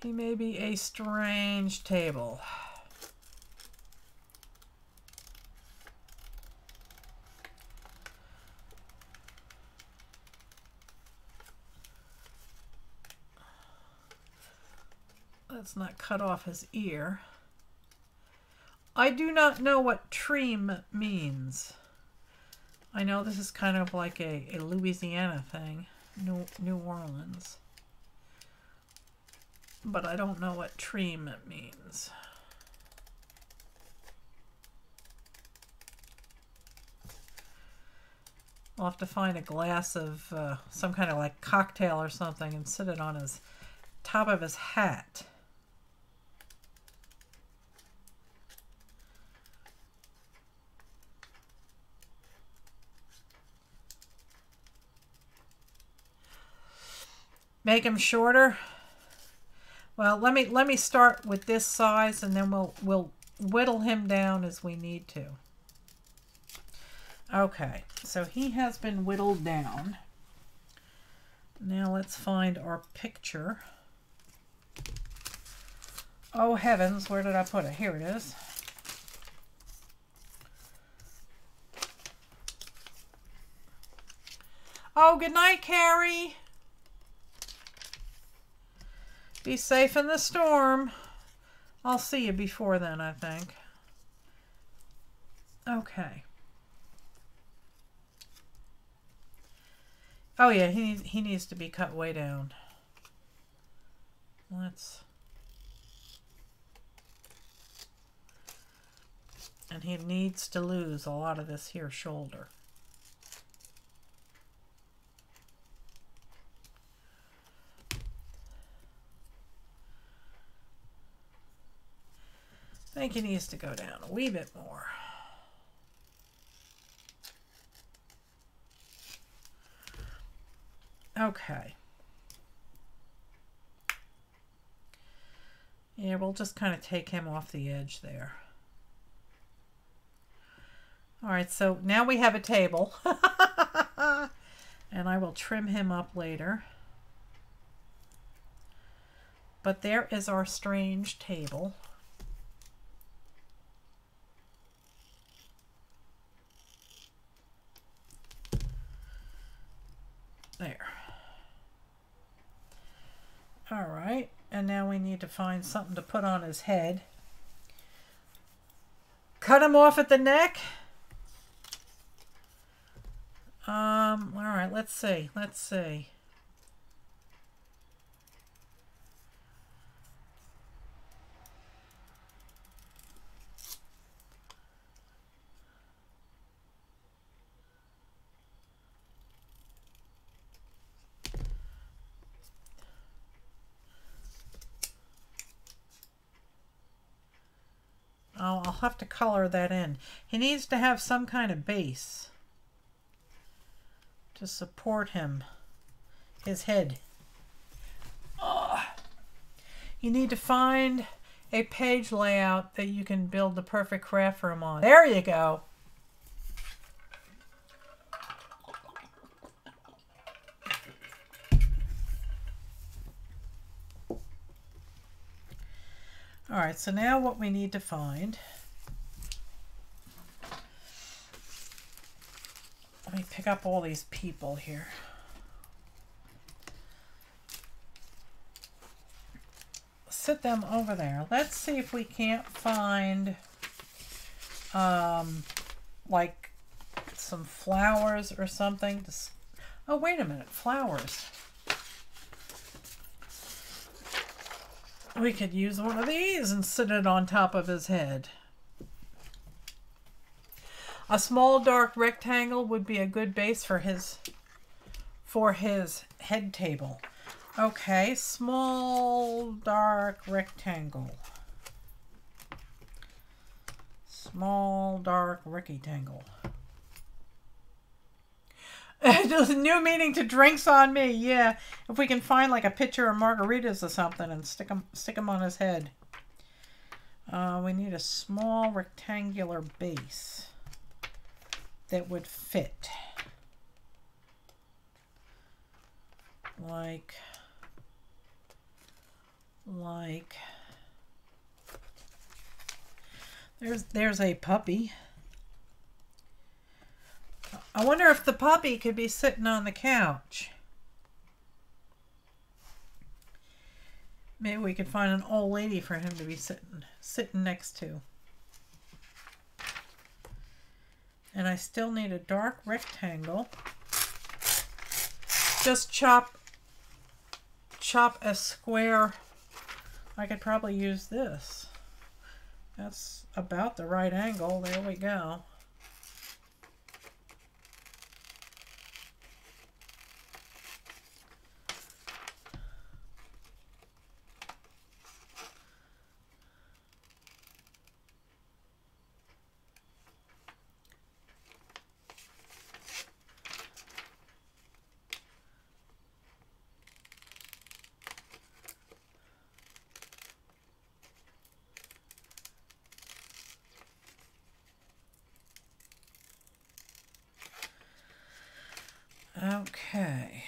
He may be a strange table. Let's not cut off his ear. I do not know what treem means. I know this is kind of like a Louisiana thing, New Orleans. But I don't know what treem means. I'll have to find a glass of some kind of like cocktail or something and sit it on his top of his hat. Make him shorter. Well, let me start with this size, and then we'll whittle him down as we need to. Okay, so he has been whittled down. Now let's find our picture. Oh heavens, where did I put it? Here it is. Oh, good night, Carrie. Be safe in the storm. I'll see you before then, I think. Okay. Oh yeah, he needs to be cut way down. And he needs to lose a lot of this here shoulder. I think he needs to go down a wee bit more. Okay. Yeah, we'll just kind of take him off the edge there. All right, so now we have a table. And I will trim him up later. But there is our strange table. There. All right, and now we need to find something to put on his head. Cut him off at the neck. All right, let's see. have to color that in. He needs to have some kind of base to support him, his head. You need to find a page layout that you can build the perfect craft room on. There you go. All right, so now what we need to find, let me pick up all these people here. Sit them over there. Let's see if we can't find like some flowers or something. Oh, wait a minute, flowers. We could use one of these and sit it on top of his head. A small dark rectangle would be a good base for his head table. Okay, small dark rectangle. Small dark rectangle. Just new meaning to drinks on me. Yeah, if we can find like a pitcher of margaritas or something and stick them on his head. We need a small rectangular base that would fit. Like there's a puppy. I wonder if the puppy could be sitting on the couch. Maybe we could find an old lady for him to be sitting next to. And I still need a dark rectangle. Just chop a square. I could probably use this. That's about the right angle. There we go. Okay.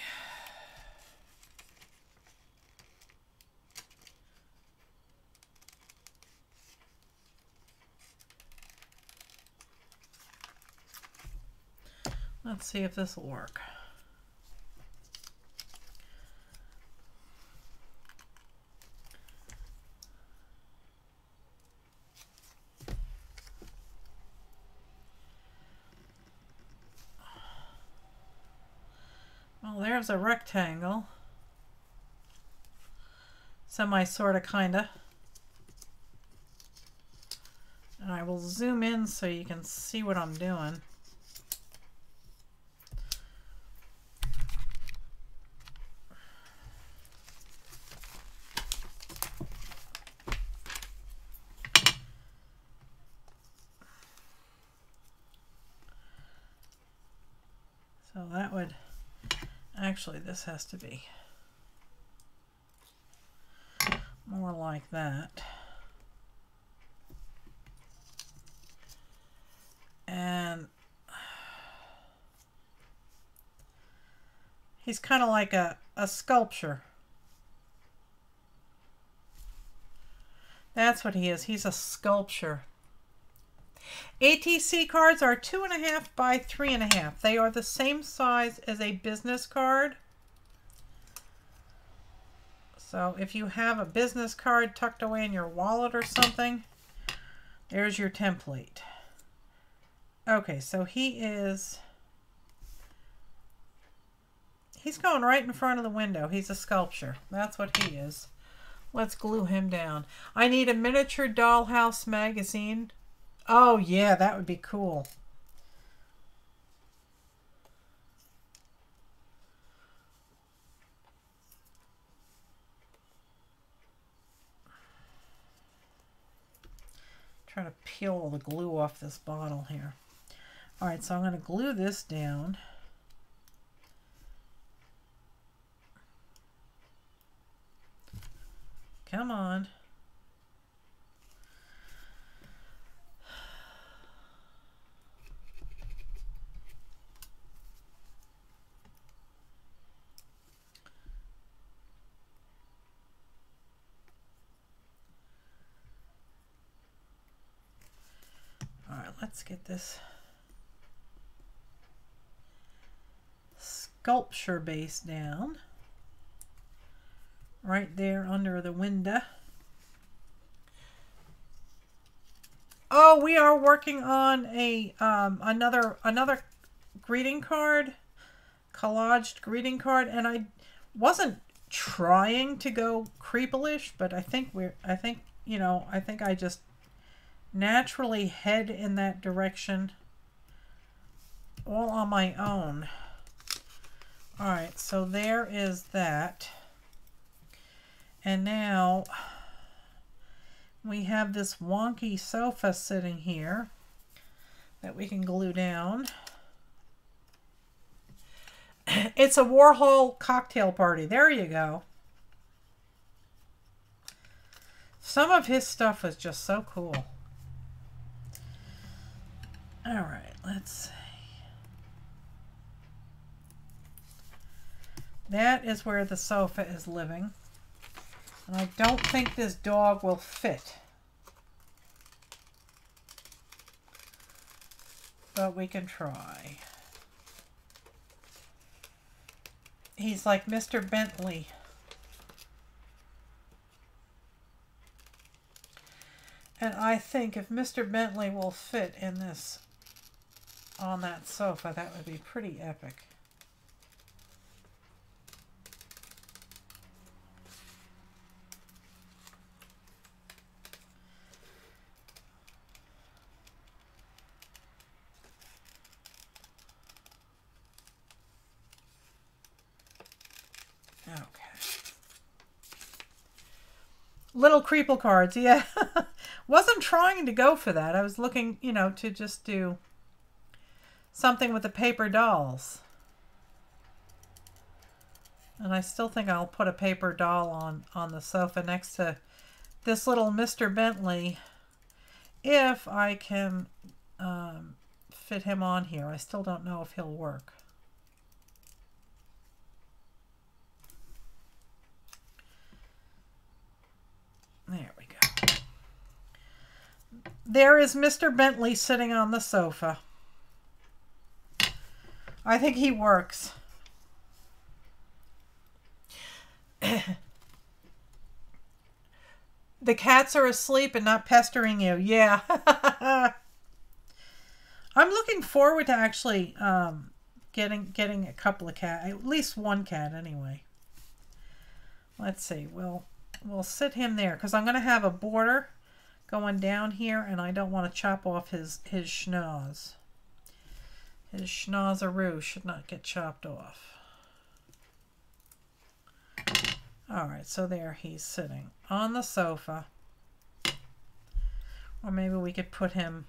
Let's see if this will work. Well, there's a rectangle. Semi, sorta, kinda. And I will zoom in so you can see what I'm doing. So that would, actually this has to be more like that. And he's kind of like a sculpture. That's what he is. He's a sculpture. ATC cards are 2.5 by 3.5. They are the same size as a business card. So if you have a business card tucked away in your wallet or something, there's your template. Okay, so he's going right in front of the window. He's a sculpture. That's what he is. Let's glue him down. I need a miniature dollhouse magazine. Oh yeah, that would be cool. trying to peel all the glue off this bottle here. All right, so I'm going to glue this down. Come on. All right, let's get this sculpture base down. Right there under the window. Oh, we are working on a another greeting card, collaged greeting card, and I wasn't trying to go Creeples, but I think I just naturally head in that direction all on my own. All right, so there is that. And now we have this wonky sofa sitting here that we can glue down. It's a Warhol cocktail party. There you go. Some of his stuff was just so cool. All right, let's see. That is where the sofa is living. And I don't think this dog will fit. But we can try. He's like Mr. Bentley. And I think if Mr. Bentley will fit in this, on that sofa, that would be pretty epic. Little Creeple cards, yeah. Wasn't trying to go for that. I was looking, to just do something with the paper dolls. And I still think I'll put a paper doll on the sofa next to this little Mr. Bentley if I can fit him on here. I still don't know if he'll work. There we go. There is Mr. Bentley sitting on the sofa. I think he works. The cats are asleep and not pestering you. Yeah. I'm looking forward to actually getting a couple of cats. At least one cat anyway. Let's see. We'll sit him there because I'm going to have a border going down here and I don't want to chop off his schnoz. His schnozzaroo should not get chopped off. Alright, so there he's sitting on the sofa. Or maybe we could put him...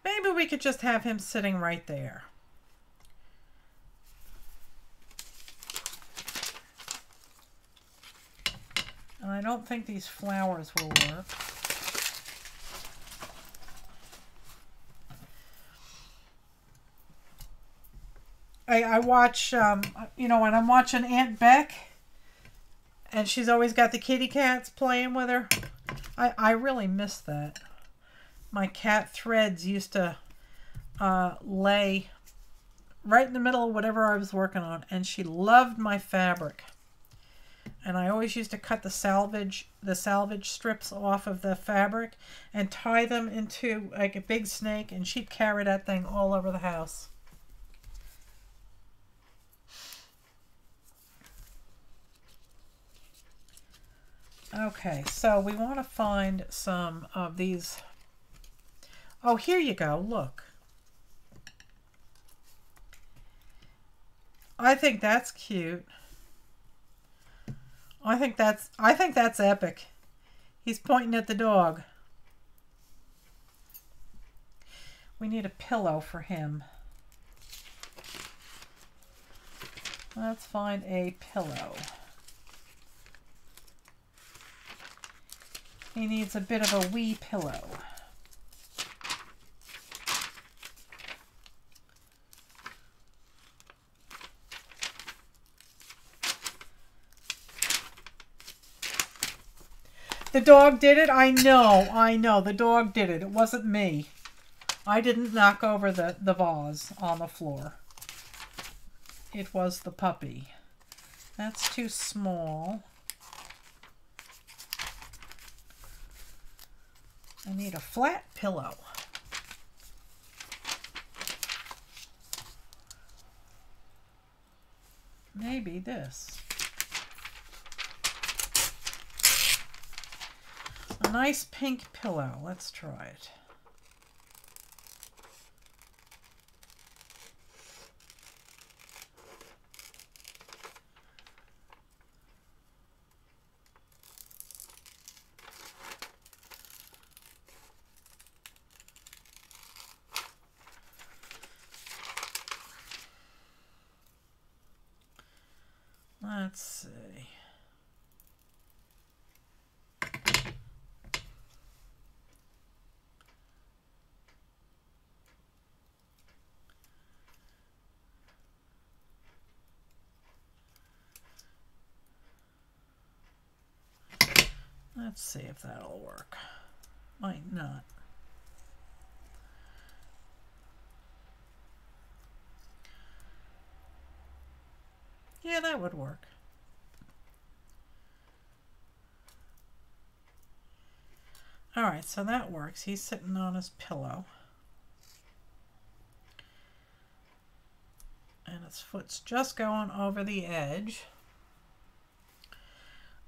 Maybe we could just have him sitting right there. And I don't think these flowers will work. I watch, when I'm watching Aunt Beck, and she's always got the kitty cats playing with her. I really miss that. My cat Threads used to lay right in the middle of whatever I was working on, and she loved my fabric. And I always used to cut the salvage strips off of the fabric and tie them into like a big snake, and she'd carry that thing all over the house. Okay, so we want to find some of these. Oh, here you go. Look. I think that's cute. I think that's epic. He's pointing at the dog. We need a pillow for him. Let's find a pillow. He needs a bit of a wee pillow. The dog did it? I know. The dog did it. It wasn't me. I didn't knock over the vase on the floor. It was the puppy. That's too small. I need a flat pillow. Maybe this. A nice pink pillow. Let's try it. Let's see. Let's see if that'll work. Might not. Yeah, that would work. All right, so that works. He's sitting on his pillow. And his foot's just going over the edge.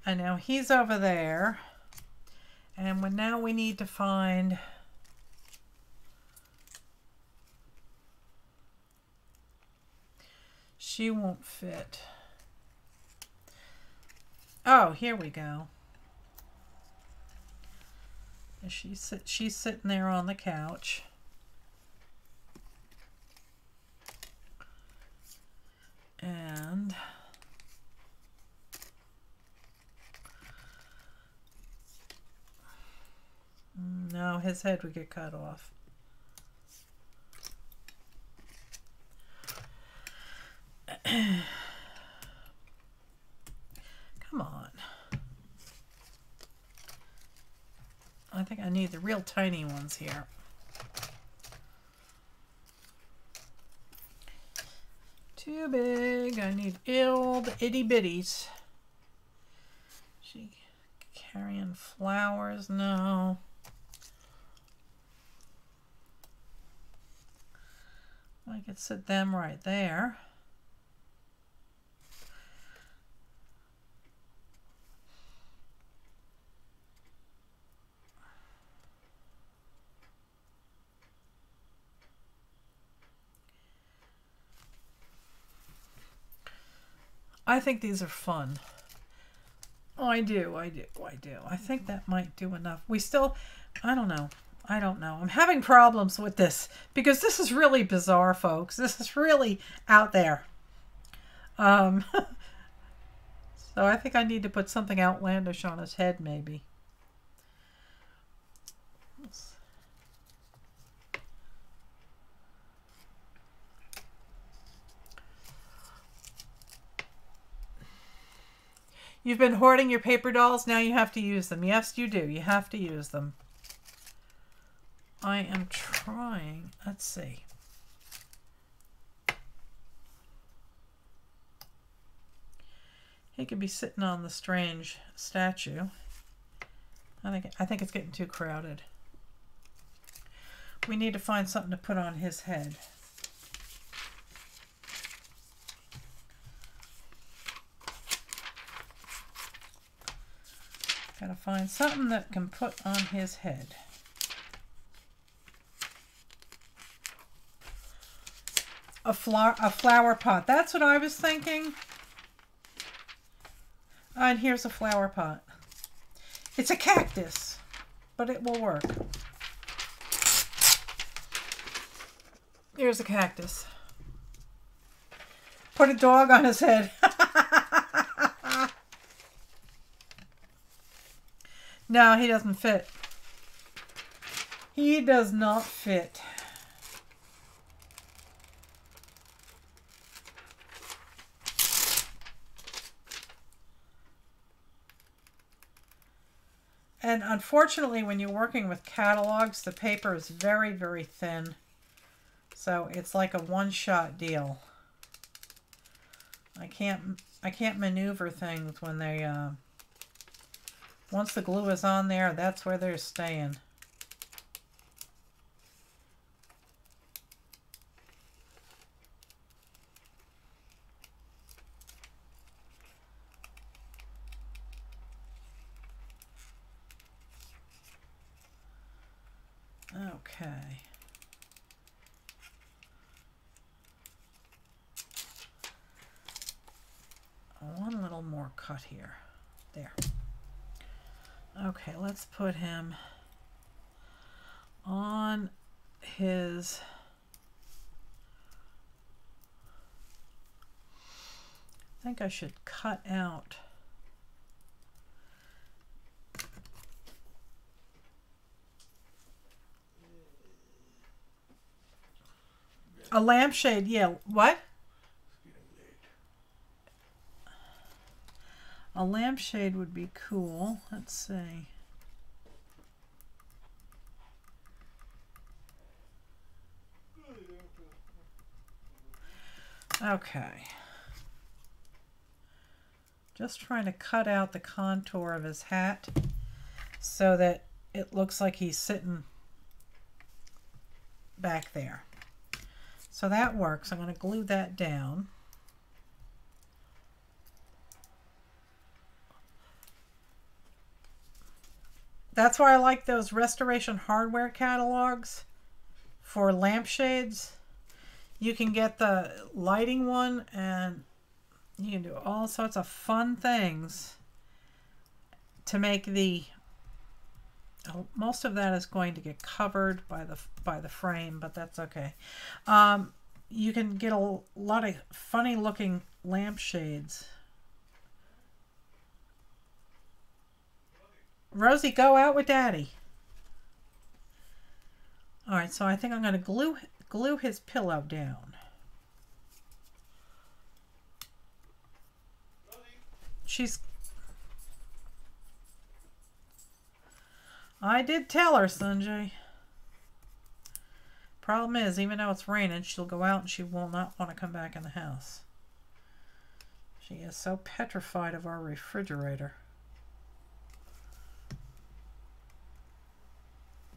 And now he's over there. And now we need to find she won't fit. Oh, here we go. She's sitting there on the couch. And no, his head would get cut off. Come on. I think I need the real tiny ones here. Too big. I need the itty bitties. She carrying flowers? No. I could sit them right there. I think these are fun. Oh, I do. I think that might do enough. We still, I don't know. I'm having problems with this because this is really bizarre, folks. This is really out there. So I think I need to put something outlandish on his head, maybe. You've been hoarding your paper dolls. Now you have to use them. Yes, you do. You have to use them. I am trying. Let's see. He could be sitting on the strange statue. I think it's getting too crowded. We need to find something to put on his head. Gotta find something that can put on his head. A flower pot. That's what I was thinking. And here's a flower pot. It's a cactus, but it will work. Here's a cactus. Put a dog on his head. No, he doesn't fit. He does not fit. And unfortunately, when you're working with catalogs, the paper is very, very thin. So it's like a one-shot deal. I can't maneuver things when they once the glue is on there, that's where they're staying. Okay. One little more cut here. There. Okay, let's put him on his I think I should cut out a lampshade. Yeah, what? A lampshade would be cool. Let's see. Okay. Just trying to cut out the contour of his hat so that it looks like he's sitting back there. So that works. I'm going to glue that down. That's why I like those Restoration Hardware catalogs for lampshades. You can get the lighting one and you can do all sorts of fun things to make the most of that is going to get covered by the frame, but that's okay. You can get a lot of funny looking lampshades. Rosie, go out with Daddy. All right, so I think I'm going to glue his pillow down. I did tell her, Sanjay. Problem is, even though it's raining, she'll go out and she will not want to come back in the house. She is so petrified of our refrigerator.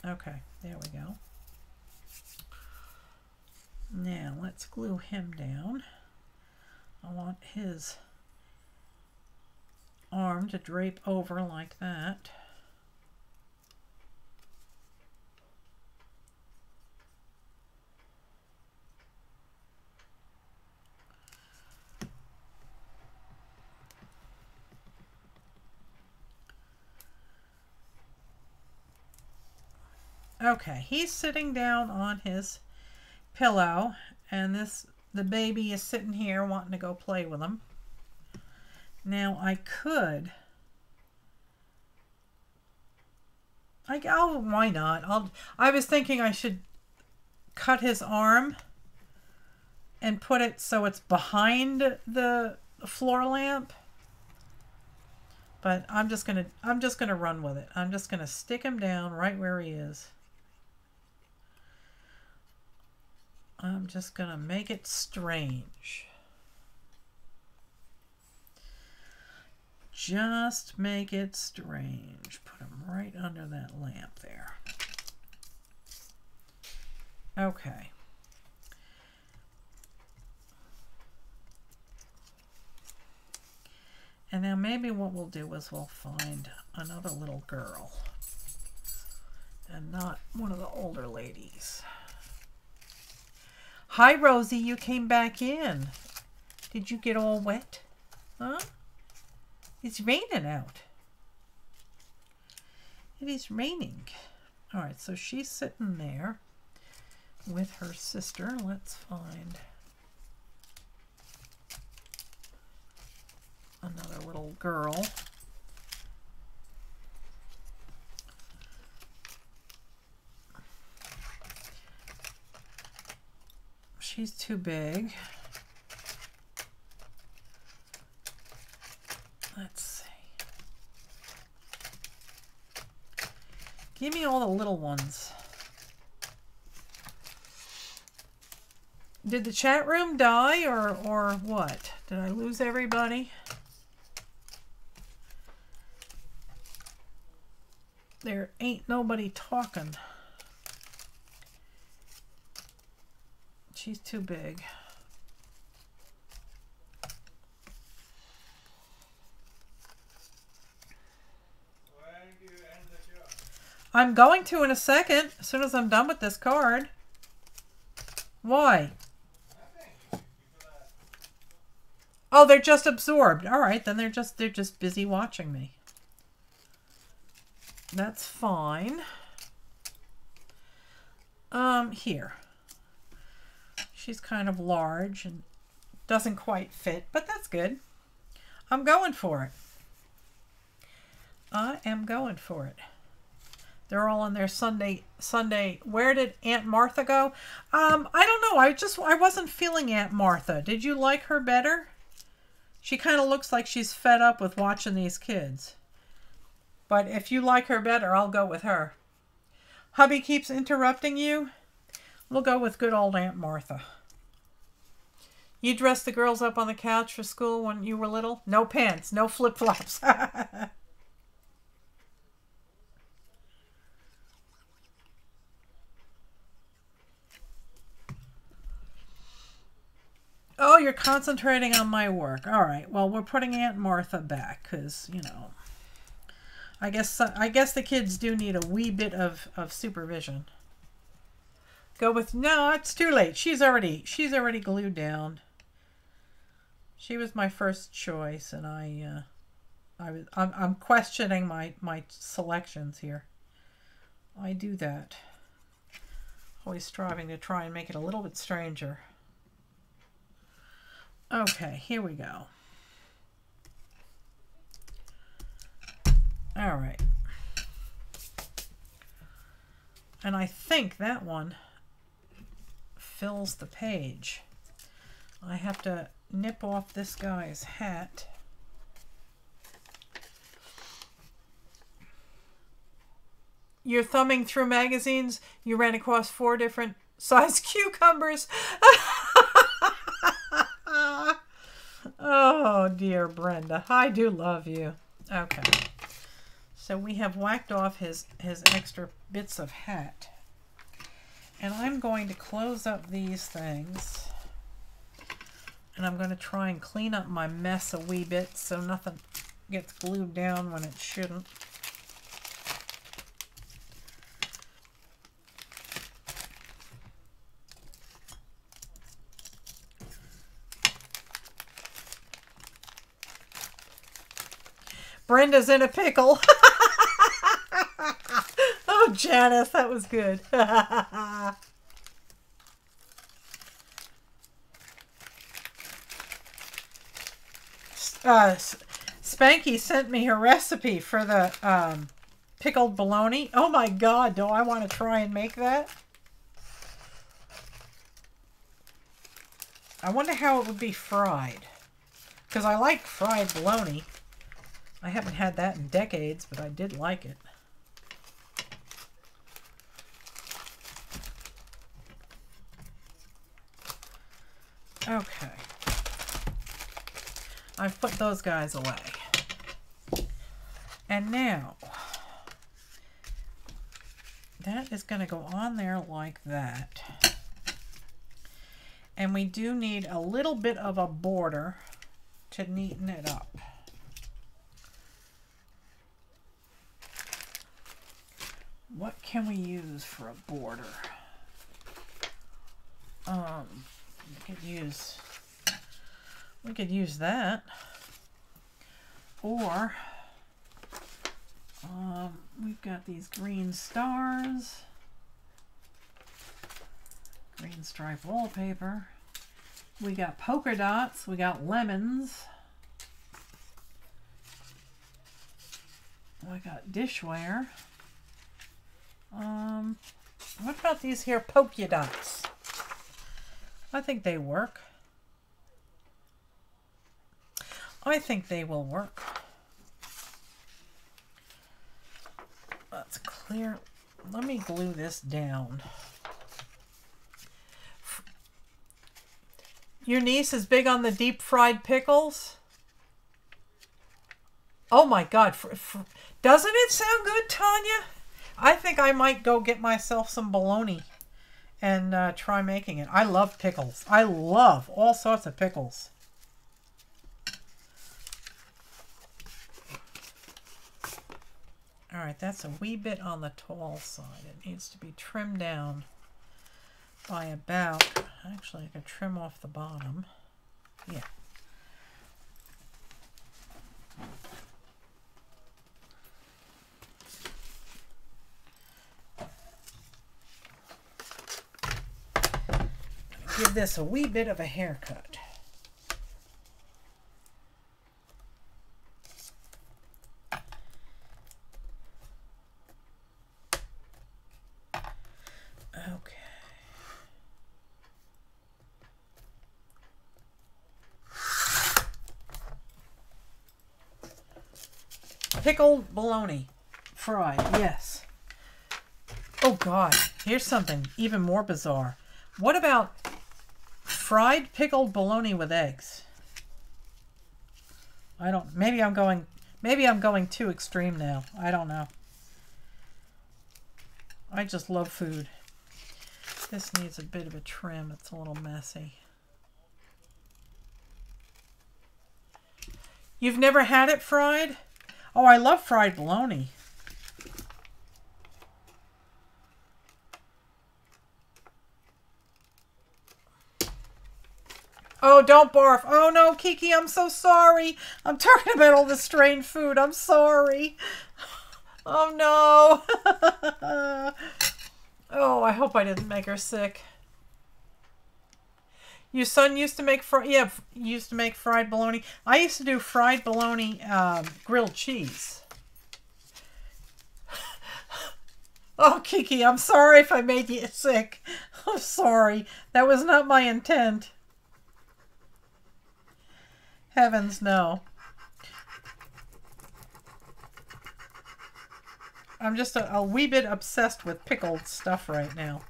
Okay, there we go. Now let's glue him down. I want his arm to drape over like that. Okay, he's sitting down on his pillow, and the baby is sitting here wanting to go play with him. Now oh, why not? I was thinking I should cut his arm and put it so it's behind the floor lamp. But I'm just gonna run with it. I'm just gonna stick him down right where he is. I'm just going to make it strange. Just make it strange. Put him right under that lamp there. Okay. And now maybe what we'll do is we'll find another little girl and not one of the older ladies. Hi, Rosie, you came back in. Did you get all wet? Huh? It's raining out. It is raining. All right, so she's sitting there with her sister. Let's find another little girl. She's too big. Let's see. Give me all the little ones. Did the chat room die or what? Did I lose everybody? There ain't nobody talking. She's too big. I'm going to in a second, as soon as I'm done with this card. Why? Oh, they're just absorbed. All right, then they're just busy watching me. That's fine. Here. She's kind of large and doesn't quite fit, but that's good. I'm going for it. I am going for it. They're all on their Sunday. Where did Aunt Martha go? I don't know. I wasn't feeling Aunt Martha. Did you like her better? She kind of looks like she's fed up with watching these kids. But if you like her better, I'll go with her. Hubby keeps interrupting you. We'll go with good old Aunt Martha. You dressed the girls up on the couch for school when you were little? No pants, no flip-flops. Oh, you're concentrating on my work. All right. Well, we're putting Aunt Martha back because, you know, I guess the kids do need a wee bit of supervision. Go with, no, it's too late. She's already glued down. She was my first choice, and I'm questioning my selections here. I do that. Always striving to try and make it a little bit stranger. Okay, here we go. All right. And I think that one fills the page. I have to nip off this guy's hat. You're thumbing through magazines. You ran across 4 different size cucumbers. Oh, dear Brenda. I do love you. Okay. So we have whacked off his extra bits of hat. And I'm going to close up these things. And I'm going to try and clean up my mess a wee bit so nothing gets glued down when it shouldn't. Brenda's in a pickle. Oh, Janice, that was good. Spankie sent me her recipe for the pickled bologna. Oh my God, do I want to try and make that? I wonder how it would be fried. Because I like fried bologna. I haven't had that in decades, but I did like it. Okay. I've put those guys away. And now, that is going to go on there like that. And we do need a little bit of a border to neaten it up. What can we use for a border? We could use that. Or We've got these green stars, green stripe wallpaper. We got polka dots. We got lemons. We got dishware. What about these here polka dots? I think they work. I think they will work. Let's clear. Let me glue this down. Your niece is big on the deep fried pickles? Oh my God. Doesn't it sound good, Tanya? I think I might go get myself some bologna and try making it. I love pickles. I love all sorts of pickles. All right, that's a wee bit on the tall side. It needs to be trimmed down by about, actually I could trim off the bottom. Yeah. Give this a wee bit of a haircut. Okay. Pickled bologna. Fried, yes. Oh God, here's something even more bizarre. What about fried pickled bologna with eggs? I don't, maybe I'm going too extreme now. I don't know. I just love food. This needs a bit of a trim. It's a little messy. You've never had it fried? Oh, I love fried bologna. Oh, don't barf. Oh no, Kiki, I'm so sorry. I'm talking about all the strange food. I'm sorry. Oh no. Oh, I hope I didn't make her sick. Your son used to make used to make fried bologna. I used to do fried bologna grilled cheese. Oh, Kiki, I'm sorry if I made you sick. I'm sorry. That was not my intent. Heavens, no. I'm just a wee bit obsessed with pickled stuff right now.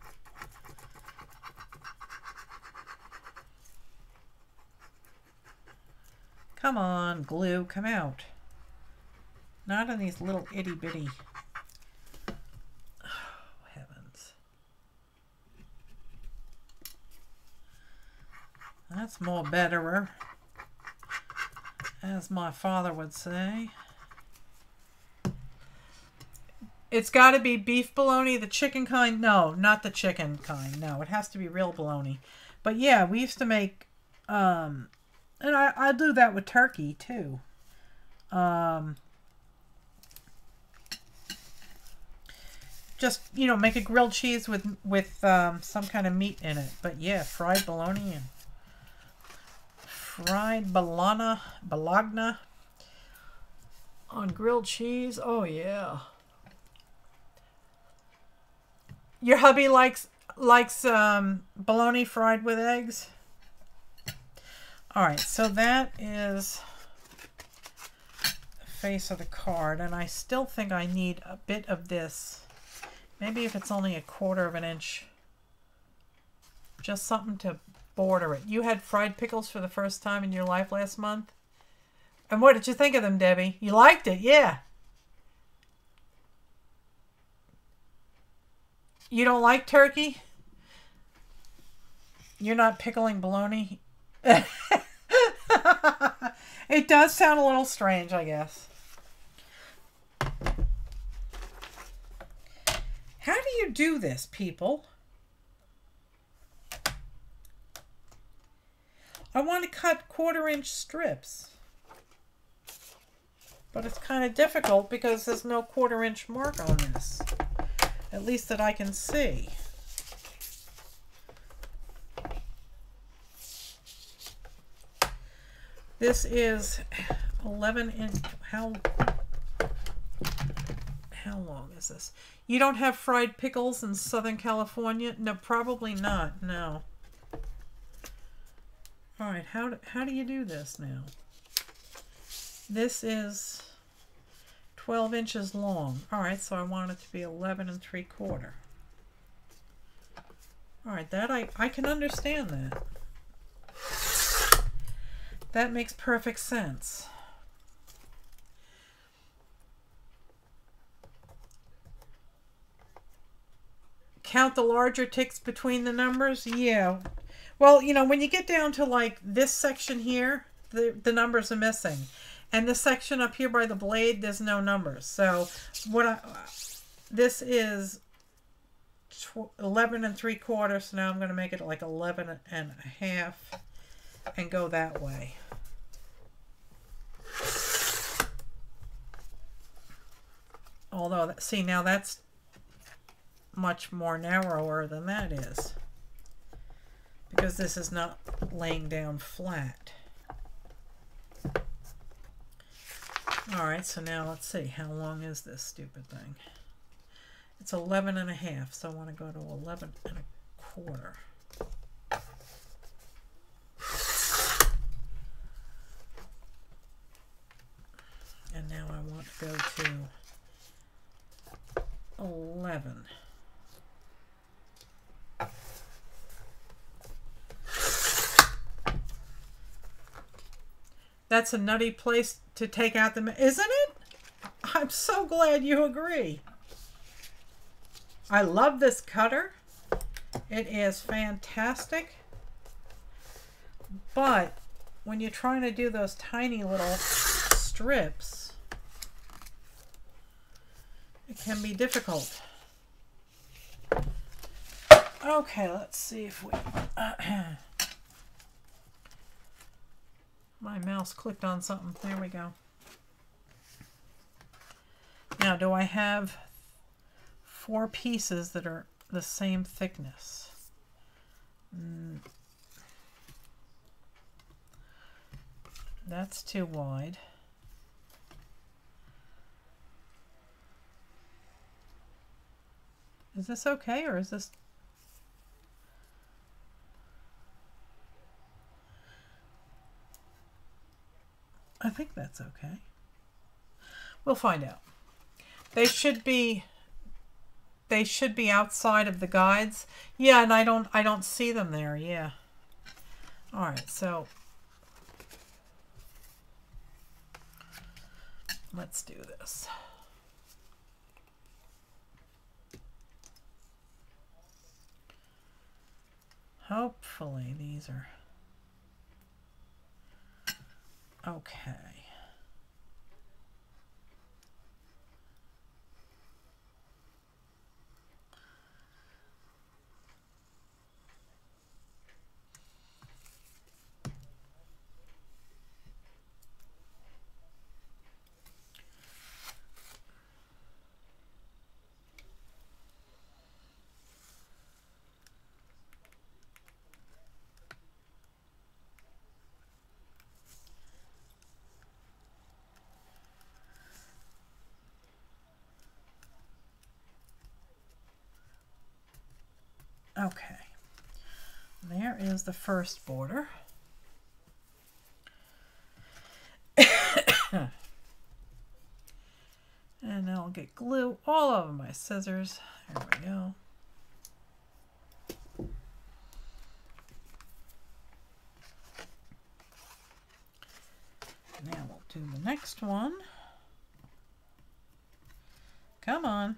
Come on, glue, come out. Not in these little itty bitty. Oh, heavens. That's more betterer, as my father would say. It's got to be beef bologna, the chicken kind. No, not the chicken kind. No, it has to be real bologna. But yeah, we used to make, and I do that with turkey too. Just, you know, make a grilled cheese with some kind of meat in it. But yeah, fried bologna and fried bologna on grilled cheese. Oh yeah. Your hubby likes bologna fried with eggs. All right, so that is the face of the card, and I still think I need a bit of this. Maybe if it's only 1/4 of an inch, just something to border it. You had fried pickles for the first time in your life last month, and what did you think of them, Debbie? You liked it, yeah. You don't like turkey? You're not pickling bologna? It does sound a little strange, I guess. How do you do this, people? I want to cut 1/4 inch strips. But it's kind of difficult because there's no 1/4 inch mark on this. At least that I can see. This is 11 inch. How long is this? You don't have fried pickles in Southern California? No, probably not. No. All right, how do you do this now? This is 12 inches long. All right, so I want it to be 11 3/4. All right, that I can understand that. That makes perfect sense. Count the larger ticks between the numbers? Yeah. Well, you know, when you get down to like this section here, the numbers are missing. And this section up here by the blade, there's no numbers. So this is 11 3/4. So now I'm going to make it like 11 1/2 and go that way. Although, see, now that's much more narrower than that is, because this is not laying down flat. All right, so now let's see, how long is this stupid thing? It's 11 1/2, so I want to go to 11 1/4. And now I want to go to 11. That's a nutty place to take out the... Isn't it? I'm so glad you agree. I love this cutter. It is fantastic. But when you're trying to do those tiny little strips, it can be difficult. Okay, let's see if we... my mouse clicked on something. There we go. Now, do I have 4 pieces that are the same thickness? That's too wide. Is this okay, or is this... I think that's okay. We'll find out. They should be outside of the guides. Yeah, and I don't see them there. Yeah. All right, so let's do this. Hopefully these are okay. Okay, there is the first border. And now I'll get glue all over my scissors. There we go. Now we'll do the next one. Come on.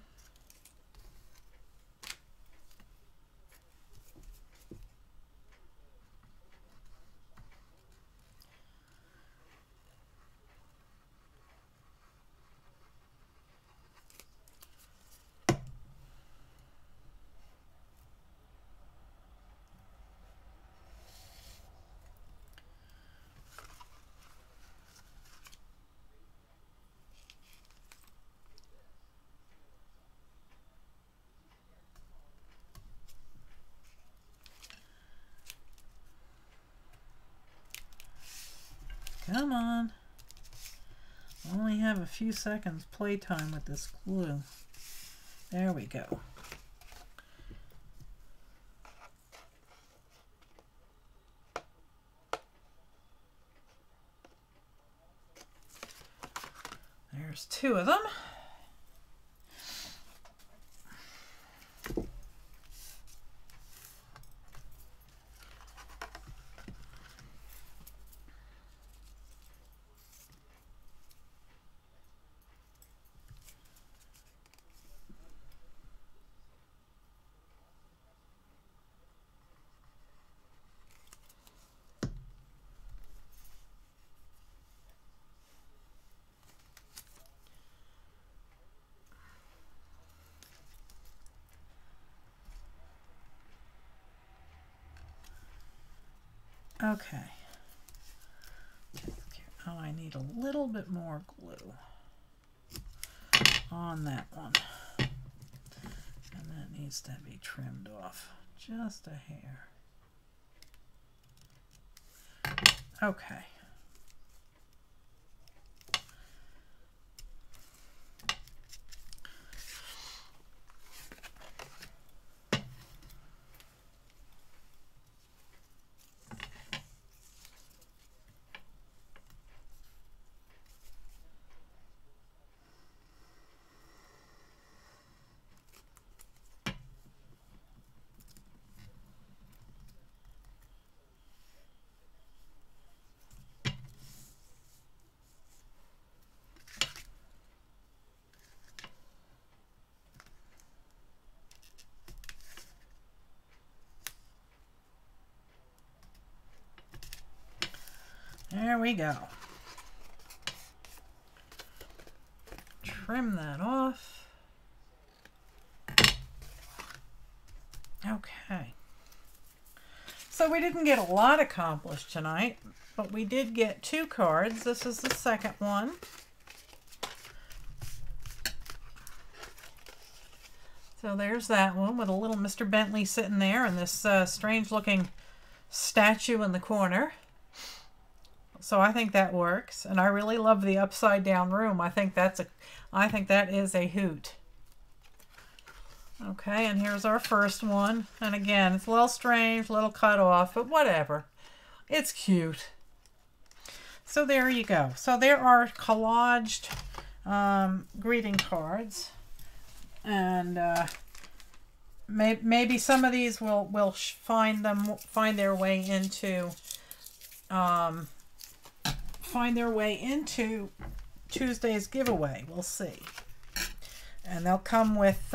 Come on. Only have a few seconds playtime with this glue. There we go. There's two of them. Okay. Oh, I need a little bit more glue on that one. And that needs to be trimmed off just a hair. Okay. There we go. Trim that off. Okay. So we didn't get a lot accomplished tonight, but we did get 2 cards. This is the second one. So there's that one with a little Mr. Bentley sitting there and this strange looking statue in the corner. So I think that works, and I really love the upside down room. I think that is a hoot. Okay, and here's our first one. And again, it's a little strange, a little cut off, but whatever. It's cute. So there you go. So there are collaged greeting cards, and maybe some of these will find their way into Tuesday's giveaway. We'll see. And they'll come with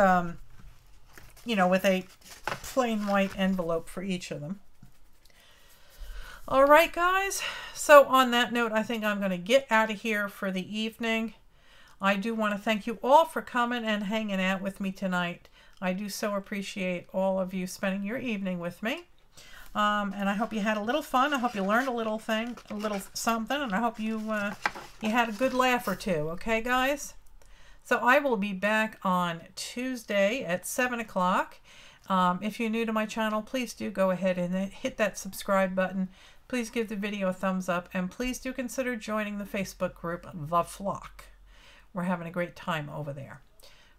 with a plain white envelope for each of them. All right, guys. So on that note, I think I'm going to get out of here for the evening. I do want to thank you all for coming and hanging out with me tonight. I do so appreciate all of you spending your evening with me. And I hope you had a little fun. I hope you learned a little something, and I hope you had a good laugh or two. Okay, guys? So I will be back on Tuesday at 7 o'clock. If you're new to my channel, please do go ahead and hit that subscribe button. Please give the video a thumbs up, and please do consider joining the Facebook group, The Flock. We're having a great time over there.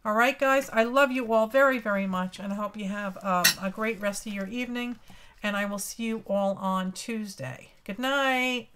All right, guys, I love you all very, very much, and I hope you have a great rest of your evening. And I will see you all on Tuesday. Good night.